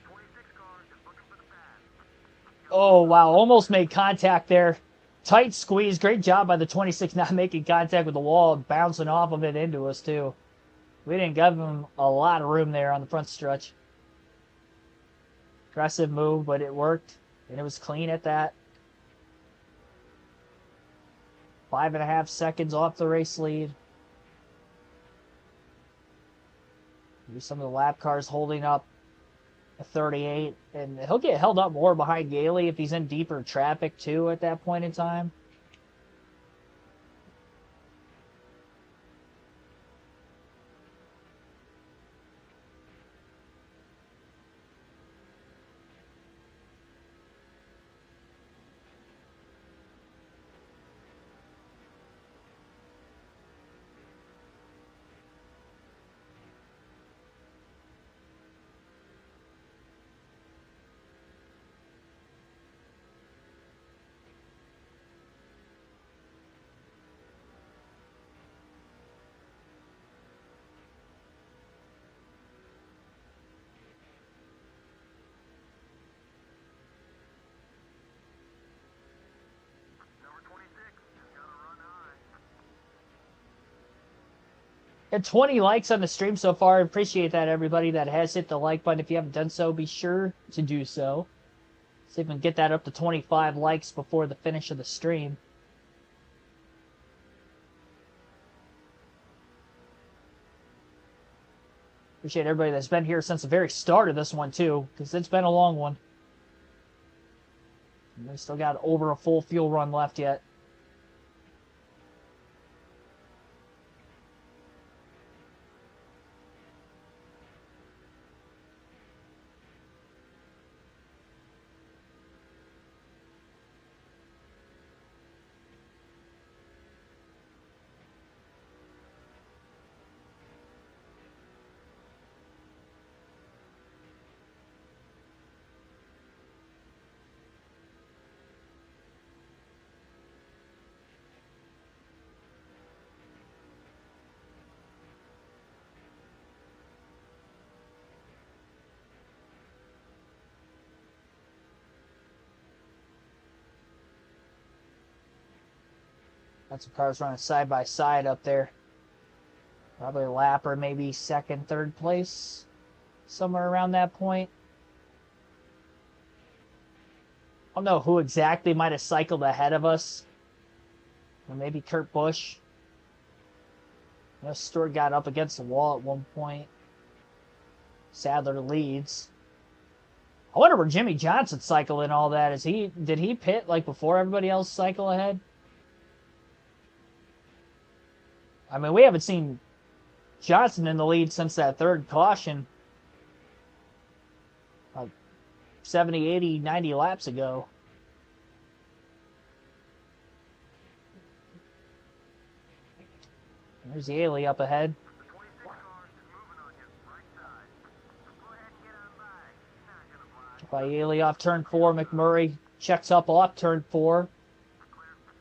Oh, wow. Almost made contact there. Tight squeeze. Great job by the 26 not making contact with the wall and bouncing off of it into us, too. We didn't give him a lot of room there on the front stretch. Aggressive move, but it worked. And it was clean at that. 5.5 seconds off the race lead. Maybe some of the lap cars holding up a 38, and he'll get held up more behind Yaley if he's in deeper traffic too at that point in time. And 20 likes on the stream so far. I appreciate that, everybody that has hit the like button. If you haven't done so, be sure to do so. See if we can get that up to 25 likes before the finish of the stream. Appreciate everybody that's been here since the very start of this one, too, because it's been a long one. And we still got over a full fuel run left yet. Got some cars running side by side up there. Probably a lap or maybe second, third place. Somewhere around that point. I don't know who exactly might have cycled ahead of us. Or maybe Kurt Busch. I know Stewart got up against the wall at one point. Sadler leads. I wonder where Jimmy Johnson cycled in all that. Did he pit like before everybody else cycle ahead? I mean, we haven't seen Johnson in the lead since that third caution. Like 70, 80, 90 laps ago. There's Yaley up ahead. By Yaley off turn 4. McMurray checks up off turn 4.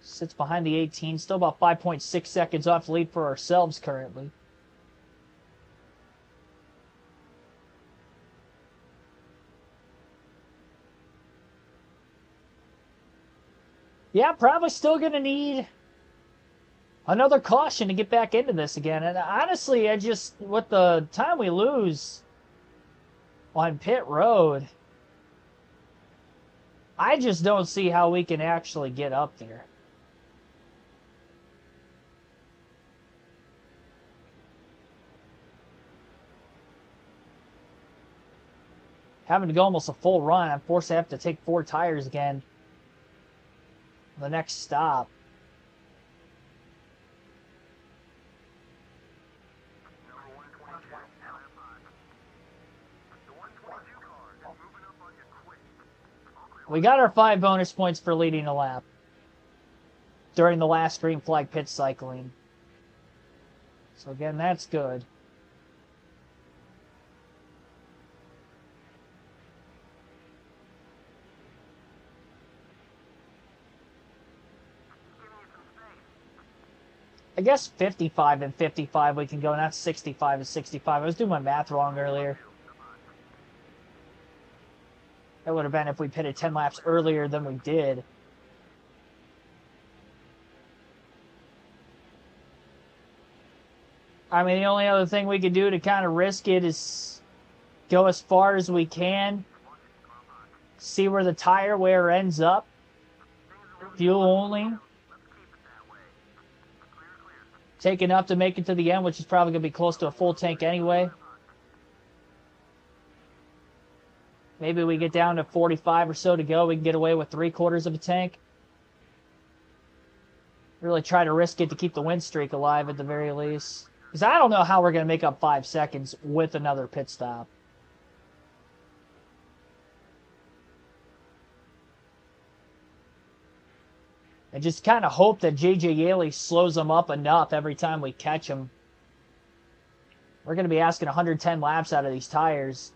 Sits behind the 18. Still about 5.6 seconds off lead for ourselves currently. Yeah, probably still going to need another caution to get back into this again. And honestly, with the time we lose on pit road, I just don't see how we can actually get up there. Having to go almost a full run, I'm forced to have to take 4 tires again. The next stop. We got our 5 bonus points for leading a lap during the last green flag pit cycling. So again, that's good. I guess 55 and 55 we can go, not 65 and 65. I was doing my math wrong earlier. That would have been if we pitted 10 laps earlier than we did. I mean, the only other thing we could do to kind of risk it is go as far as we can. See where the tire wear ends up. Fuel only. Take enough to make it to the end, which is probably going to be close to a full tank anyway. Maybe we get down to 45 or so to go. We can get away with 3/4 of a tank. Really try to risk it to keep the win streak alive at the very least. Because I don't know how we're going to make up 5 seconds with another pit stop. And just kind of hope that J.J. Yaley slows them up enough every time we catch them. We're going to be asking 110 laps out of these tires.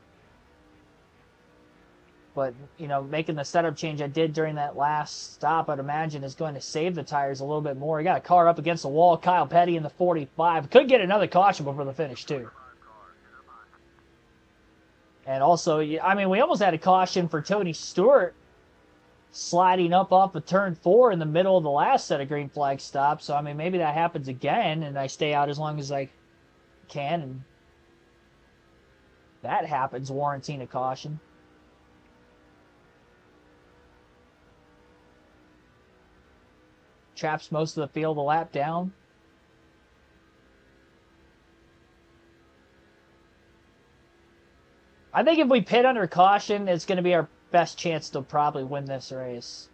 But, you know, making the setup change I did during that last stop, I'd imagine, is going to save the tires a little bit more. We got a car up against the wall. Kyle Petty in the 45. Could get another caution before the finish, too. And also, I mean, we almost had a caution for Tony Stewart sliding up off of turn 4 in the middle of the last set of green flag stops. So, I mean, maybe that happens again, and I stay out as long as I can, and that happens, warranting a caution. Traps most of the field a lap down. I think if we pit under caution, it's going to be our best chance to probably win this race.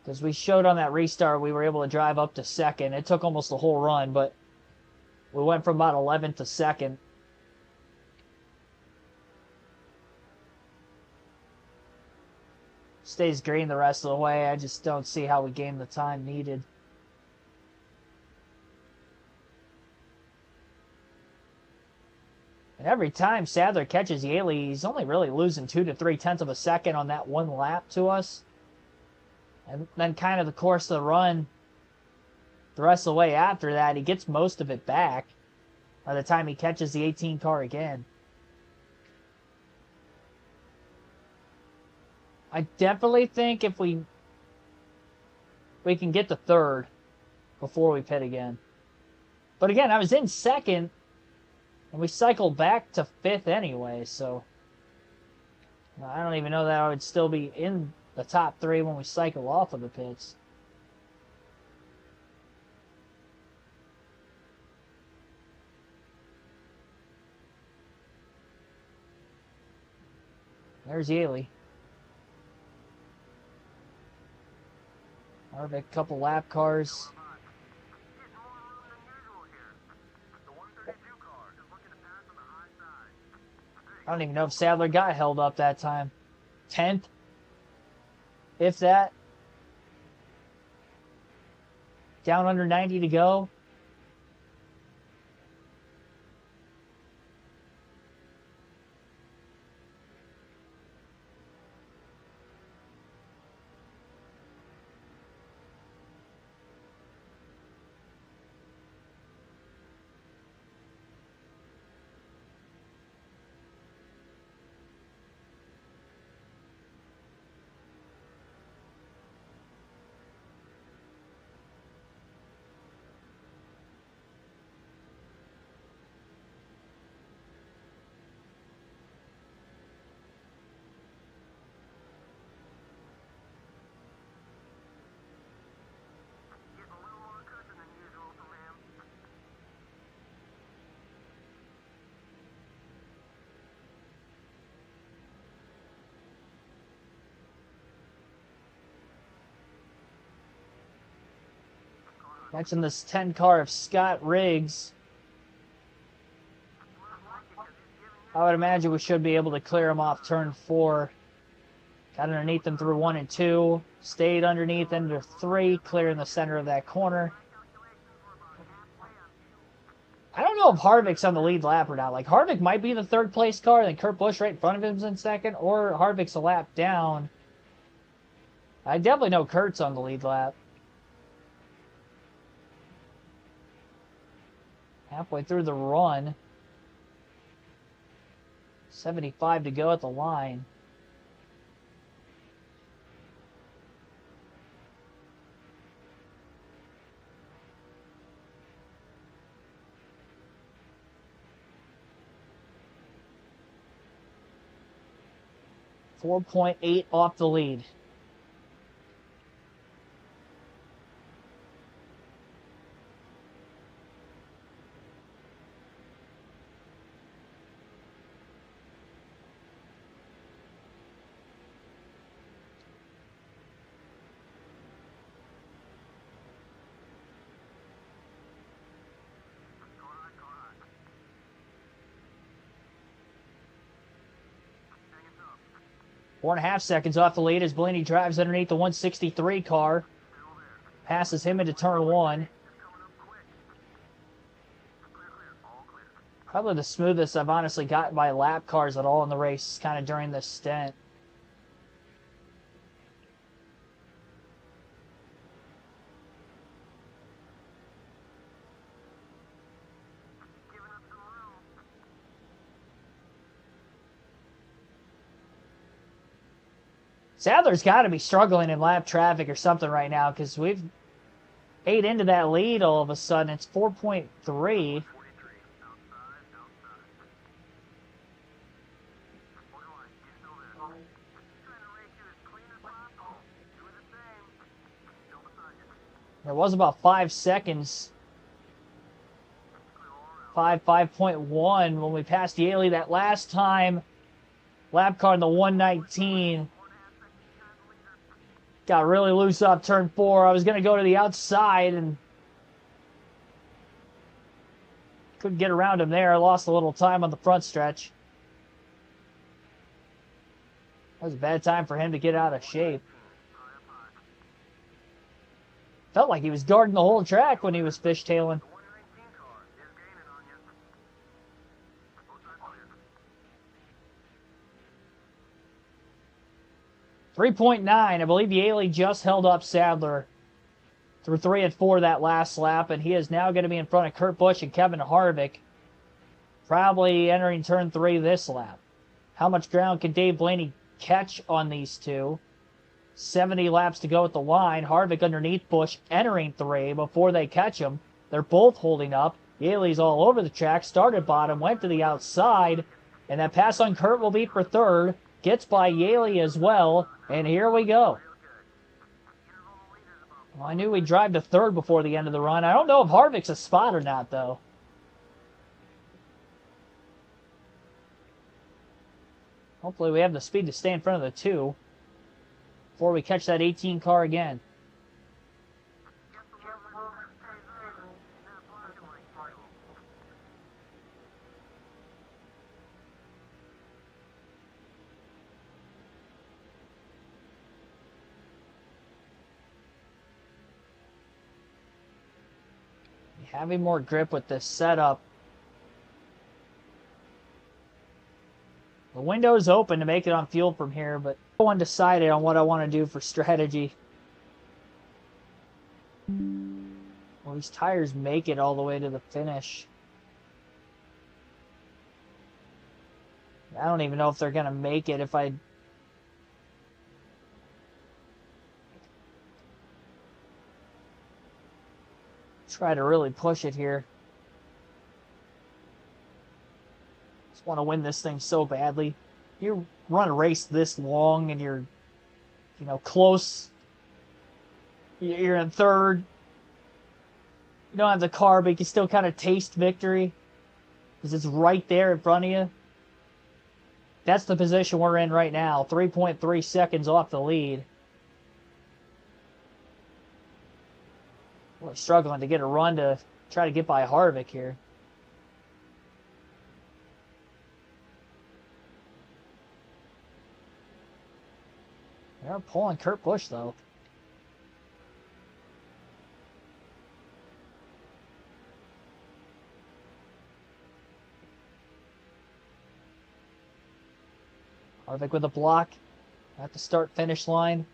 Because we showed on that restart we were able to drive up to second. It took almost the whole run, but we went from about 11th to second. Stays green the rest of the way. I just don't see how we gain the time needed. And every time Sadler catches Yaley, he's only really losing 2 to 3/10 of a second on that one lap to us. And then kind of the course of the run, the rest of the way after that, he gets most of it back by the time he catches the 18 car again. I definitely think if we can get to third, before we pit again. But again, I was in second, and we cycled back to fifth anyway, so I don't even know that I would still be in the top three when we cycle off of the pits. There's Yaley. Harvick, couple lap cars. I don't even know if Sadler got held up that time. 10th? If that. Down under 90 to go. Next in this 10 car of Scott Riggs. I would imagine we should be able to clear him off turn 4. Got underneath him through 1 and 2. Stayed underneath into 3, clearing the center of that corner. I don't know if Harvick's on the lead lap or not. Like, Harvick might be the third place car, and then Kurt Busch right in front of him is in second, or Harvick's a lap down. I definitely know Kurt's on the lead lap. Halfway through the run. 75 to go at the line. .8 off the lead. Four and a half seconds off the lead as Blaney drives underneath the 163 car. Passes him into turn 1. Probably the smoothest I've honestly gotten by lap cars at all in the race, kind of during this stint. Sadler's got to be struggling in lap traffic or something right now because we've ate into that lead all of a sudden. It's 4.3. There was about 5 seconds. 5.1 when we passed Yaley that last time. Lap car in the 119. Got really loose off turn 4. I was going to go to the outside and couldn't get around him there. I lost a little time on the front stretch. That was a bad time for him to get out of shape. Felt like he was guarding the whole track when he was fishtailing. .9. I believe Yaley just held up Sadler through 3 and 4 that last lap, and he is now going to be in front of Kurt Busch and Kevin Harvick, probably entering turn 3 this lap. How much ground can Dave Blaney catch on these two? 70 laps to go at the line. Harvick underneath Busch entering 3 before they catch him. They're both holding up. Yaley's all over the track, started bottom, went to the outside, and that pass on Kurt will be for 3rd. Gets by Yaley as well, and here we go. Well, I knew we'd drive to 3rd before the end of the run. I don't know if Harvick's a spot or not, though. Hopefully we have the speed to stay in front of the 2 before we catch that 18 car again. Having more grip with this setup. The window's open to make it on fuel from here, but I'm undecided on what I want to do for strategy. Well, these tires make it all the way to the finish. I don't even know if they're going to make it if I... try to really push it here. Just want to win this thing so badly. You run a race this long and you're, you know, close. You're in 3rd. You don't have the car, but you can still kind of taste victory because it's right there in front of you. That's the position we're in right now. 3.3 seconds off the lead. Really struggling to get a run to try to get by Harvick here. They're pulling Kurt Busch, though. Harvick with a block at the start-finish line.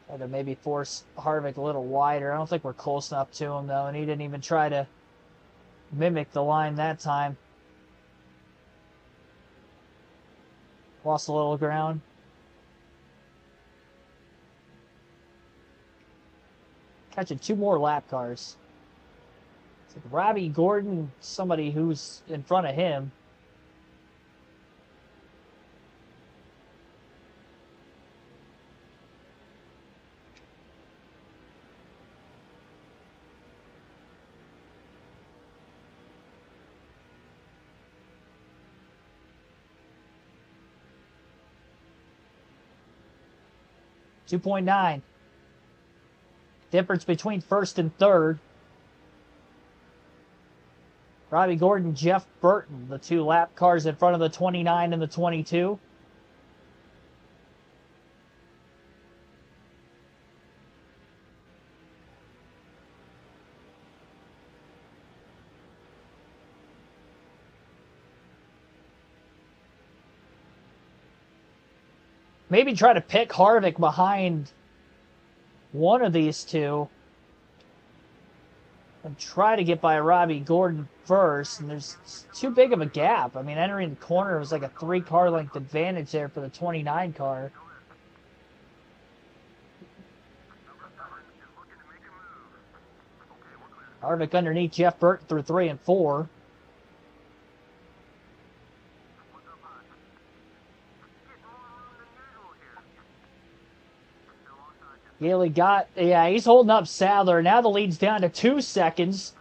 Try to maybe force Harvick a little wider. I don't think we're close enough to him, though, and he didn't even try to mimic the line that time. Lost a little ground. Catching 2 more lap cars. It's like Robbie Gordon, somebody who's in front of him. .9. Difference between 1st and 3rd. Robbie Gordon, Jeff Burton, the 2 lap cars in front of the 29 and the 22. Maybe try to pick Harvick behind one of these 2 and try to get by Robbie Gordon first. And there's too big of a gap. I mean, entering the corner was like a 3-car length advantage there for the 29 car. Harvick underneath Jeff Burton through 3 and 4. Yaley got, yeah, he's holding up Sadler. Now the lead's down to 2 seconds.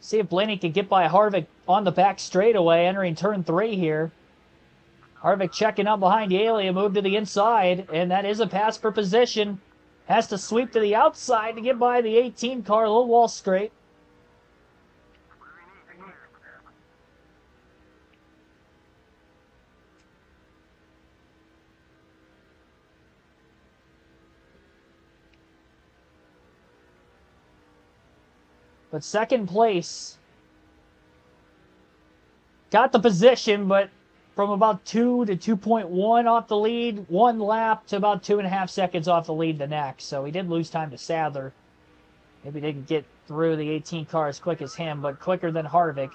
See if Blaney can get by Harvick on the back straightaway, entering turn 3 here. Harvick checking up behind Yaley, a move to the inside, and that is a pass for position. Has to sweep to the outside to get by the 18 car, a little wall straight. But second place, got the position, but from about 2 to 2.1 off the lead, one lap, to about 2.5 seconds off the lead the next. So he did lose time to Sadler. Maybe didn't get through the 18 car as quick as him, but quicker than Harvick,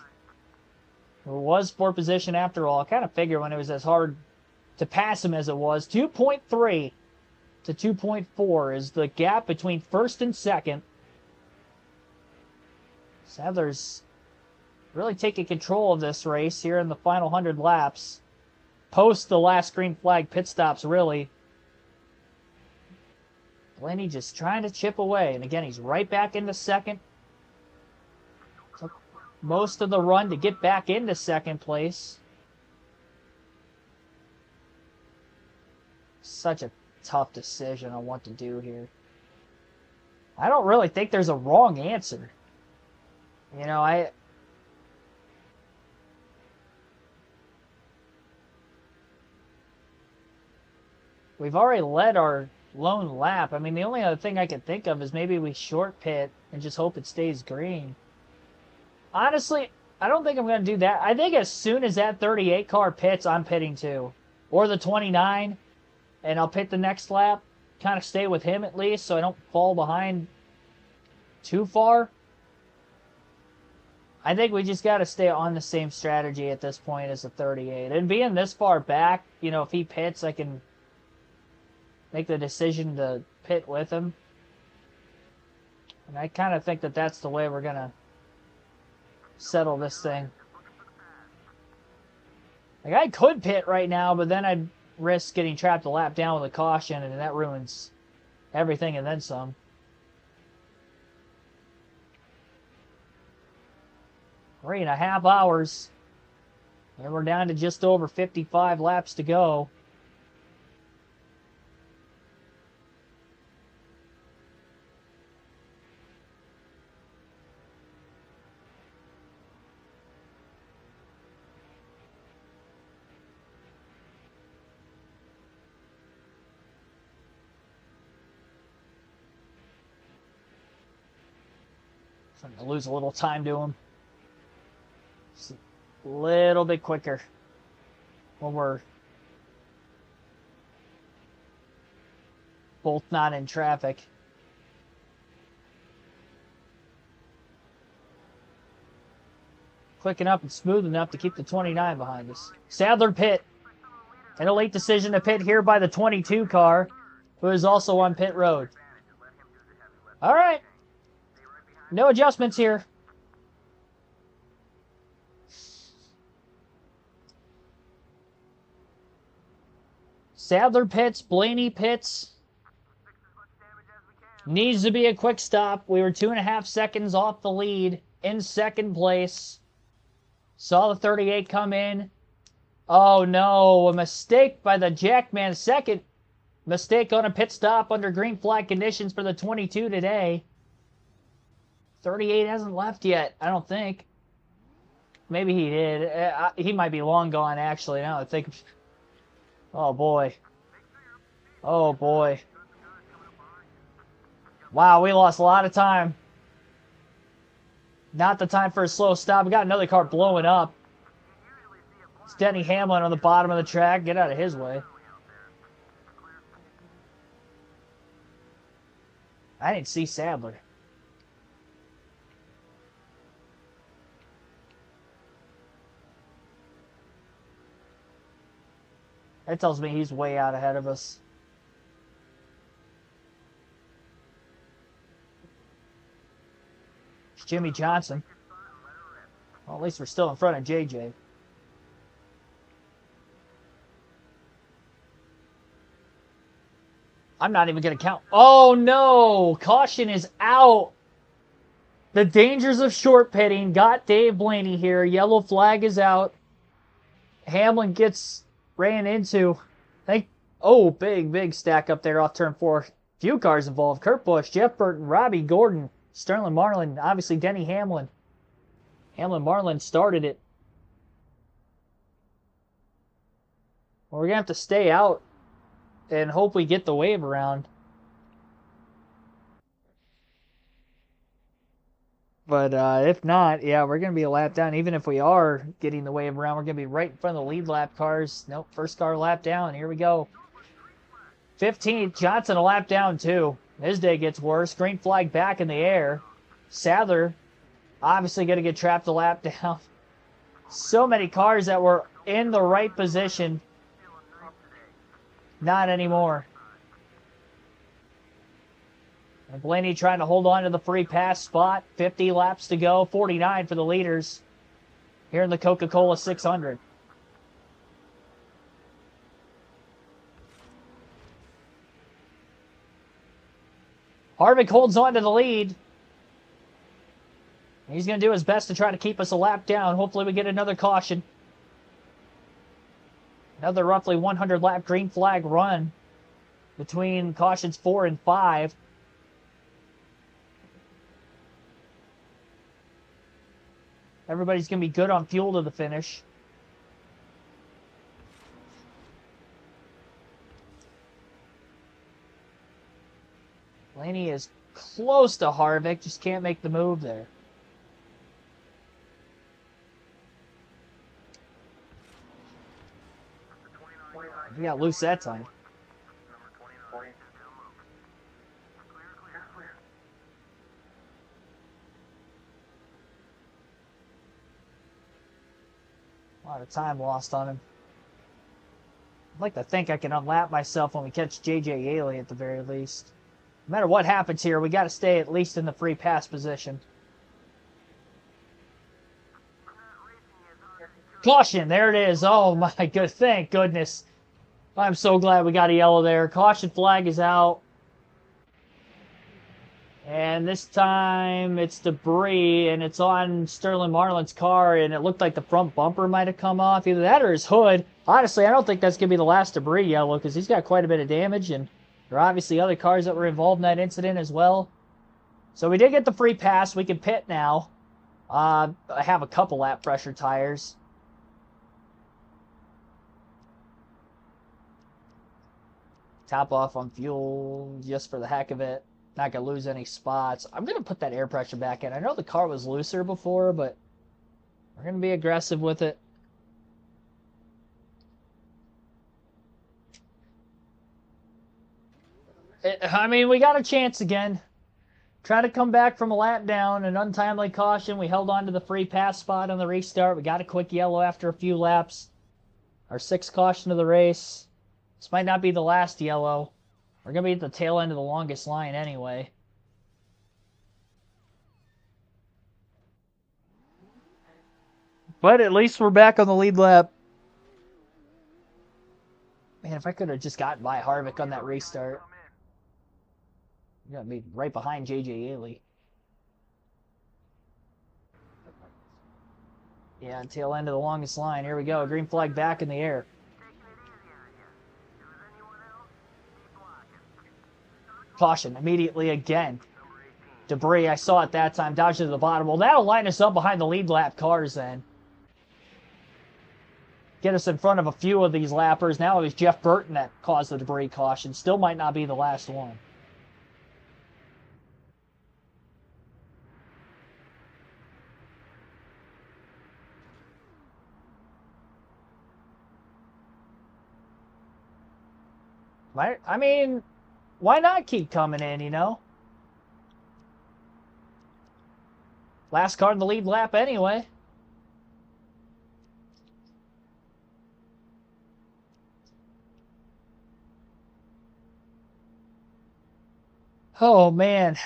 who was for position after all. I kind of figured when it was as hard to pass him as it was. 2.3 to 2.4 is the gap between first and second. Sadler's really taking control of this race here in the final 100 laps. Post the last green flag pit stops, really. Blaney just trying to chip away. And again, he's right back into second. Took most of the run to get back into second place. Such a tough decision on what to do here. I don't really think there's a wrong answer. You know, we've already led our lone lap. I mean, the only other thing I can think of is maybe we short pit and just hope it stays green. Honestly, I don't think I'm going to do that. I think as soon as that 38 car pits, I'm pitting too. Or the 29, and I'll pit the next lap. Kind of stay with him at least so I don't fall behind too far. I think we just got to stay on the same strategy at this point as the 38. And being this far back, you know, if he pits, I can make the decision to pit with him. And I kind of think that that's the way we're going to settle this thing. Like, I could pit right now, but then I'd risk getting trapped a lap down with a caution, and that ruins everything and then some. 3.5 hours. And we're down to just over 55 laps to go. Starting to lose a little time to him. Just a little bit quicker when we're both not in traffic. Quick enough and smooth enough to keep the 29 behind us. Sadler pit. And a late decision to pit here by the 22 car, who is also on pit road. All right. No adjustments here. Sadler pits, Blaney pits. Needs to be a quick stop. We were 2.5 seconds off the lead in second place. Saw the 38 come in. Oh no, a mistake by the Jackman. Second mistake on a pit stop under green flag conditions for the 22 today. 38 hasn't left yet, I don't think. Maybe he did. He might be long gone, actually, now I think. Oh, boy. Oh, boy. Wow, we lost a lot of time. Not the time for a slow stop. We got another car blowing up. It's Denny Hamlin on the bottom of the track. Get out of his way. I didn't see Sadler. That tells me he's way out ahead of us. It's Jimmy Johnson. Well, at least we're still in front of JJ. I'm not even going to count. Oh, no. Caution is out. The dangers of short pitting got Dave Blaney here. Yellow flag is out. Hamlin gets ran into. Oh, big stack up there off turn 4. Few cars involved. Kurt Busch, Jeff Burton, Robbie Gordon, Sterling Marlin, obviously Denny Hamlin. Marlin started it. Well, we're going to have to stay out and hope we get the wave around. But if not, yeah, we're going to be a lap down. Even if we are getting the wave around, we're going to be right in front of the lead lap cars. Nope, first car lap down. Here we go. 15th, Johnson a lap down too. His day gets worse. Green flag back in the air. Sadler obviously going to get trapped a lap down. So many cars that were in the right position. Not anymore. And Blaney trying to hold on to the free pass spot. 50 laps to go. 49 for the leaders here in the Coca-Cola 600. Harvick holds on to the lead. He's going to do his best to try to keep us a lap down. Hopefully we get another caution. Another roughly 100 lap green flag run between cautions 4 and 5. Everybody's going to be good on fuel to the finish. Blaney is close to Harvick, just can't make the move there. We got loose that time. A lot of time lost on him. I'd like to think I can unlap myself when we catch J.J. Yaley at the very least. No matter what happens here, we got to stay at least in the free pass position. Caution, there it is. Oh my god, thank goodness. I'm so glad we got a yellow there. Caution flag is out. And this time it's debris, and it's on Sterling Marlin's car, and it looked like the front bumper might have come off. Either that or his hood. Honestly, I don't think that's going to be the last debris yellow, because he's got quite a bit of damage, and there are obviously other cars that were involved in that incident as well. So we did get the free pass. We can pit now. I have a couple lap pressure tires. Top off on fuel just for the heck of it. Not going to lose any spots. I'm going to put that air pressure back in. I know the car was looser before, but we're going to be aggressive with it. I mean, we got a chance again. Try to come back from a lap down. An untimely caution. We held on to the free pass spot on the restart. We got a quick yellow after a few laps. Our 6th caution of the race. This might not be the last yellow. We're going to be at the tail end of the longest line anyway. But at least we're back on the lead lap. Man, if I could have just gotten by Harvick on that restart. I'm going to be right behind J.J. Yaley. Yeah, tail end of the longest line. Here we go. Green flag back in the air. Caution immediately again. Debris, I saw it that time. Dodged to the bottom. Well, that'll line us up behind the lead lap cars then. Get us in front of a few of these lappers. Now it was Jeff Burton that caused the debris caution. Still might not be the last one. I mean, why not keep coming in, you know? Last car in the lead lap anyway. Oh, man.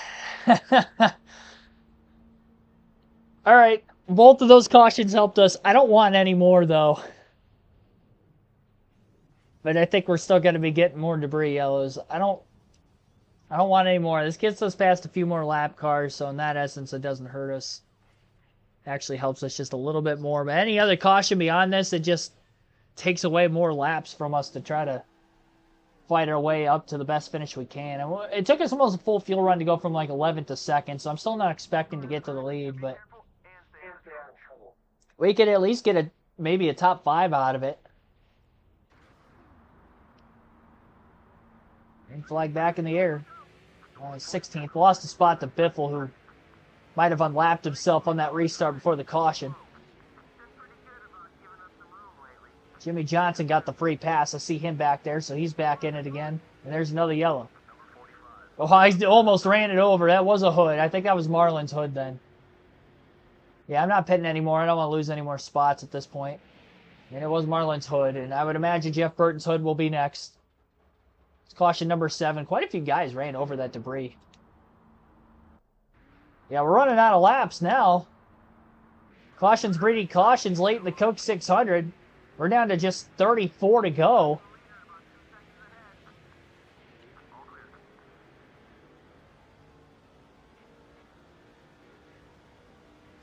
All right. Both of those cautions helped us. I don't want any more, though. But I think we're still going to be getting more debris yellows. I don't want any more. This gets us past a few more lap cars, so in that essence, it doesn't hurt us. Actually helps us just a little bit more. But any other caution beyond this, it just takes away more laps from us to try to fight our way up to the best finish we can. And it took us almost a full fuel run to go from like 11th to 2nd, so I'm still not expecting to get to the lead, but we could at least get maybe a top 5 out of it. Green flag back in the air. 16th. Lost a spot to Biffle, who Might have unlapped himself on that restart before the caution. Jimmy Johnson got the free pass. I see him back there, so he's back in it again. And there's another yellow. Oh, I almost ran it over. That was a hood. I think that was Marlin's hood then. Yeah, I'm not pitting anymore. I don't want to lose any more spots at this point. And it was Marlin's hood, and I would imagine Jeff Burton's hood will be next. It's caution number 7. Quite a few guys ran over that debris. Yeah, we're running out of laps now. Cautions breeding cautions late in the Coke 600. We're down to just 34 to go.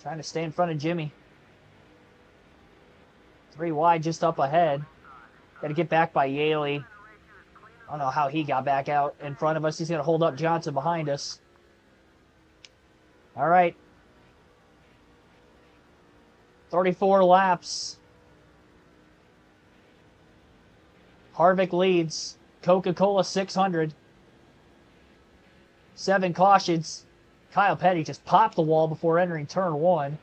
Trying to stay in front of Jimmy. 3 wide just up ahead. Got to get back by Yaley. I don't know how he got back out in front of us. He's going to hold up Johnson behind us. All right. 34 laps. Harvick leads. Coca-Cola 600. 7 cautions. Kyle Petty just popped the wall before entering turn 1.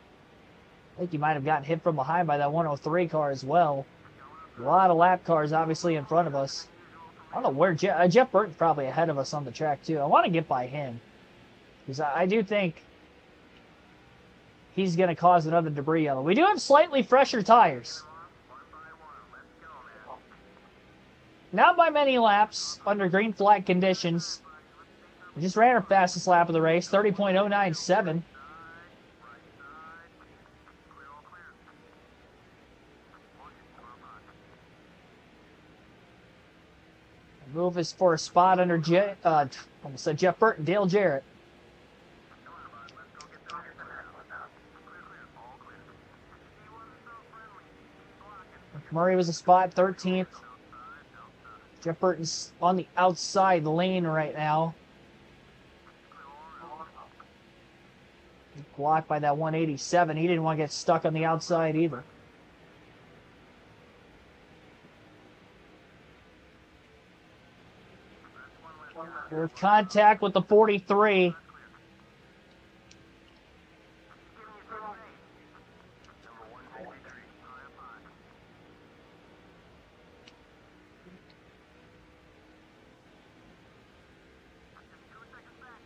I think he might have gotten hit from behind by that 103 car as well. A lot of lap cars obviously in front of us. I don't know where Jeff Burton's probably ahead of us on the track too. I want to get by him. Because I do think he's going to cause another debris yellow. We do have slightly fresher tires. Not by many laps under green flag conditions. We just ran our fastest lap of the race, 30.097. Move is for a spot under almost said Jeff Burton, Dale Jarrett. Murray was a spot 13th. Jeff Burton's on the outside lane right now. Blocked by that 187. He didn't want to get stuck on the outside either. There's contact with the 43.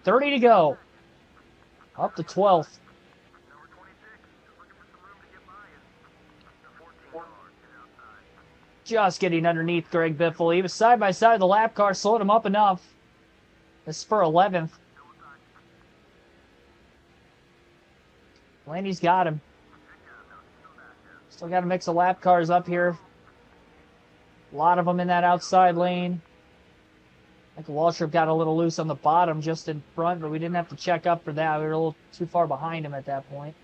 $30 to go. Up to 12th. Just getting underneath Greg Biffle. He was side by side. The lap car slowed him up enough. This is for 11th. Blaney's got him. Still got a mix of lap cars up here. A lot of them in that outside lane. I think Waltrip got a little loose on the bottom just in front, but we didn't have to check up for that. We were a little too far behind him at that point.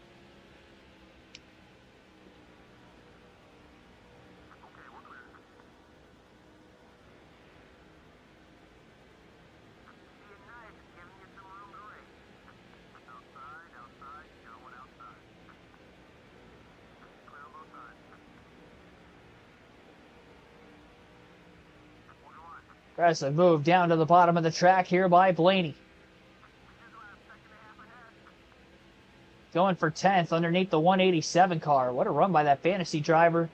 Aggressive move down to the bottom of the track here by Blaney. Going for 10th underneath the 187 car. What a run by that fantasy driver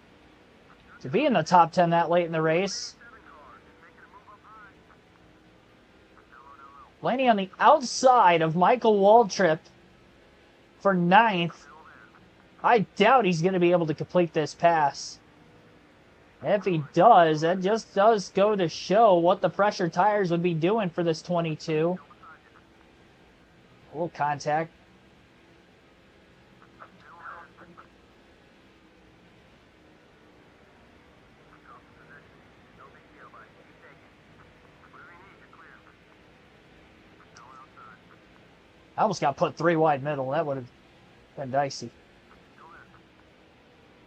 to be in the top 10 that late in the race. Blaney on the outside of Michael Waltrip for 9th. I doubt he's going to be able to complete this pass. If he does, that just does go to show what the fresher tires would be doing for this 22. A little contact. I almost got put 3 wide middle. That would have been dicey.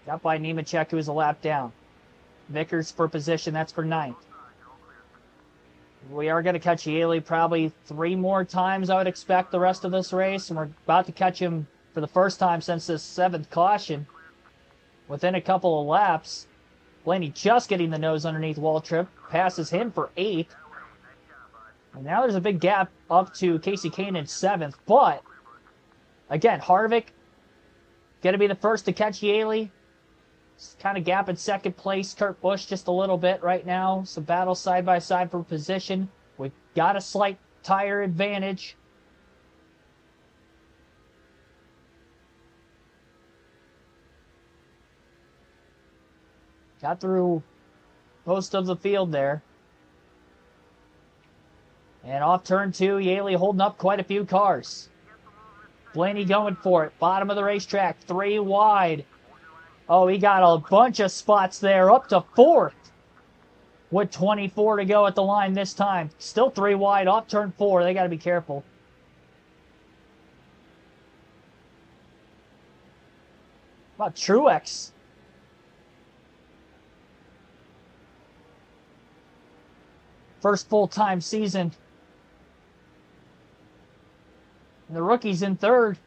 Got by Nemechek, who was a lap down. Vickers for position, that's for 9th. We are going to catch Yaley probably 3 more times, I would expect, the rest of this race. And we're about to catch him for the first time since this 7th caution within a couple of laps. Blaney just getting the nose underneath Waltrip. Passes him for 8th. And now there's a big gap up to Casey Kane in 7th. But Again, Harvick going to be the first to catch Yaley. Kind of gap in second place. Kurt Busch just a little bit right now. Some battle side by side for position. We've got a slight tire advantage. Got through most of the field there. And off turn 2, Yaley holding up quite a few cars. Blaney going for it. Bottom of the racetrack, 3 wide. Oh, he got a bunch of spots there, up to 4th. With 24 to go at the line this time. Still 3 wide, off turn 4. They got to be careful. How about Truex? First full-time season. And the rookie's in 3rd.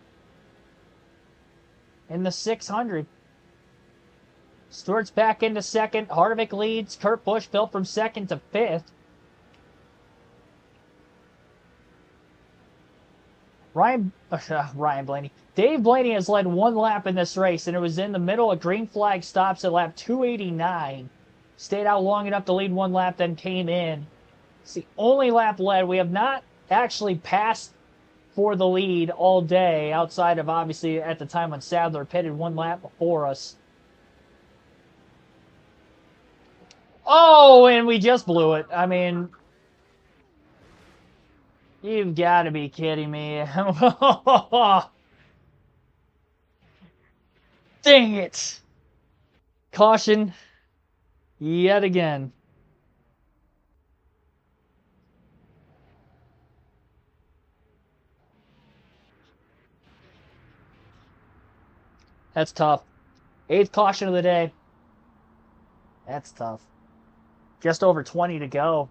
In the 600. Stewart's back into 2nd. Harvick leads. Kurt Busch fell from 2nd to 5th. Ryan Blaney. Dave Blaney has led 1 lap in this race, and it was in the middle of green flag stops at lap 289. Stayed out long enough to lead 1 lap, then came in. It's the only lap led. We have not actually passed for the lead all day, outside of, obviously, at the time when Sadler pitted 1 lap before us. Oh, and we just blew it. I mean, you've got to be kidding me. Dang it. Caution yet again. That's tough. 8th caution of the day. That's tough. Just over 20 to go.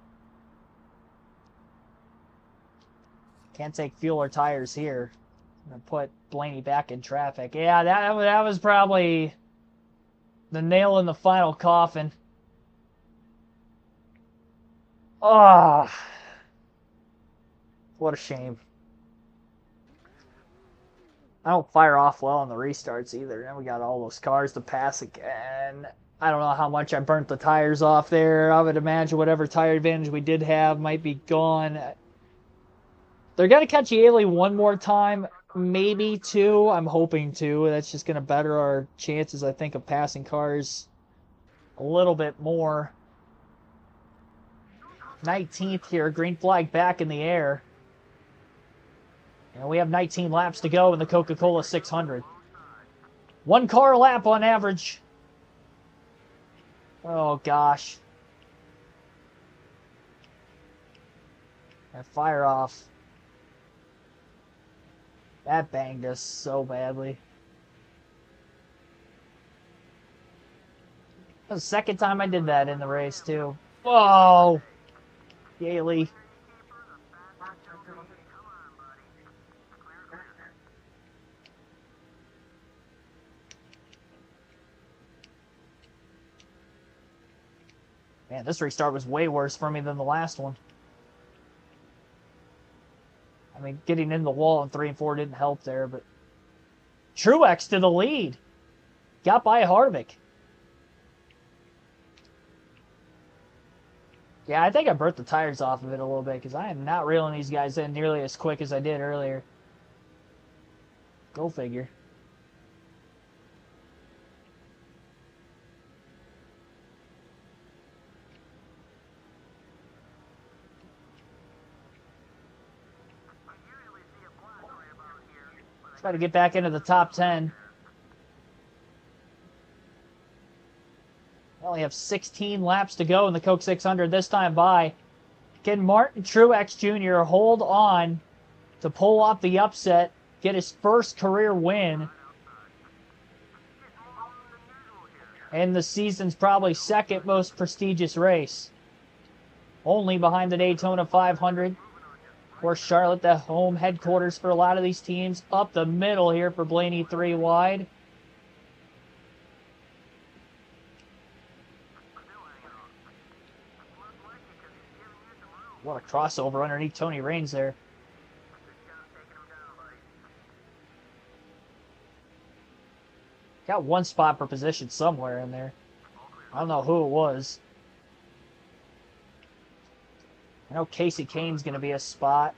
Can't take fuel or tires here. I'm going to put Blaney back in traffic. Yeah, that was probably the nail in the final coffin. Ah, oh, what a shame. I don't fire off well on the restarts either. Now we got all those cars to pass again. I don't know how much I burnt the tires off there. I would imagine whatever tire advantage we did have might be gone. They're going to catch Yaley 1 more time, maybe 2. I'm hoping 2. That's just going to better our chances, I think, of passing cars a little bit more. 19th here, green flag back in the air. And we have 19 laps to go in the Coca-Cola 600. 1 car a lap on average. Oh, gosh. And fire off. That banged us so badly. That was the 2nd time I did that in the race, too. Whoa! Yaley. Man, this restart was way worse for me than the last one. I mean, getting in the wall in 3 and 4 didn't help there, but Truex to the lead. Got by Harvick. Yeah, I think I burnt the tires off of it a little bit because I am not reeling these guys in nearly as quick as I did earlier. Go figure. Try to get back into the top 10. We only have 16 laps to go in the Coke 600 this time by. Can Martin Truex Jr. hold on to pull off the upset, get his first career win, and the season's probably 2nd most prestigious race, only behind the Daytona 500. Of course, Charlotte, the home headquarters for a lot of these teams. Up the middle here for Blaney, 3 wide. What a crossover underneath Tony Raines there. Got one spot for position somewhere in there. I don't know who it was. I know Casey Kane's going to be a spot.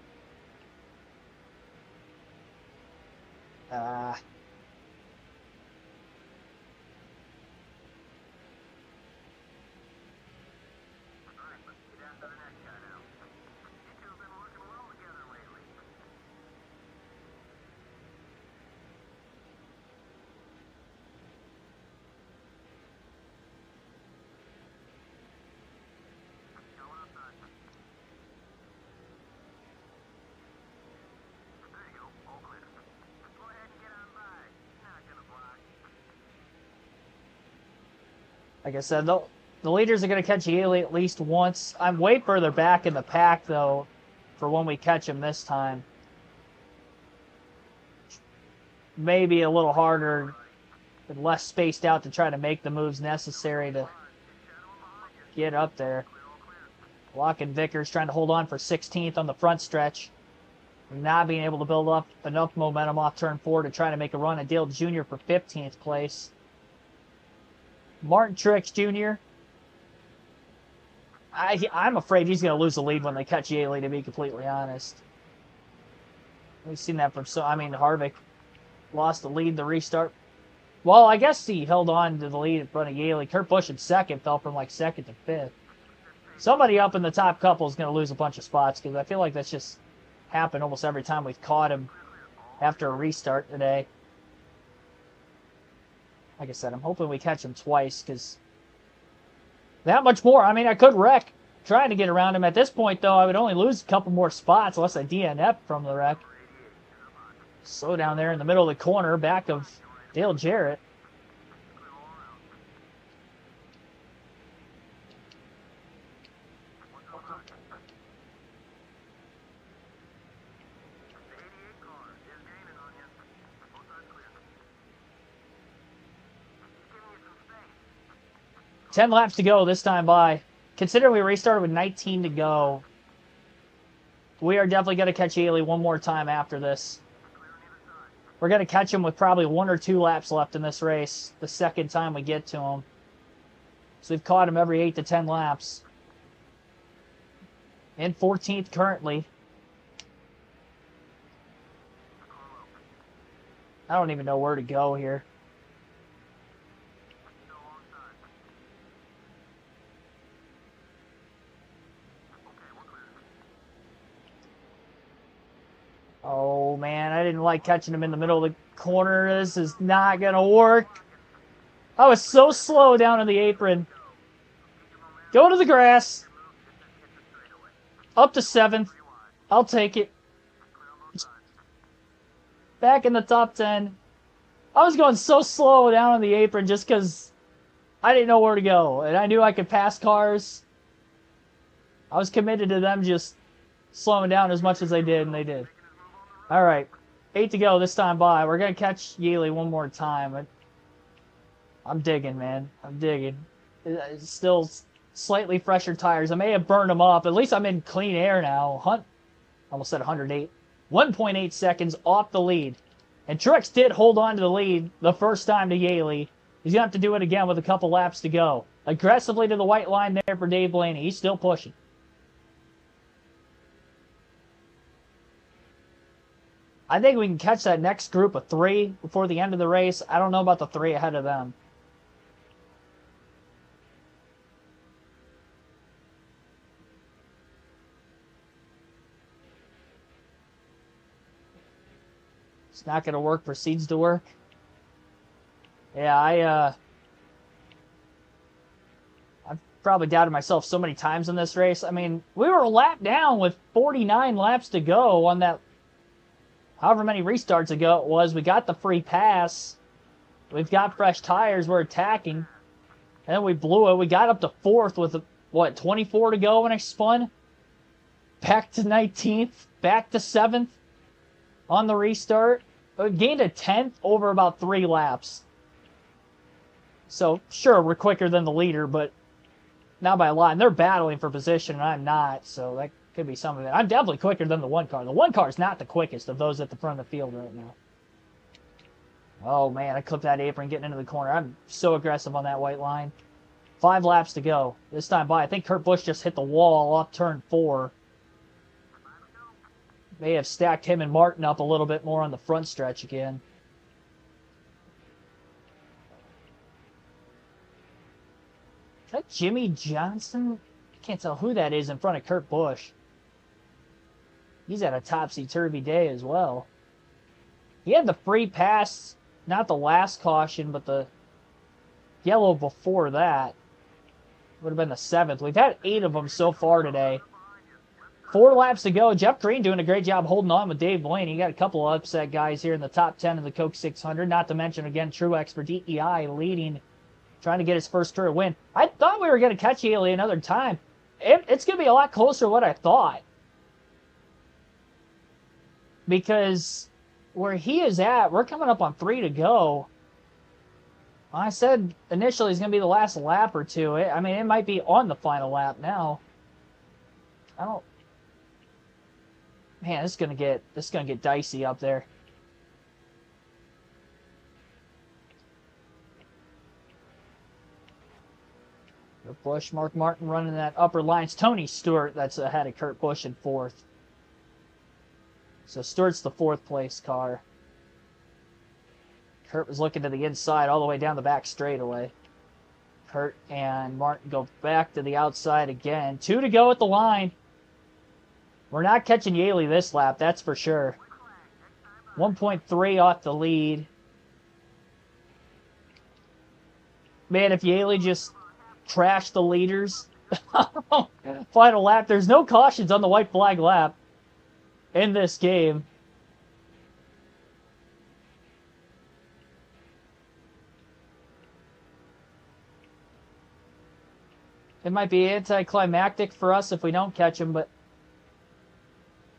Like I said, the leaders are going to catch Yaley at least once. I'm way further back in the pack, though, for when we catch him this time. Maybe a little harder and less spaced out to try to make the moves necessary to get up there. Locke and Vickers trying to hold on for 16th on the front stretch. Not being able to build up enough momentum off turn 4 to try to make a run at Dale Jr. for 15th place. Martin Truex Jr. I'm afraid he's going to lose the lead when they catch Yaley, to be completely honest. We've seen that from Harvick lost the lead, the restart. Well, I guess he held on to the lead in front of Yaley. Kurt Busch in second fell from like second to fifth. Somebody up in the top couple is going to lose a bunch of spots because I feel like that's just happened almost every time we've caught him after a restart today. Like I said, I'm hoping we catch him twice because that much more. I mean, I could wreck trying to get around him. At this point, though, I would only lose a couple more spots unless I DNF from the wreck. Slow down there in the middle of the corner, back of Dale Jarrett. Ten laps to go this time by. Considering we restarted with 19 to go, we are definitely going to catch Yaley one more time after this. We're going to catch him with probably 1 or 2 laps left in this race the second time we get to him. So we've caught him every 8 to 10 laps. In 14th currently. I don't even know where to go here. Oh, man, I didn't like catching him in the middle of the corner. This is not going to work. I was so slow down in the apron. Go to the grass. Up to 7th. I'll take it. Back in the top 10. I was going so slow down on the apron just because I didn't know where to go. And I knew I could pass cars. I was committed to them just slowing down as much as they did, and they did. All right, 8 to go this time by. We're going to catch Yaley one more time. I'm digging, man. I'm digging. It's still slightly fresher tires. I may have burned them up. At least I'm in clean air now. Almost said 108. 1.8 seconds off the lead. And Truex did hold on to the lead the first time to Yaley. He's going to have to do it again with a couple laps to go. Aggressively to the white line there for Dave Blaney. He's still pushing. I think we can catch that next group of 3 before the end of the race. I don't know about the 3 ahead of them. It's not going to work. Proceeds to work. Yeah, I've probably doubted myself so many times in this race. I mean, we were a lap down with 49 laps to go on that. However many restarts ago it was, we got the free pass. We've got fresh tires. We're attacking. And then we blew it. We got up to 4th with, 24 to go when I spun? Back to 19th. Back to 7th on the restart. We gained a 10th over about 3 laps. So, sure, we're quicker than the leader, but not by a lot. And they're battling for position, and I'm not, so that could be some of it. I'm definitely quicker than the 1 car. The 1 car is not the quickest of those at the front of the field right now. Oh, man, I clipped that apron getting into the corner. I'm so aggressive on that white line. 5 laps to go. This time by, I think Kurt Busch just hit the wall off turn 4. May have stacked him and Martin up a little bit more on the front stretch again. Is that Jimmy Johnson? I can't tell who that is in front of Kurt Busch. He's at a topsy-turvy day as well. He had the free pass, not the last caution, but the yellow before that. Would have been the 7th. We've had 8 of them so far today. 4 laps to go. Jeff Green doing a great job holding on with Dave Blaney. You got a couple of upset guys here in the top 10 of the Coke 600. Not to mention, again, Truex for DEI leading, trying to get his first career win. I thought we were going to catch Haley another time. It's going to be a lot closer to what I thought. Because where he is at, we're coming up on 3 to go. I said initially it's going to be the last lap or 2. I mean, it might be on the final lap now. I don't... Man, this is gonna get dicey up there. Busch, Mark Martin running that upper line. It's Tony Stewart that's ahead of Kurt Busch in 4th. So Stewart's the 4th place car. Kurt was looking to the inside all the way down the back straightaway. Kurt and Martin go back to the outside again. 2 to go at the line. We're not catching Yaley this lap, that's for sure. 1.3 off the lead. Man, if Yaley just trashed the leaders. Final lap. There's no cautions on the white flag lap in this game. It might be anticlimactic for us if we don't catch him, but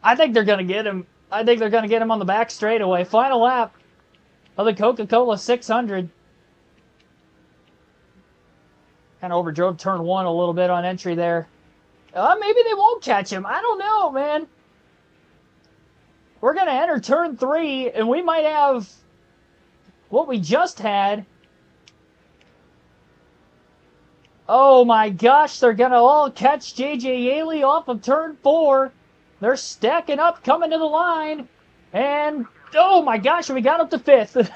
I think they're going to get him. I think they're going to get him on the back straightaway. Final lap of the Coca-Cola 600. Kind of overdrove turn 1 a little bit on entry there. Maybe they won't catch him. I don't know, man. We're going to enter turn 3, and we might have what we just had. Oh my gosh, they're going to all catch J.J. Yaley off of turn 4. They're stacking up, coming to the line. And, oh my gosh, we got up to 5th.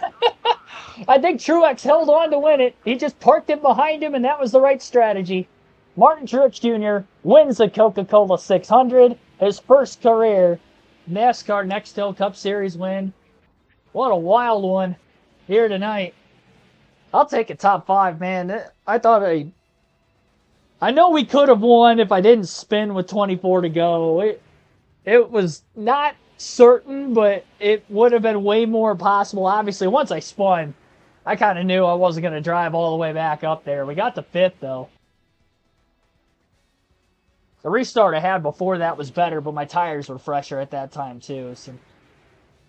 I think Truex held on to win it. He just parked it behind him, and that was the right strategy. Martin Truex Jr. wins the Coca-Cola 600. His first career NASCAR Nextel Cup Series win. What a wild one here tonight. I'll take a top 5, man. I know we could have won if I didn't spin with 24 to go. It was not certain, but it would have been way more possible. Obviously, once I spun, I kind of knew I wasn't going to drive all the way back up there. We got to 5th, though. The restart I had before that was better, but my tires were fresher at that time, too. So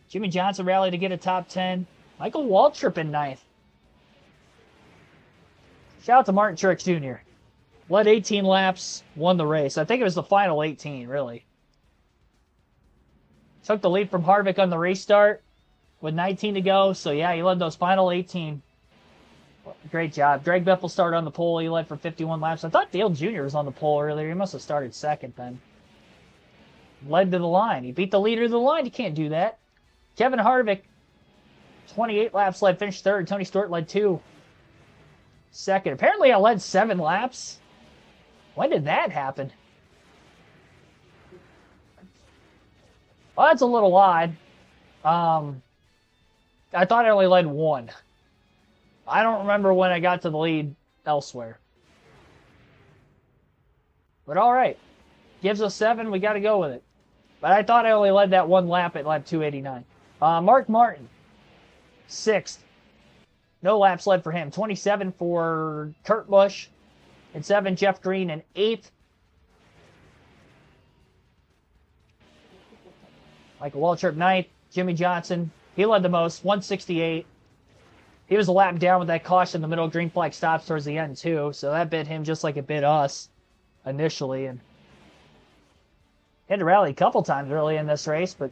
Jimmy Johnson rallied to get a top 10. Michael Waltrip in 9th. Shout out to Martin Truex Jr. Led 18 laps, won the race. I think it was the final 18, really. Took the lead from Harvick on the restart with 19 to go. So, yeah, he led those final 18. Great job. Greg Biffle started on the pole. He led for 51 laps. I thought Dale Jr. was on the pole earlier. He must have started 2nd then. Led to the line. He beat the leader of the line. You can't do that. Kevin Harvick, 28 laps led, finished 3rd. Tony Stewart led 2. 2nd. Apparently I led 7 laps. When did that happen? Well, that's a little odd. I thought I only led 1. I don't remember when I got to the lead elsewhere. But all right. Gives us 7. We got to go with it. But I thought I only led that 1 lap at lap 289. Mark Martin, 6th. No laps led for him. 27 for Kurt Busch. And 7, Jeff Green. And 8th, Michael Waltrip. 9th, Jimmy Johnson. He led the most, 168. He was a lap down with that caution in the middle. Green flag stops towards the end, too. So that bit him just like it bit us initially. And had to rally a couple times early in this race, but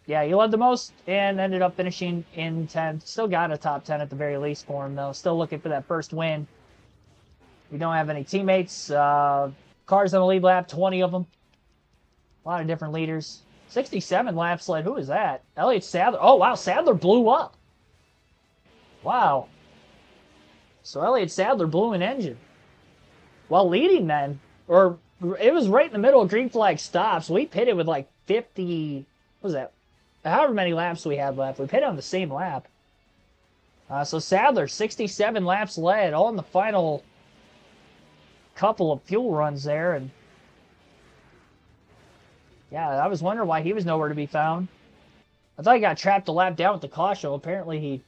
Yeah, he led the most and ended up finishing in 10th. Still got a top 10 at the very least for him, though. Still looking for that first win. We don't have any teammates. Cars on the lead lap, 20 of them. A lot of different leaders. 67 laps led. Who is that? Elliott Sadler. Oh, wow. Sadler blew up. Wow. So Elliott Sadler blew an engine. While leading then. Or it was right in the middle of green flag stops. We pitted with like 50... What was that? However many laps we had left. We pitted on the same lap. So Sadler, 67 laps led. All in the final couple of fuel runs there. And yeah, I was wondering why he was nowhere to be found. I thought he got trapped a lap down with the caution. Apparently he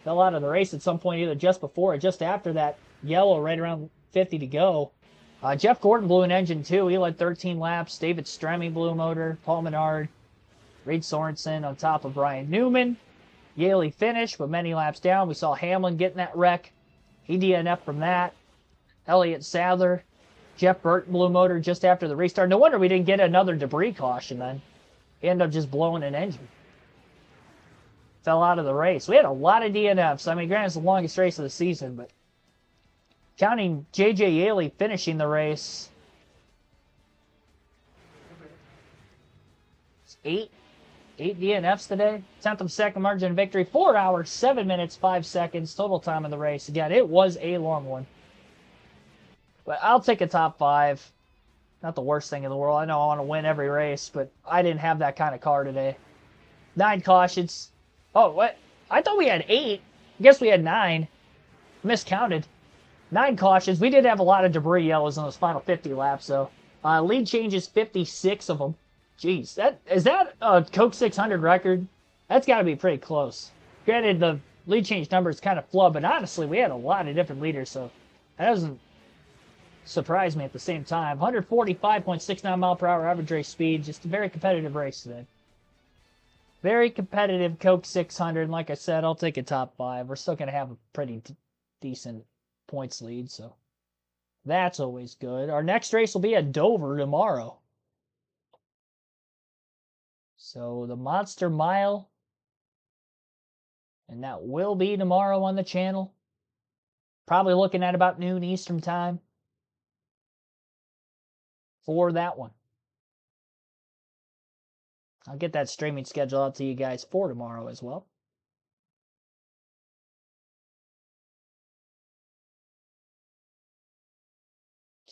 fell out of the race at some point, either just before or just after that yellow, right around 50 to go. Jeff Gordon blew an engine too. He led 13 laps. David Stremme blew a motor. Paul Menard, Reed Sorensen on top of Ryan Newman. Yaley finished, but many laps down. We saw Hamlin getting that wreck. He DNF'd from that. Elliott Sadler. Jeff Burton blew a motor just after the restart. No wonder we didn't get another debris caution then. He ended up just blowing an engine. Fell out of the race. We had a lot of DNFs. I mean, granted, it's the longest race of the season, but counting J.J. Yaley finishing the race, it's eight DNFs today. 10th of a second margin of victory. 4 hours, 7 minutes, 5 seconds. Total time of the race. Again, it was a long one. But I'll take a top 5. Not the worst thing in the world. I know I want to win every race, but I didn't have that kind of car today. 9 cautions. Oh, what? I thought we had 8. I guess we had 9. Miscounted. 9 cautions. We did have a lot of debris yellows in those final 50 laps, though. Lead changes, 56 of them. Jeez, is that a Coke 600 record? That's got to be pretty close. Granted, the lead change numbers kind of flub, but honestly, we had a lot of different leaders, so that doesn't surprise me at the same time. 145.69 mile per hour average race speed. Just a very competitive race today. Very competitive Coke 600. And like I said, I'll take a top 5. We're still going to have a pretty decent points lead, so that's always good. Our next race will be at Dover tomorrow. So the Monster Mile, and that will be tomorrow on the channel. Probably looking at about noon Eastern time for that one. I'll get that streaming schedule out to you guys for tomorrow as well.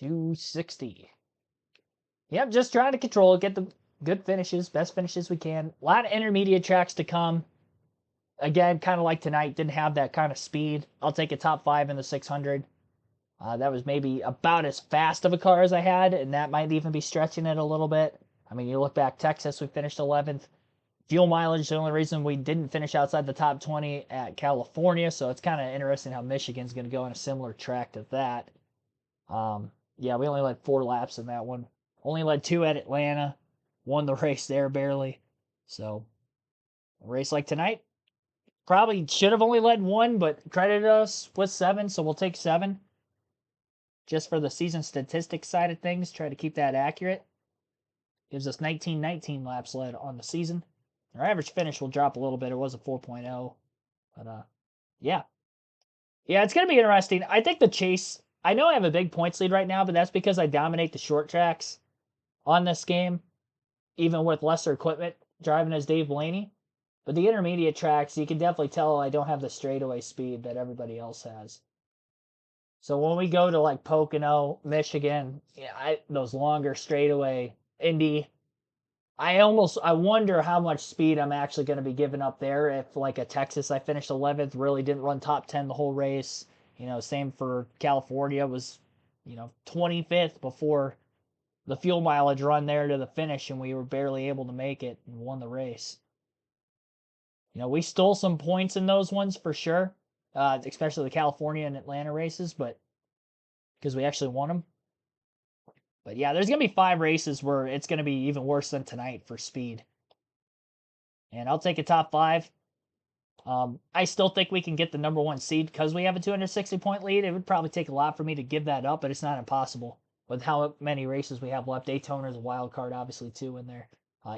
$260. Yep, just trying to control it, get the good finishes, best finishes we can. A lot of intermediate tracks to come. Again, kind of like tonight, didn't have that kind of speed. I'll take a top 5 in the 600. That was maybe about as fast of a car as I had, and that might even be stretching it a little bit. I mean, you look back, Texas, we finished 11th. Fuel mileage, the only reason we didn't finish outside the top 20 at California, so it's kind of interesting how Michigan's going to go on a similar track to that. Yeah, we only led 4 laps in that one. Only led 2 at Atlanta. Won the race there barely. So, a race like tonight, probably should have only led 1, but credited us with 7, so we'll take 7. Just for the season statistics side of things, try to keep that accurate. Gives us 19 laps led on the season. Our average finish will drop a little bit. It was a 4.0. But, yeah. Yeah, it's going to be interesting. I think the chase, I know I have a big points lead right now, but that's because I dominate the short tracks on this game, even with lesser equipment, driving as Dave Blaney. But the intermediate tracks, you can definitely tell I don't have the straightaway speed that everybody else has. So when we go to like Pocono, Michigan, yeah, those longer straightaway Indy, I wonder how much speed I'm actually going to be giving up there. If like a Texas, I finished 11th, really didn't run top 10 the whole race. You know, same for California, was, 25th before the fuel mileage run there to the finish, and we were barely able to make it and won the race. We stole some points in those ones for sure, especially the California and Atlanta races, but because we actually won them. But yeah, there's going to be 5 races where it's going to be even worse than tonight for speed. And I'll take a top 5. I still think we can get the number 1 seed because we have a 260-point lead. It would probably take a lot for me to give that up, but it's not impossible with how many races we have left. Daytona's a wild card, obviously, too, in there.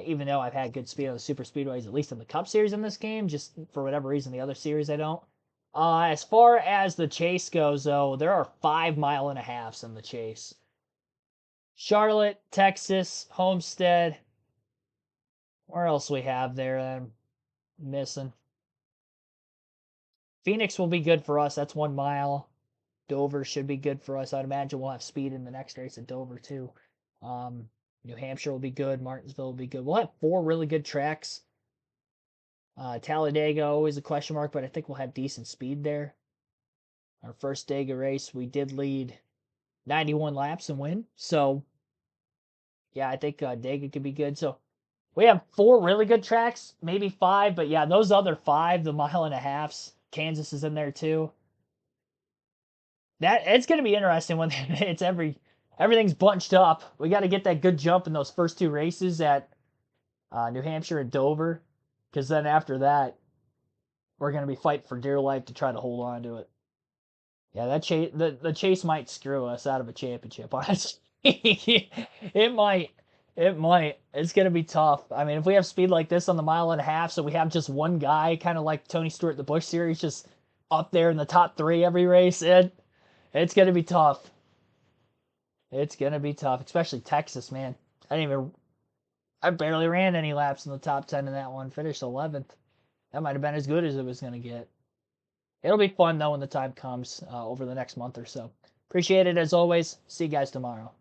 Even though I've had good speed on the super speedways, at least in the Cup Series in this game, just for whatever reason, the other series I don't. As far as the chase goes, though, there are 5.5 miles in the chase. Charlotte, Texas, Homestead. Where else we have there that I'm missing? Phoenix will be good for us. That's 1 mile. Dover should be good for us. I'd imagine we'll have speed in the next race at Dover, too. New Hampshire will be good. Martinsville will be good. We'll have 4 really good tracks. Talladega, always a question mark, but I think we'll have decent speed there. Our first Dega race, we did lead 91 laps and win. So, yeah, I think Dega could be good. So, we have 4 really good tracks, maybe 5, but yeah, those other 5, the 1.5 miles, Kansas is in there too. It's going to be interesting when everything's bunched up. We got to get that good jump in those first 2 races at New Hampshire and Dover, because then after that, we're going to be fighting for dear life to try to hold on to it. Yeah, the chase might screw us out of a championship, honestly. It might. It might. It's going to be tough. I mean, if we have speed like this on the 1.5 miles, so we have just one guy, kind of like Tony Stewart, the Busch Series, just up there in the top 3 every race, it's going to be tough. It's going to be tough, especially Texas, man. I barely ran any laps in the top 10 in that one. Finished 11th. That might have been as good as it was going to get. It'll be fun, though, when the time comes over the next month or so. Appreciate it, as always. See you guys tomorrow.